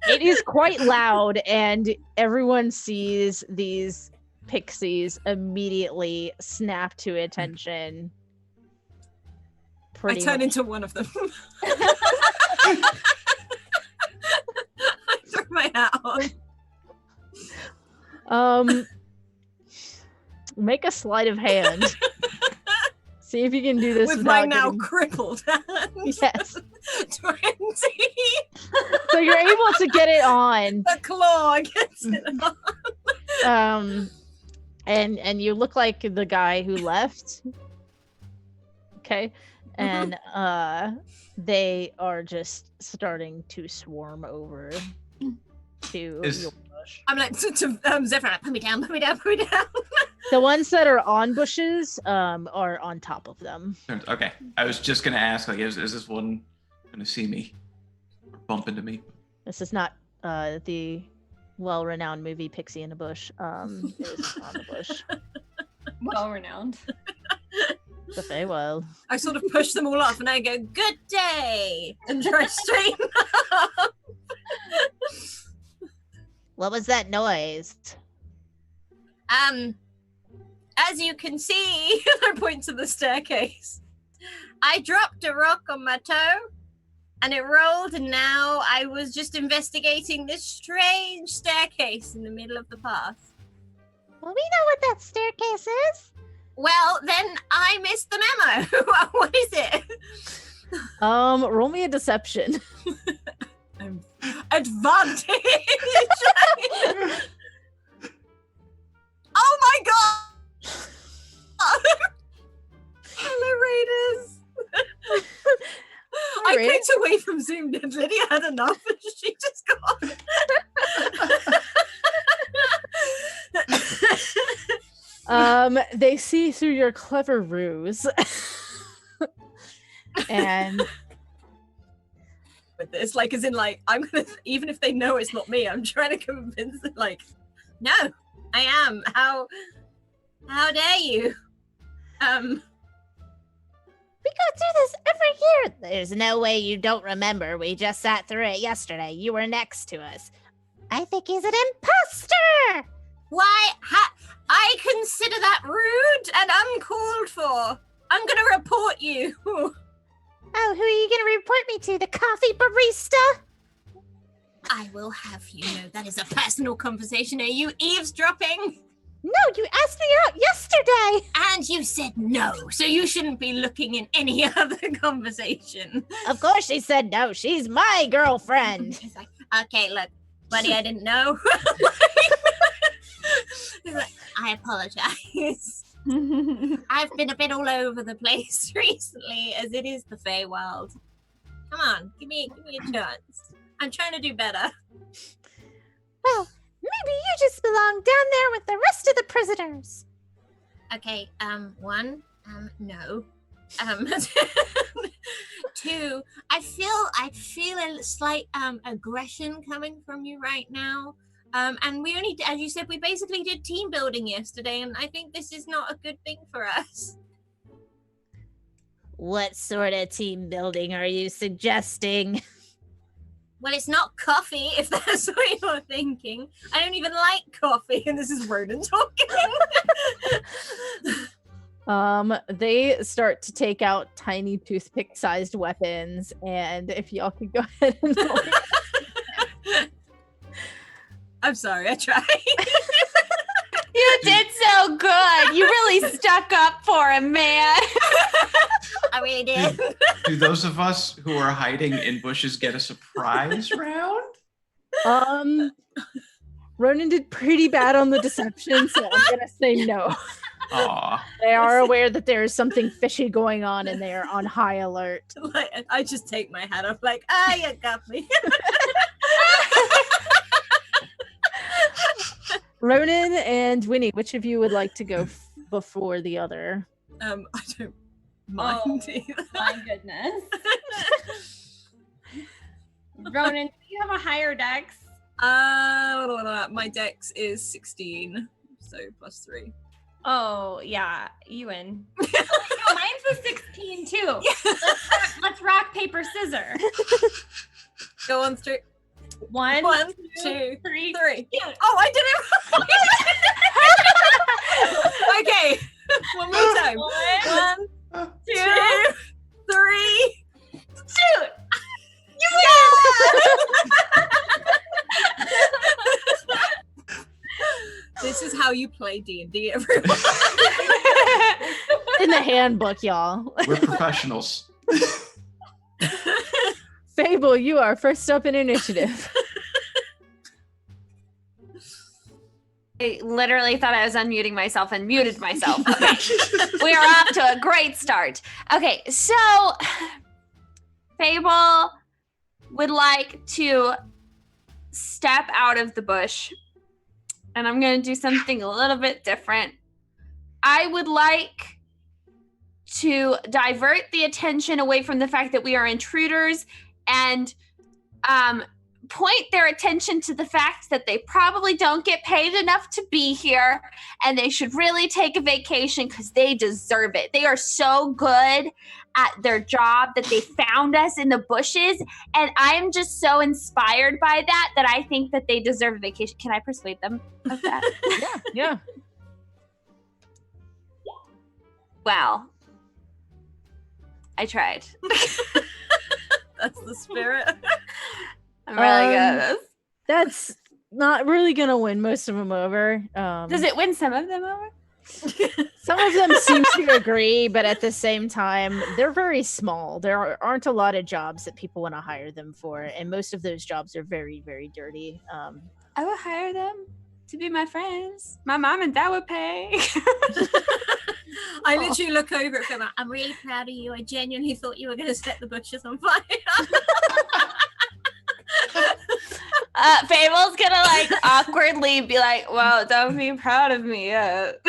It is quite loud, and everyone sees these pixies immediately snap to attention. I turn into one of them. I throw my hat on. Make a sleight of hand. See if you can do this with my now getting... crippled hand. Yes. 20. So you're able to get it on. The claw gets it on. And you look like the guy who left. Okay. And they are just starting to swarm over to your bush. I'm like Zephyr, put me down. The ones that are on bushes are on top of them. Okay. I was just gonna ask, like, is this one gonna see me or bump into me? This is not the well-renowned movie Pixie in a Bush. Is on the bush. Well-renowned. The Feywild. I sort of push them all off and I go, good day, and try to straighten up. What was that noise? As you can see, I point to the staircase. I dropped a rock on my toe, and it rolled, and now I was just investigating this strange staircase in the middle of the path. Well, we know what that staircase is. Well, then I missed the memo. What is it? Roll me a deception. Advantage. Oh my god! Hello, Raiders. I clicked away from Zoom. Did Lydia had enough? And she just got. They see through your clever ruse, and. With this, like, as in, like, I'm gonna, even if they know it's not me, I'm trying to convince them, like, no, I am. How How dare you? We go through this every year. There's no way you don't remember. We just sat through it yesterday. You were next to us. I think he's an imposter. Why? I consider that rude and uncalled for. I'm gonna report you. Oh, who are you going to report me to? The coffee barista? I will have you know that is a personal conversation. Are you eavesdropping? No, you asked me out yesterday. And you said no, so you shouldn't be looking in any other conversation. Of course she said no. She's my girlfriend. It's like, okay, look, buddy, I didn't know. It's like, I apologize. I've been a bit all over the place recently, as it is the Feywild. Come on, give me a chance. I'm trying to do better. Well, maybe you just belong down there with the rest of the prisoners. Okay, no. Two, I feel a slight aggression coming from you right now. And we only, as you said, we basically did team building yesterday, and I think this is not a good thing for us. What sort of team building are you suggesting? Well, it's not coffee, if that's what you're thinking. I don't even like coffee, and this is Ronan talking. They start to take out tiny toothpick-sized weapons, and if y'all could go ahead and I'm sorry, I tried. You did so good. You really stuck up for him, man. I really did. Do those of us who are hiding in bushes get a surprise round? Ronan did pretty bad on the deception, so I'm gonna say no. Aw. They are aware that there is something fishy going on, and they are on high alert. Like, I just take my hat off, like, you got me. Ronan and Winnie, which of you would like to go before the other? I don't mind either. My goodness. Ronan, do you have a higher dex? My dex is 16, so +3. Oh, yeah, you win. Oh, mine's a 16 too. Let's rock, paper, scissors. Go on through. One, 2, 3. 3. Oh, I did it! Okay, one more time. 1, 2, 3. Shoot! This is how you play D&D, everyone. In the handbook, y'all. We're professionals. Fable, you are first up in initiative. I literally thought I was unmuting myself and muted myself. Okay. We are off to a great start. Okay, so Fable would like to step out of the bush, and I'm going to do something a little bit different. I would like to divert the attention away from the fact that we are intruders and point their attention to the fact that they probably don't get paid enough to be here, and they should really take a vacation because they deserve it. They are so good at their job that they found us in the bushes, and I'm just so inspired by that I think that they deserve a vacation. Can I persuade them of that? Yeah. Well, I tried. That's the spirit. I'm really good at this. That's not really gonna win most of them over. Does it win some of them over? Some of them seem to agree, but at the same time, they're very small. There aren't a lot of jobs that people want to hire them for, and most of those jobs are very, very dirty. I would hire them to be my friends. My mom and dad would pay. I literally look over at him. I'm really proud of you. I genuinely thought you were going to set the bushes on fire. Fable's gonna like awkwardly be like, well, don't be proud of me yet.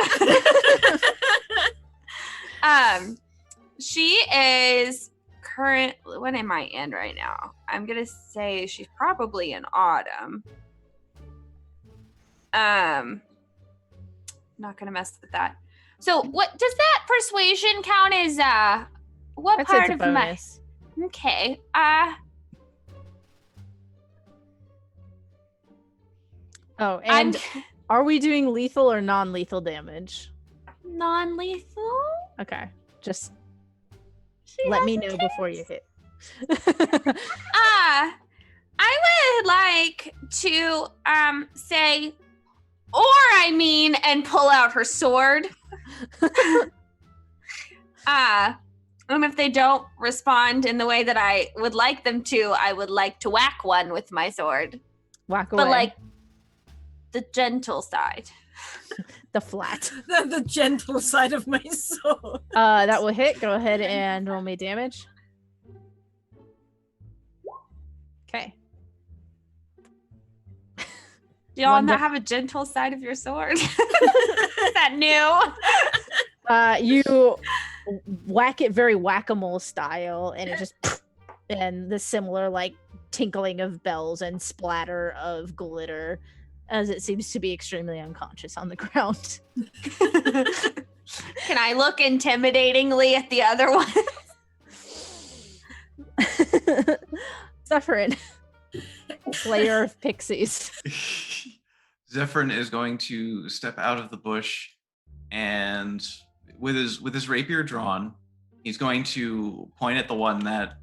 She is what am I in right now? I'm gonna say she's probably in autumn. Not gonna mess with that. So what does that persuasion count as? What I'd say part it's a of my? bonus. Okay. Oh, and are we doing lethal or non-lethal damage? Non-lethal. Okay, just She let me hesitates. know before you hit. I would like to say, or I mean, and pull out her sword. And if they don't respond in the way that I would like them to, I would like to whack one with my sword. Whack away. But like the gentle side. the flat. The gentle side of my sword. That will hit. Go ahead and roll me damage. Okay. Do y'all One not def- have a gentle side of your sword? Is that new? You whack it very whack-a-mole style, and it just and the similar like tinkling of bells and splatter of glitter as it seems to be extremely unconscious on the ground. Can I look intimidatingly at the other one? Zephyrin, slayer of pixies. Zephyrin is going to step out of the bush, and with his rapier drawn, he's going to point at the one that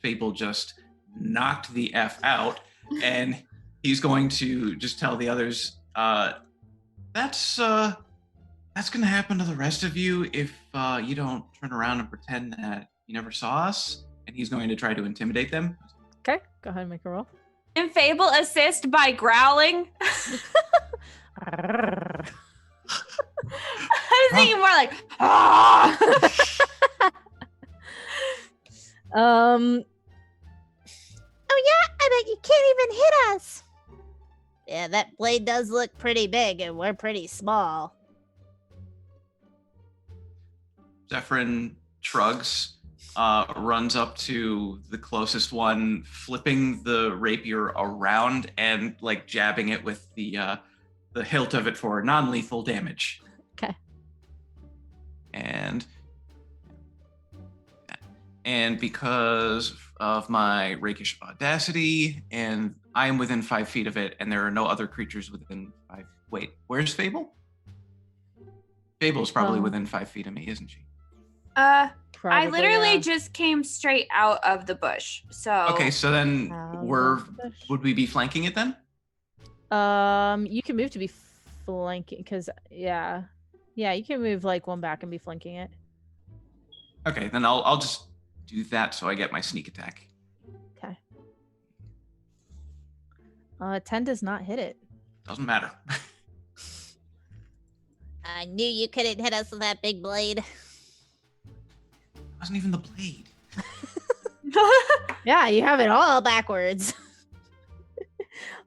Fable just knocked the F out, and he's going to just tell the others, that's going to happen to the rest of you if you don't turn around and pretend that you never saw us. And he's going to try to intimidate them. Okay, go ahead and make a roll. And Fable assist by growling. I was thinking more like, ah. Oh yeah, I bet you can't even hit us. Yeah, that blade does look pretty big, and we're pretty small. Zephyrin shrugs, runs up to the closest one, flipping the rapier around and like jabbing it with the hilt of it for non-lethal damage. Okay. And because of my rakish audacity, and I am within 5 feet of it, and there are no other creatures within 5. Wait, where's Fable? Fable's probably within 5 feet of me, isn't she? I Probably, literally yeah. just came straight out of the bush. So Okay, so then would we be flanking it then? You can move to be flanking because yeah, you can move like one back and be flanking it. Okay, then I'll just do that so I get my sneak attack. Okay. 10 does not hit it. Doesn't matter. I knew you couldn't hit us with that big blade. It wasn't even the blade. Yeah, you have it all backwards.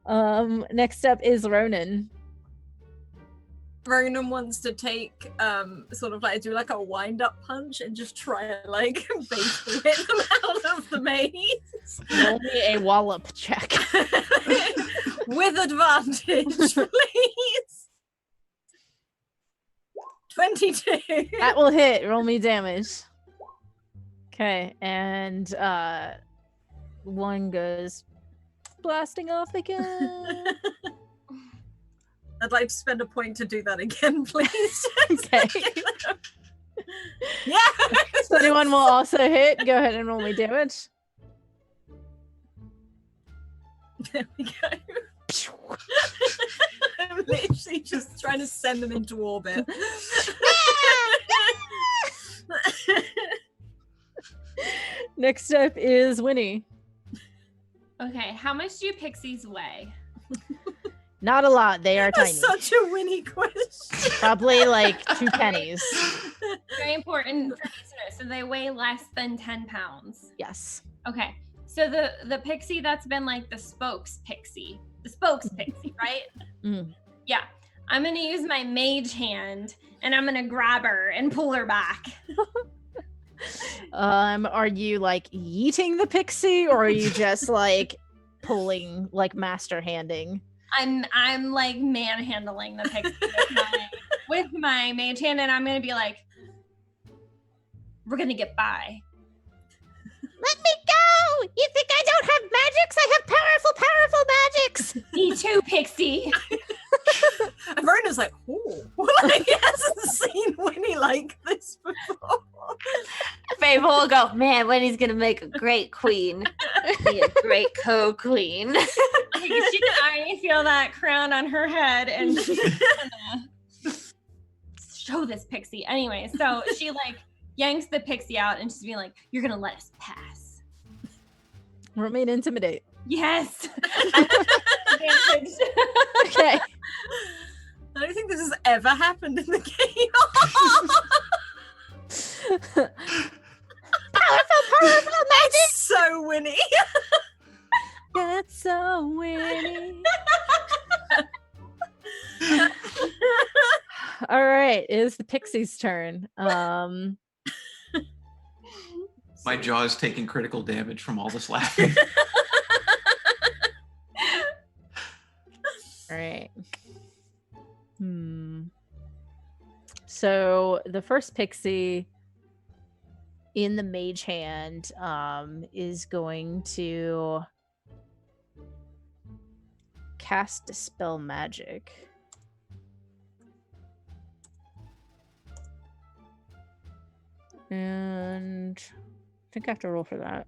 Next up is Ronan. Ronan wants to take sort of like do like a wind-up punch and just try to like basically hit them out of the maze. Roll me a wallop check. With advantage, please. 22. That will hit. Roll me damage. Okay, and one goes blasting off again. I'd like to spend a point to do that again, please. Okay. Yeah. 21 will also hit. Go ahead and roll me damage. There we go. I'm literally just trying to send them into orbit. Next up is Winnie. Okay, how much do pixies weigh? Not a lot. They are tiny. That's such a Winnie question. Probably like 2 pennies. Very important for me to know. So they weigh less than 10 pounds. Yes. Okay. So the pixie that's been like the spokes pixie, right? Mm. Yeah. I'm going to use my mage hand and I'm going to grab her and pull her back. Are you like yeeting the pixie or are you just like pulling, like master handing? I'm like manhandling the pixie with my mage hand, and I'm gonna be like, we're gonna get by. Let me go! You think I don't have magics? I have powerful magics! Me too, Pixie. And Verona's like, oh, like, he hasn't seen Winnie like this before. Fable will go, man, Winnie's gonna make a great queen. Be a great co-queen. She can already feel that crown on her head, and she's gonna show this Pixie. Anyway, so she like yanks the Pixie out, and she's being like, "You're gonna let us pass." Roll me an intimidate. Yes. Okay. I don't think this has ever happened in the game. Powerful magic! That's so Winnie. That's so winning. All right, it is the Pixie's turn. My jaw is taking critical damage from all this laughing. All right. So the first Pixie in the mage hand is going to cast Dispel Magic. And I think I have to roll for that.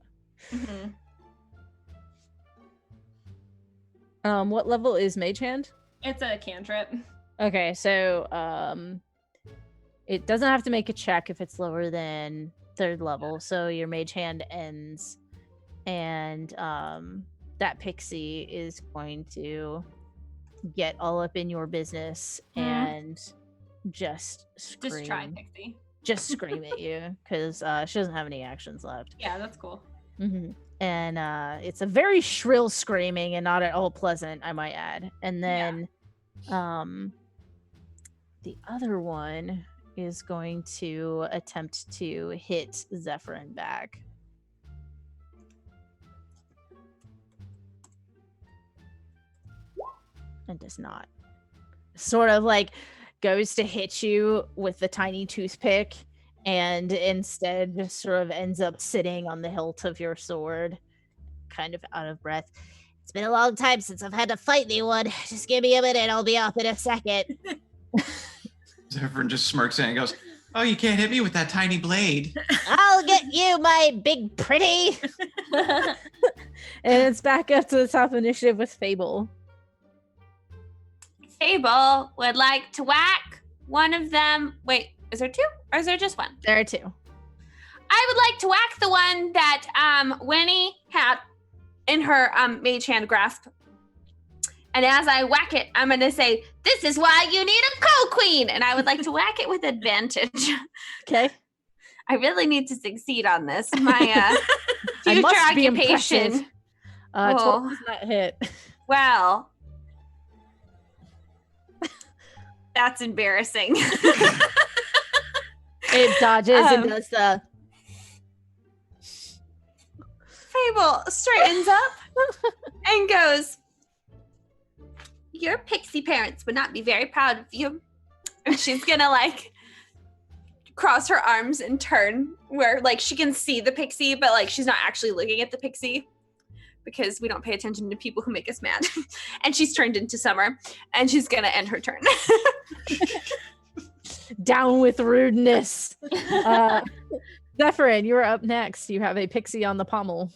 What level is mage hand? It's a cantrip. Okay, so it doesn't have to make a check if it's lower than 3rd level. So your mage hand ends, and that Pixie is going to get all up in your business and just scream. Just try, Pixie. Just scream at you because she doesn't have any actions left. Yeah, that's cool. And it's a very shrill screaming and not at all pleasant, I might add. And then the other one is going to attempt to hit Zephyrin back. And does not. Sort of like goes to hit you with the tiny toothpick and instead just sort of ends up sitting on the hilt of your sword, kind of out of breath. It's been a long time since I've had to fight anyone. Just give me a minute, I'll be off in a second. Zephyrin just smirks and goes, "Oh, you can't hit me with that tiny blade." I'll get you, my big pretty. And it's back up to the top initiative with Fable. Fable would like to whack one of them. Wait, is there 2? Or is there just 1? There are 2. I would like to whack the one that Winnie had in her mage hand grasp. And as I whack it, I'm going to say, "This is why you need a co-queen." And I would like to whack it with advantage. Okay. I really need to succeed on this. My I future must be occupation. impressive. 12 does not hit. Well, that's embarrassing. It dodges and does the... Fable straightens up and goes, "Your pixie parents would not be very proud of you." And she's gonna like cross her arms and turn where like she can see the pixie, but like she's not actually looking at the pixie because we don't pay attention to people who make us mad. And she's turned into Summer, and she's gonna end her turn. Down with rudeness. Zephyrin, you are up next. You have a pixie on the pommel.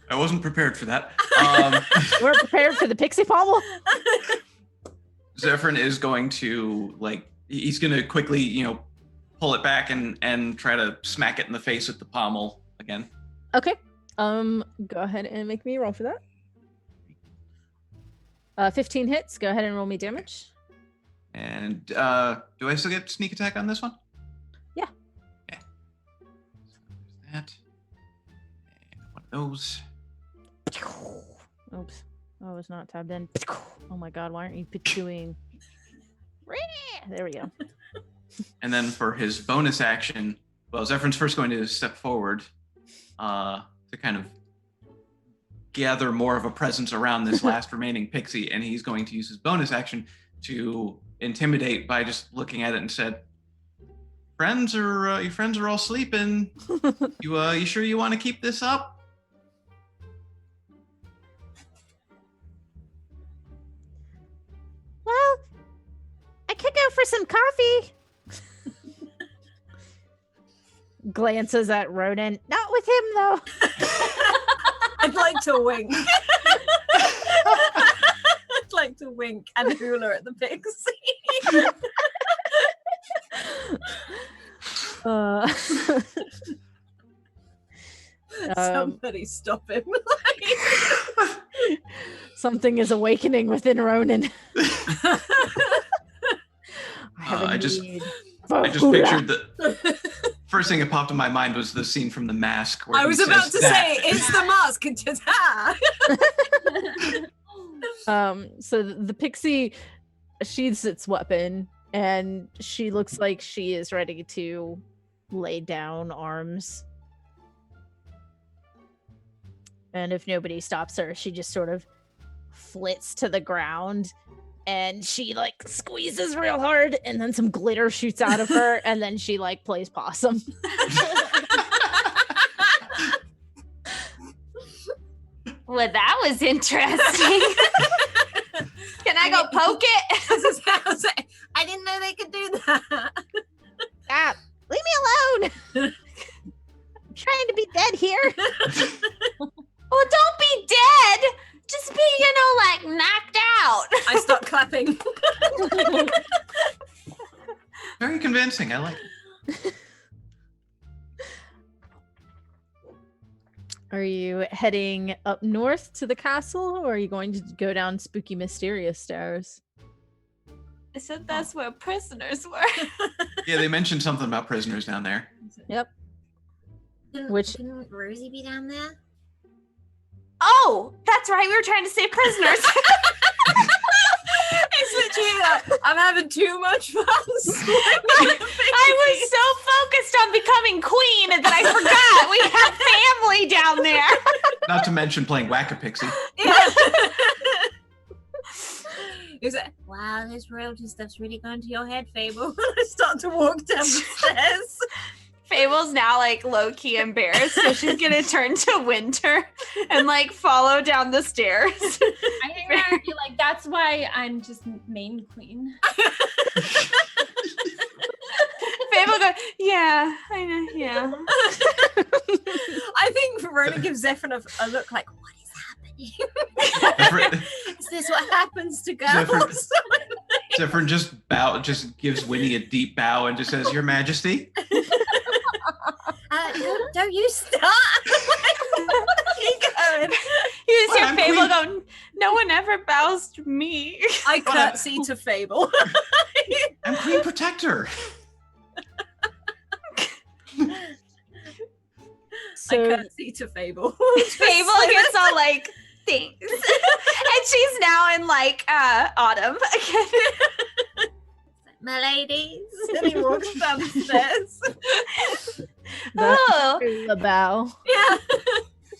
I wasn't prepared for that. You weren't prepared for the pixie pommel? Zephyrin is going to he's going to quickly, pull it back and try to smack it in the face with the pommel again. Okay. Go ahead and make me roll for that. 15 hits. Go ahead and roll me damage. And do I still get sneak attack on this one? Yeah. Okay. So there's that. And one of those. Oops. Oh, it's not tabbed in. Oh my god, why aren't you doing... There we go. And then for his bonus action, Zephyrin's first going to step forward to kind of gather more of a presence around this last remaining pixie, and he's going to use his bonus action to intimidate by just looking at it and said, your friends are all sleeping. You sure you want to keep this up? Well, I could go for some coffee. Glances at Ronan. Not with him, though. I'd like to wink. I'd like to wink and hula at the pixie. Somebody stop him. Something is awakening within Ronan. I just pictured the first thing that popped in my mind was the scene from The Mask. Where I was about to say, it's the mask. So the pixie sheathes its weapon, and she looks like she is ready to lay down arms. And if nobody stops her, she just sort of flits to the ground, and she like squeezes real hard, and then some glitter shoots out of her, and then she like plays possum. Well, that was interesting. Can I go poke it? I didn't know they could do that. Stop. Leave me alone. I'm trying to be dead here. Well, don't be dead. Just be, like knocked out. I start clapping. Very convincing. I like it. Are you heading up north to the castle, or are you going to go down spooky, mysterious stairs? I said that's where prisoners were. Yeah, they mentioned something about prisoners down there. Yep. Didn't Rosie be down there? Oh, that's right. We were trying to save prisoners. It's literally like, I'm having too much fun. I was so focused on becoming queen that I forgot we have family down there. Not to mention playing Whack-A-Pixie. Yeah. Is it? Wow, this royalty stuff's really gone to your head, Fable. I start to walk down the stairs. Fable's now like low-key embarrassed, so she's gonna turn to Winter and like follow down the stairs. I think I would be like, that's why I'm just main queen. Fable goes, yeah, I know, yeah. I think Verona gives Zephyr a look like, what is happening? Is this what happens to girls? Zephyr just gives Winnie a deep bow and just says, Your Majesty. Don't you start. Keep going. You just hear I'm Fable queen. go, no one ever bows to me. I curtsy to Fable. I'm Queen Protector. I curtsy to Fable. Fable gets all like, thanks. And she's now in like autumn again. My ladies. And he walks down the stairs. Oh, The bow. Yeah.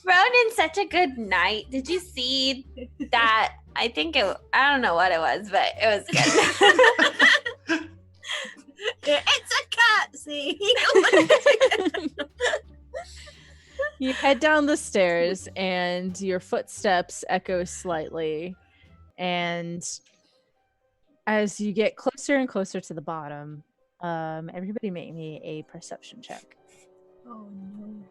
Ronan's such a good night. Did you see that? I don't know what it was, but it was good. It's a curtsy. You head down the stairs, and your footsteps echo slightly. And as you get closer and closer to the bottom, everybody make me a perception check. Oh no.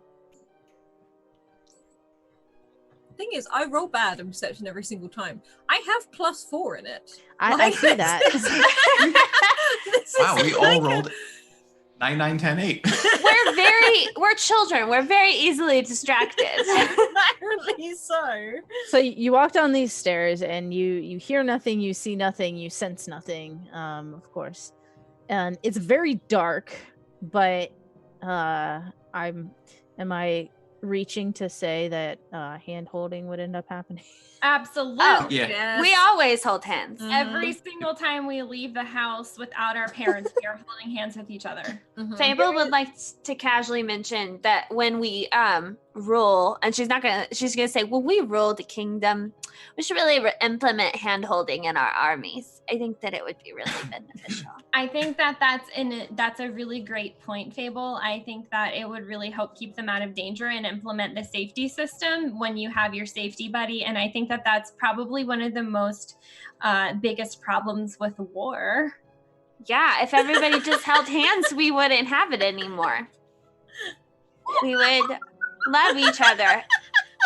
Thing is, I roll bad in perception every single time. I have +4 in it. I see that. Wow, we all rolled 9, 9, 10, 8. We're children. We're very easily distracted. Apparently so. So you walk down these stairs, and you hear nothing, you see nothing, you sense nothing, of course. And it's very dark, but am I reaching to say that hand holding would end up happening? Absolutely. Oh, Yeah. Yes. We always hold hands. Every single time we leave the house without our parents, we are holding hands with each other. Mhm. Fable would like to casually mention that when we rule, and she's gonna say, well, we rule the kingdom. We should really implement hand-holding in our armies. I think that it would be really beneficial. I think that's a really great point, Fable. I think that it would really help keep them out of danger and implement the safety system when you have your safety buddy. And I think that that's probably one of the most biggest problems with war. Yeah, if everybody just held hands, we wouldn't have it anymore. We would love each other.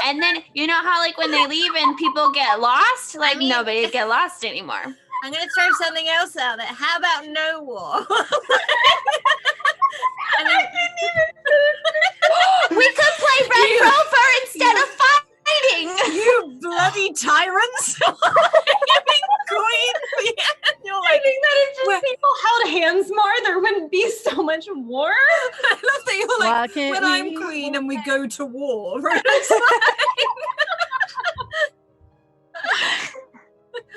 And then, you know how like when they leave and people get lost? Like nobody would get lost anymore. I'm going to throw something else out there. How about no war? We could play Red Rover instead of fighting. You bloody tyrants. Queen. You're like, I think that if just people held hands more, there wouldn't be so much war. I love that you're like, when I'm queen and we go to war. Right?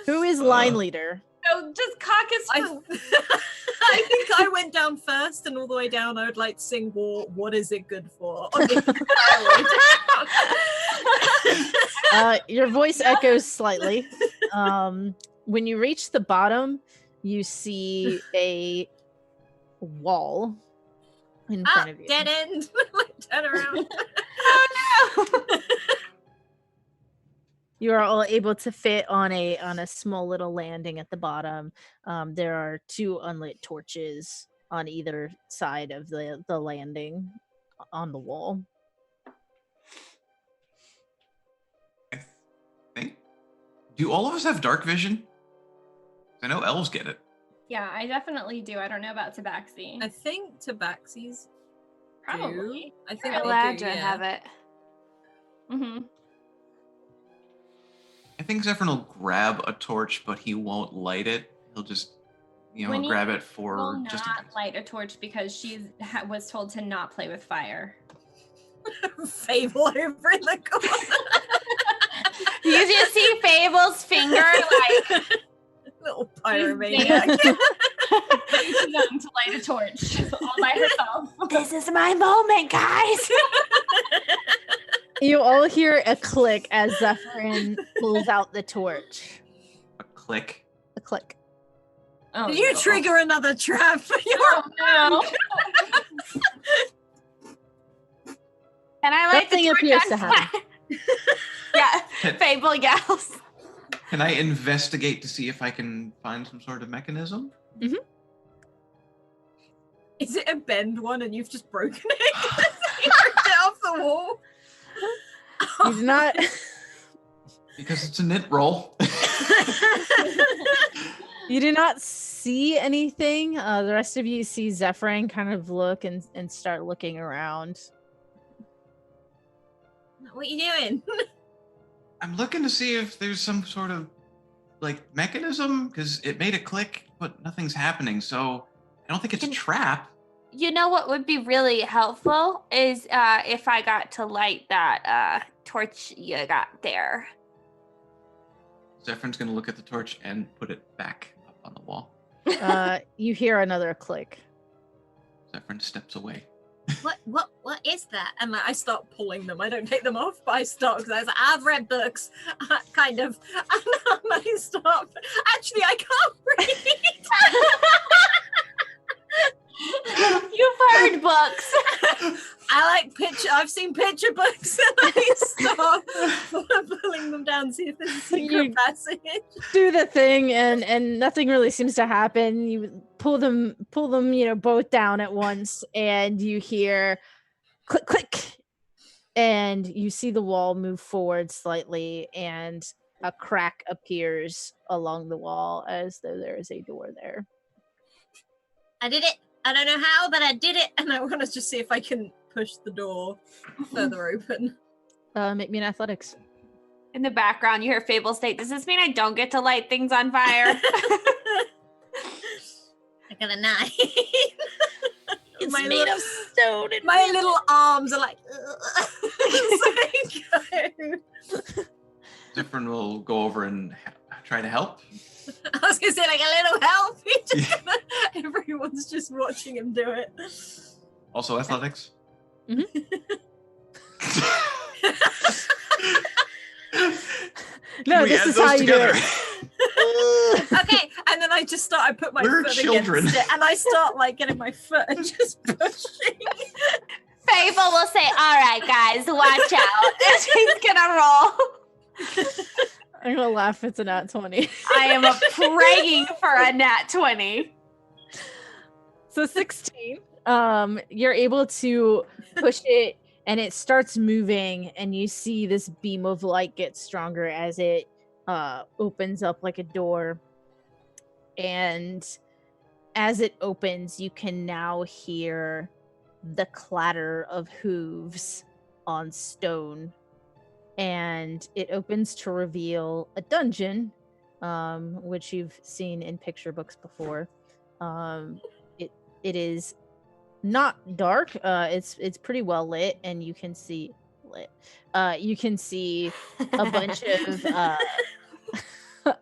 Who is line leader? So just caucus. I think I went down first, and all the way down, I would like to sing "War." What is it good for? Your voice echoes slightly. When you reach the bottom, you see a wall in front of you. Dead end. Turn around. Oh no! You are all able to fit on a small little landing at the bottom. There are 2 unlit torches on either side of the landing on the wall. I think. Do all of us have dark vision? I know elves get it. Yeah, I definitely do. I don't know about Tabaxi. I think Tabaxi's Probably. I think Eladrin have it. Mm-hmm. I think Zephyr will grab a torch, but he won't light it. He'll just, grab it for Will just not light a torch because she was told to not play with fire. Fable over in the corner. You just see Fable's finger like Little pyromaniac. She's going to light a torch all by herself. This is my moment, guys. You all hear a click as Zephyrin pulls out the torch. a click. A click. Oh, Did you no. trigger another trap? Oh, no. Can I light Nothing the torch appears on to happen. Yeah, Fable yells. Can I investigate to see if I can find some sort of mechanism? Is it a bend one and you've just broken it? You ripped it off the wall? You do not. Because it's a knit roll. You do not see anything. The rest of you see Zephyrin kind of look and start looking around. What are you doing? I'm looking to see if there's some sort of mechanism, because it made a click, but nothing's happening. So I don't think it's a trap. You know what would be really helpful is if I got to light that torch you got there. Zephyr's gonna look at the torch and put it back up on the wall. You hear another click. Zephyr steps away. What is that? And I start pulling them. I don't take them off, but I start because I was like, I've read books, kind of. And I stop. Actually, I can't read. You've heard books. I've seen picture books, and I start pulling them down, see if there's a secret passage. Do the thing, and nothing really seems to happen. You pull them, both down at once, and you hear click, click, and you see the wall move forward slightly, and a crack appears along the wall as though there is a door there. I did it. I don't know how, but I did it, and I want to just see if I can push the door further open. Make me an athletics. In the background, you hear Fable state, does this mean I don't get to light things on fire? I got a 9. It's my made of stone. And my little arms are like. Zephyr will go over and try to help. I was gonna say, like, a little help. Everyone's just watching him do it. Also athletics. Mm-hmm. No, we this add is those how you do together? it. Okay, and then I put my We're foot children. against it, and I start like getting my foot and just pushing. Fable will say, "All right, guys, watch out." And she's gonna roll. I'm gonna laugh. It's a nat 20. I am praying for a nat 20. So 16. You're able to push it, and it starts moving, and you see this beam of light get stronger as it opens up like a door. And as it opens, you can now hear the clatter of hooves on stone. And it opens to reveal a dungeon, which you've seen in picture books before. It is not dark. It's pretty well lit, and you can see you can see a bunch of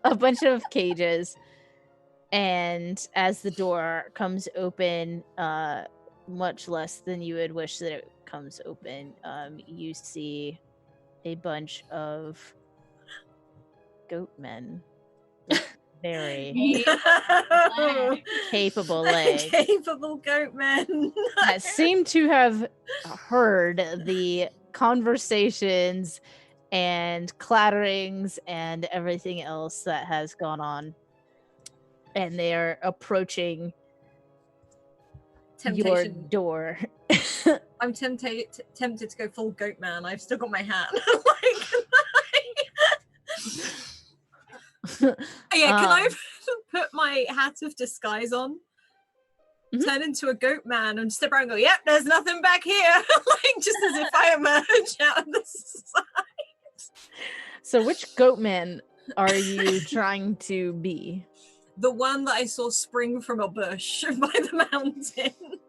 a bunch of cages. And as the door comes open, much less than you would wish that it comes open, you see a bunch of goat men with very capable legs Capable goat men. that seem to have heard the conversations and clatterings and everything else that has gone on, and they are approaching your Temptation. door. I'm tempted to go full goat man. I've still got my hat. Yeah, can I put my hat of disguise on? Mhm. Turn into a goat man and step around and go, "Yep, there's nothing back here." Like, just as if I emerge out of the side. So which goat man are you trying to be? The one that I saw spring from a bush by the mountain.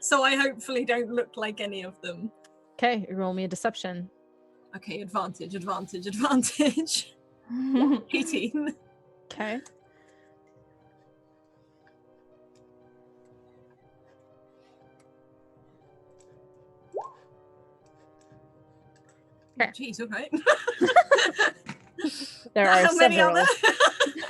So I hopefully don't look like any of them. Okay, roll me a deception. Okay, advantage. 18. Okay. Jeez, okay. There are How many several. are there?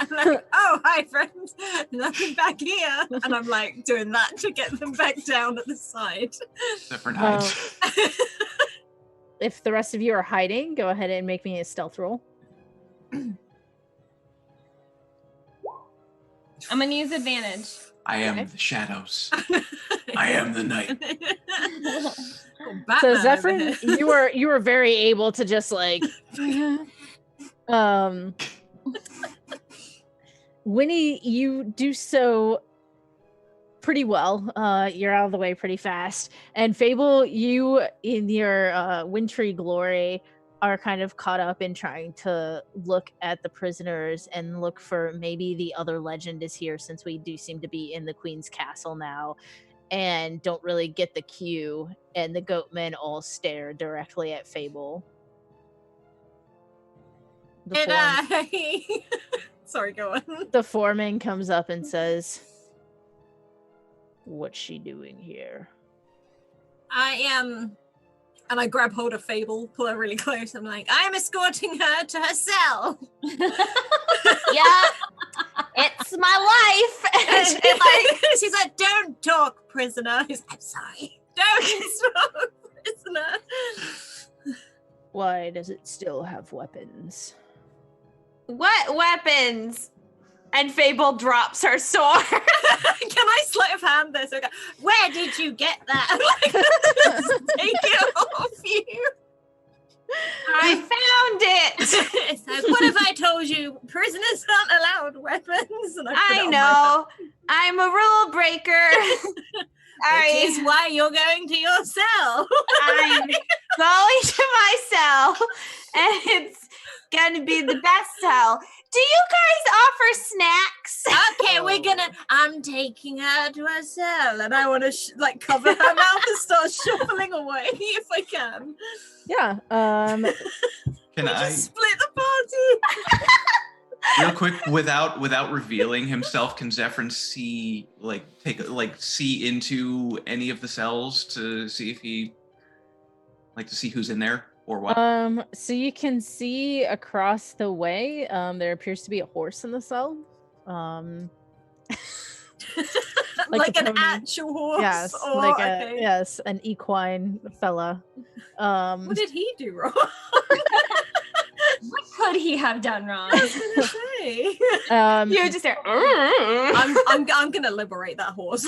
I'm like, "Oh, hi, friends. Nothing back here." And I'm like doing that to get them back down at the side. Except for knives. If the rest of you are hiding, go ahead and make me a stealth roll. I'm gonna use advantage. I am the shadows. I am the night. So Zephyr, you were very able to just like Winnie, you do so pretty well. You're out of the way pretty fast. And Fable, you in your wintry glory are kind of caught up in trying to look at the prisoners and look for maybe the other legend is here, since we do seem to be in the Queen's castle now, and don't really get the cue. And the goatmen all stare directly at Fable. Sorry, go on. The foreman comes up and says, "What's she doing here?" I am, and I grab hold of Fable, pull her really close. I'm like, "I am escorting her to her cell." Yeah, it's my life. And She's like, "Don't talk, prisoner." He's like, "I'm sorry. Don't talk, prisoner." Why does it still have weapons? What weapons? And Fable drops her sword. Can I sleight of hand this? Okay. Where did you get that? Like, just take it off you. I found it. It's like, what have I told you? Prisoners aren't allowed weapons. And I know. I'm a rule breaker. Which is why you're going to your cell. I'm going to my cell, and it's gonna be the best cell. Do you guys offer snacks? Okay, I'm taking her to her cell, and I want to cover her mouth and start shuffling away if I can. Yeah. Can I Just split the party. real quick, without revealing himself, can Zephyr see see into any of the cells to see if he to see who's in there? or what? So you can see across the way, there appears to be a horse in the cell. like a an pony. actual horse. Yes, Or, like okay. an equine fella. What did he do wrong? What could he have done wrong? I was gonna say. You just say, I'm gonna liberate that horse.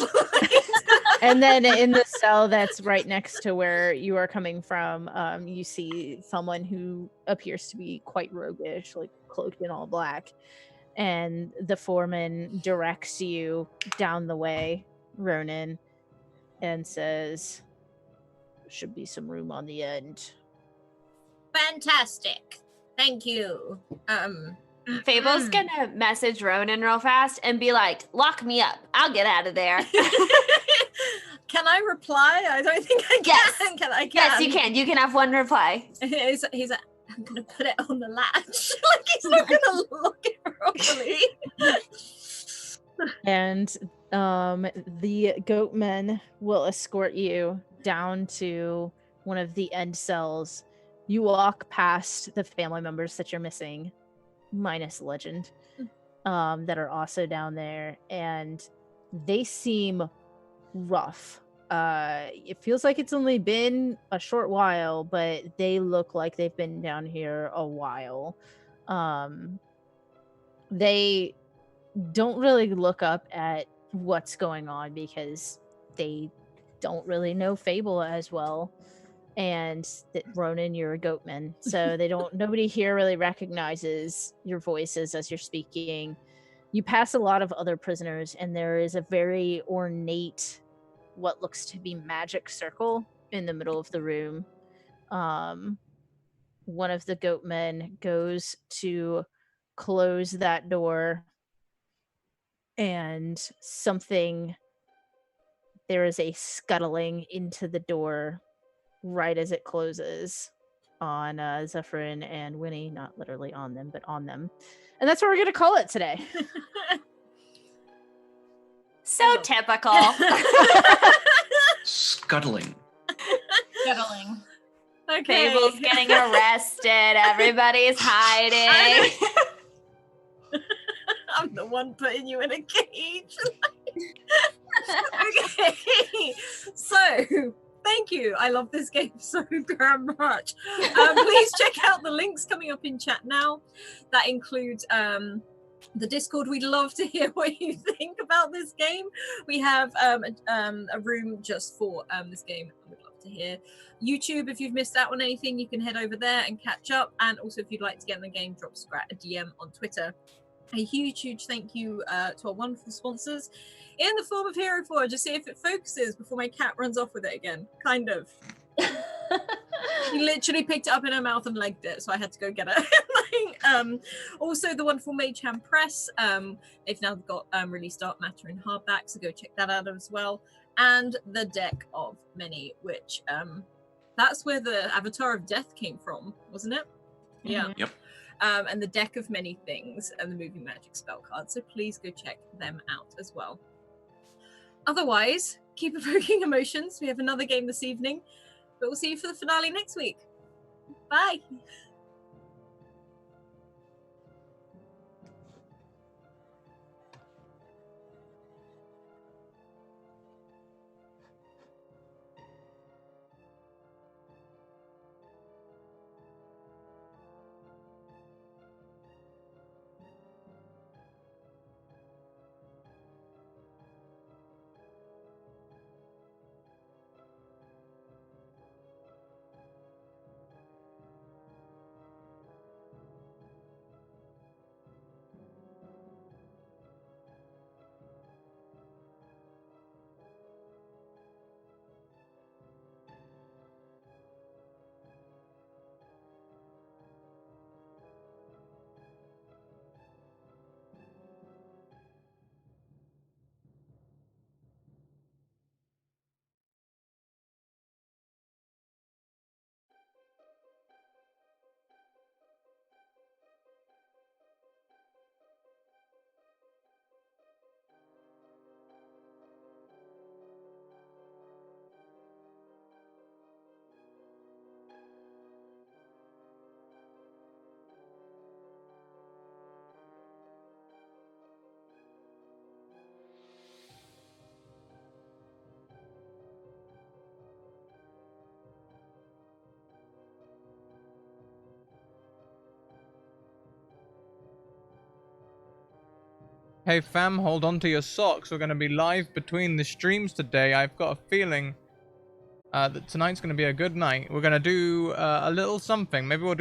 And then in the cell that's right next to where you are coming from, you see someone who appears to be quite roguish, like cloaked in all black. And the foreman directs you down the way, Ronan, and says, "Should be some room on the end." Fantastic. Thank you. Fable's gonna message Ronan real fast and be like, lock me up. I'll get out of there. Can I reply? I don't think I can. Yes. I can. Yes, you can. You can have one reply. He's like, I'm gonna put it on the latch. Like he's not gonna lock it properly. And the goatmen will escort you down to one of the end cells. You walk past the family members that you're missing, minus Legend, that are also down there, and they seem rough. It feels like it's only been a short while, but they look like they've been down here a while. They don't really look up at what's going on because they don't really know Fable as well. And that Ronan, you're a goatman, so nobody here really recognizes your voices as you're speaking. You pass a lot of other prisoners, and there is a very ornate, what looks to be magic circle in the middle of the room. One of the goatmen goes to close that door, and there is a scuttling into the door right as it closes on Zephyrin and Winnie, not literally on them, but on them. And that's what we're going to call it today. So typical. Scuttling. Scuttling. Okay. Fable's getting arrested. Everybody's hiding. I'm the one putting you in a cage. Okay. So, thank you. I love this game so damn much. Please check out the links coming up in chat now. That includes the Discord. We'd love to hear what you think about this game. We have a room just for this game. We'd love to hear. YouTube, if you've missed out on anything, you can head over there and catch up. And also, if you'd like to get in the game, drop Scrat a DM on Twitter. A huge thank you to our wonderful sponsors in the form of Hero Forge. Just see if it focuses before my cat runs off with it again. Kind of. She literally picked it up in her mouth and legged it, so I had to go get it. Also, the wonderful Mage Hand Press. They've now got released Dark Matter in hardback, so go check that out as well. And the Deck of Many, which that's where the Avatar of Death came from, wasn't it? Yeah. Yep. And the Deck of Many Things and the Moving Magic spell cards. So please go check them out as well. Otherwise, keep evoking emotions. We have another game this evening, but we'll see you for the finale next week. Bye. Hey fam, hold on to your socks. We're going to be live between the streams today. I've got a feeling that tonight's going to be a good night. We're going to do a little something. Maybe we'll do